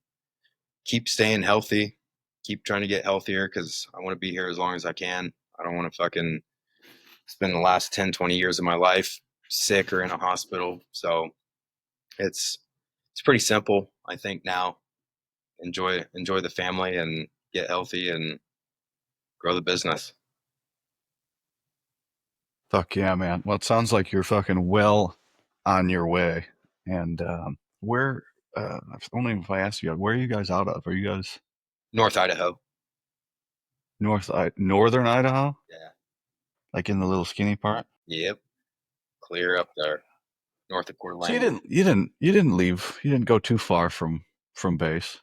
keep staying healthy, keep trying to get healthier, because I want to be here as long as I can. I don't want to fucking spend the last 10, 20 years of my life sick or in a hospital. So it's it's pretty simple, I think now. Enjoy the family and get healthy and grow the business. Fuck yeah, man. Well, it sounds like you're fucking well on your way. And where? Only if I ask you, where are you guys out of? Are you guys North Idaho. northern Idaho, Yeah. like in the little skinny part? Yep. Clear up there, north of Coeur So d'Alene. you didn't leave. You didn't go too far from base.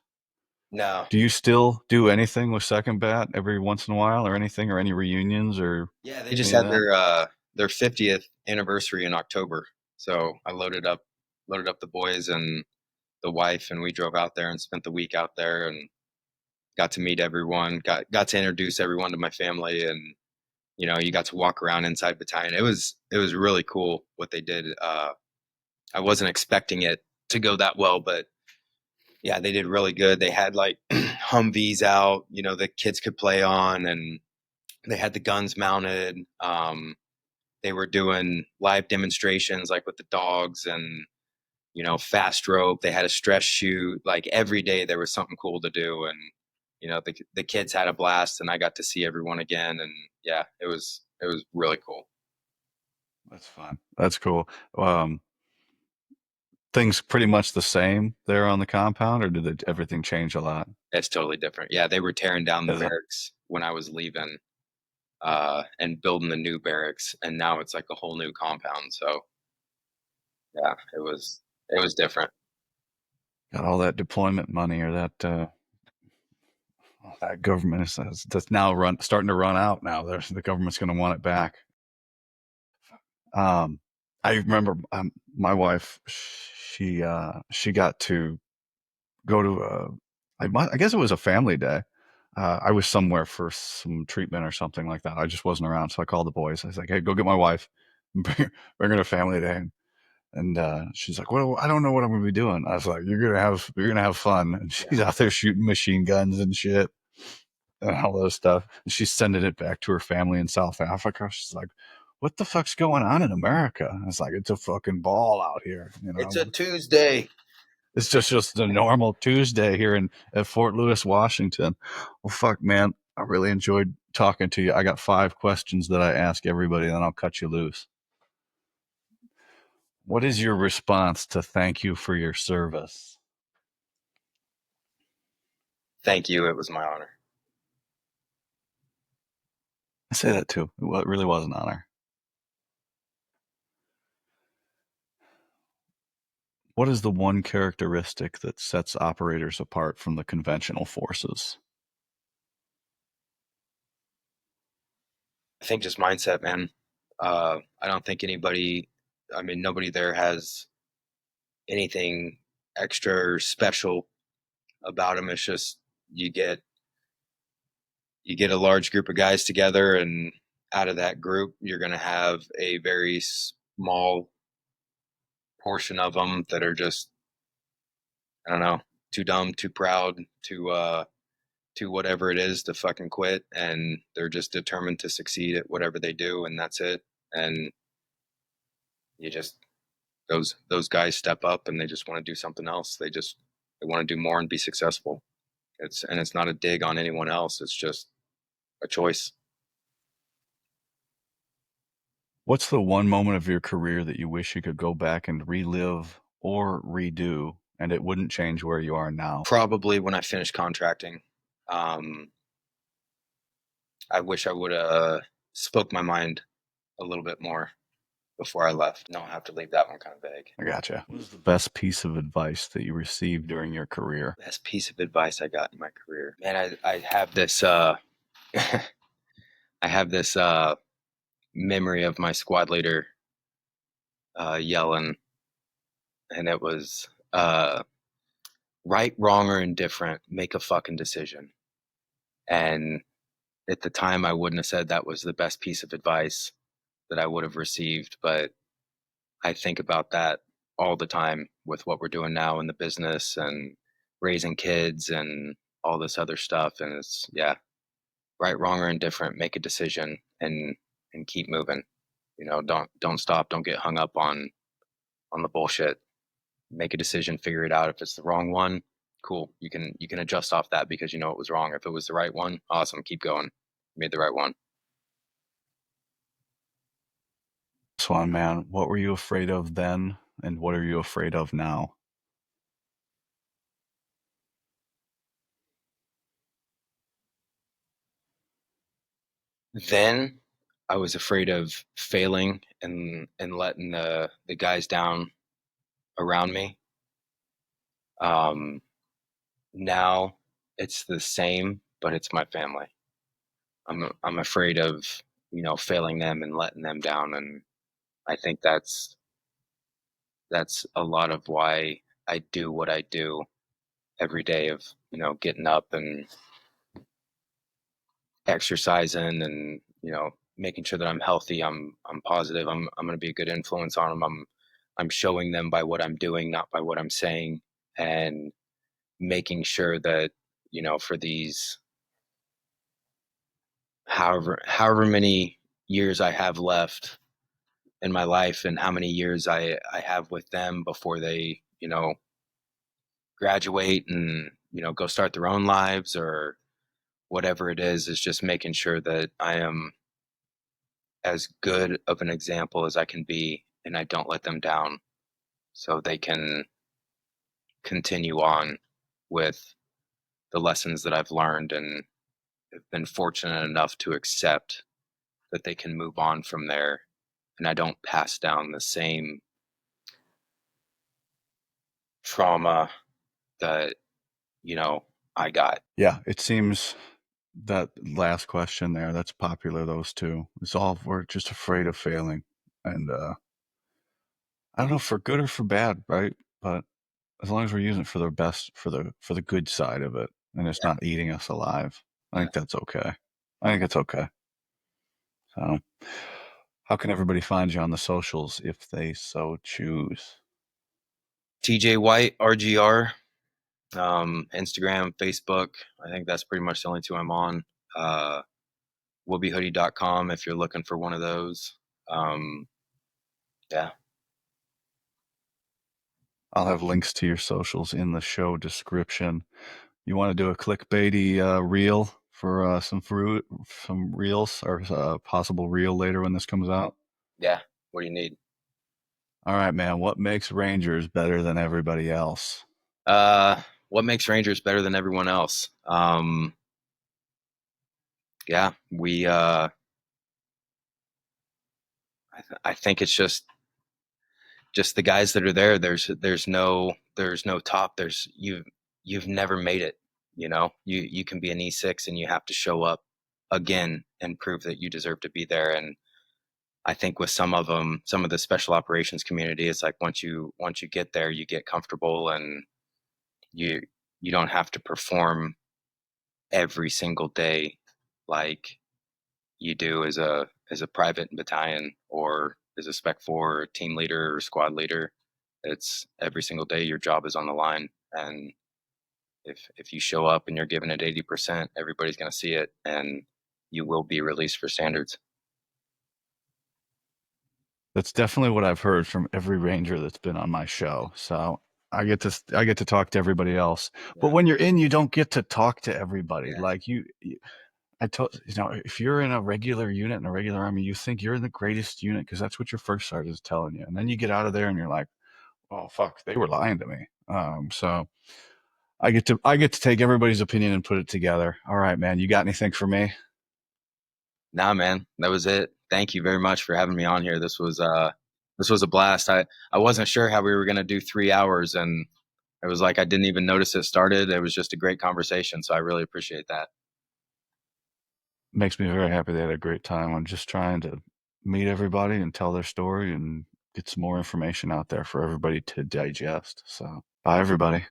No. Do you still do anything with Second Bat every once in a while, or anything, or any reunions, or Yeah, they just any of had that? their 50th anniversary in October. So I loaded up the boys and the wife, and we drove out there and spent the week out there and got to meet everyone, got to introduce everyone to my family, and you know, you got to walk around inside battalion. It was really cool what they did. I wasn't expecting it to go that well, but yeah, they did really good. They had like Humvees out, you know, the kids could play on, and they had the guns mounted. They were doing live demonstrations like with the dogs and, you know, fast rope. They had a stress shoot. Like every day there was something cool to do, and you know, the kids had a blast, and I got to see everyone again, and yeah, it was really cool. That's fun. That's cool. Um, things pretty much the same there on the compound, or did everything change a lot? It's totally different. Yeah, they were tearing down the Is it? barracks when I was leaving, and building the new barracks, and now it's like a whole new compound. So yeah, it was different. Got all that deployment money, or that government that's now starting to run out now. The government's going to want it back. Um, I remember my wife. She got to go to I guess it was a family day. I was somewhere for some treatment or something like that. I just wasn't around, so I called the boys. I was like, "Hey, go get my wife, bring her to family day." And she's like, "Well, I don't know what I'm gonna be doing." I was like, you're gonna have fun." And she's Yeah, out there shooting machine guns and shit and all those stuff. And she's sending it back to her family in South Africa. She's like, "What the fuck's going on in America?" And it's like, it's a fucking ball out here, you it's know. a Tuesday. It's just a normal Tuesday here in at Fort Lewis, Washington. Well, fuck, man, I really enjoyed talking to you. I got 5 questions that I ask everybody, and then I'll cut you loose. What is your response to thank you for your service? Thank you. It was my honor. I say that too. It really was an honor. What is the one characteristic that sets operators apart from the conventional forces? I think just mindset, man. I don't think anybody, I mean, nobody there has anything extra or special about them. It's just you get you get a large group of guys together, and out of that group, you're going to have a very small portion of them that are just, I don't know, too dumb, too proud, too whatever it is to fucking quit, and they're just determined to succeed at whatever they do, and that's it. And you just those guys step up and they just want to do something else. They want to do more and be successful. It's not a dig on anyone else. It's just a choice. What's the one moment of your career that you wish you could go back and relive or redo, and it wouldn't change where you are now? Probably when I finish contracting. Um, I wish I would have spoke my mind a little bit more before I left. No, I have to leave that one kind of vague. I gotcha. What is the best piece of advice that you received during your career? Best piece of advice I got in my career, man. I have this I have this memory of my squad leader yelling, and it was right, wrong, or indifferent. Make a fucking decision. And at the time, I wouldn't have said that was the best piece of advice that I would have received, but I think about that all the time with what we're doing now in the business and raising kids and all this other stuff. And it's, yeah, right, wrong, or indifferent. Make a decision and keep moving. You know, don't stop. Don't get hung up on the bullshit. Make a decision. Figure it out. If it's the wrong one, cool. You can adjust off that because you know it was wrong. If it was the right one, awesome. Keep going. You made the right one. Swan man, what were you afraid of then, and what are you afraid of now? Then I was afraid of failing and letting the guys down around me. Um, Now it's the same, but it's my family. I'm afraid of failing them and letting them down, and I think that's a lot of why I do what I do every day of getting up and exercising and making sure that I'm healthy. I'm positive. I'm going to be a good influence on them. I'm showing them by what I'm doing, not by what I'm saying, and making sure that for these however many years I have left in my life and how many years I have with them before they graduate and go start their own lives or whatever it is just making sure that I am as good of an example as I can be and I don't let them down so they can continue on with the lessons that I've learned and have been fortunate enough to accept that they can move on from there and I don't pass down the same trauma that I got. Yeah, it seems that last question there, that's popular, those two. It's all we're just afraid of failing. And I don't know for good or for bad, right? But as long as we're using it for the best, for the good side of it, and it's Yeah, not eating us alive, I yeah. think that's okay. I think it's okay. So, how can everybody find you on the socials if they so choose? TJ White, RGR, Instagram, Facebook. I think that's pretty much the only two I'm on. Uh, woobyhoodie.com if you're looking for one of those. Um, yeah, I'll have links to your socials in the show description. You want to do a clickbaity reel for some reels or a possible reel later when this comes out? yeah. What do you need? All right, man. What makes Rangers better than everybody else? What makes Rangers better than everyone else? Yeah, I think it's just the guys that are there. There's no top. You've never made it. You can be an E6 and you have to show up again and prove that you deserve to be there. And I think with some of them, some of the special operations community, it's like once you get there, you get comfortable and you you don't have to perform every single day like you do as a private battalion or as a spec 4 or team leader or squad leader. It's every single day your job is on the line, and if you show up and you're giving it 80%, everybody's going to see it, and you will be released for standards. That's definitely what I've heard from every Ranger that's been on my show. So I get to talk to everybody else. But Yeah, when you're in, you don't get to talk to everybody. yeah. Like I told if you're in a regular unit in a regular army, you think you're in the greatest unit because that's what your first sergeant is telling you, and then you get out of there and you're like, oh fuck, they were lying to me. So I get to take everybody's opinion and put it together. All right, man, you got anything for me? Nah, man, that was it. Thank you very much for having me on here. This was a blast. I wasn't sure how we were going to do 3 hours, and it was like I didn't even notice it started. It was just a great conversation, so I really appreciate that. Makes me very happy they had a great time. I'm just trying to meet everybody and tell their story and get some more information out there for everybody to digest. So, bye, everybody.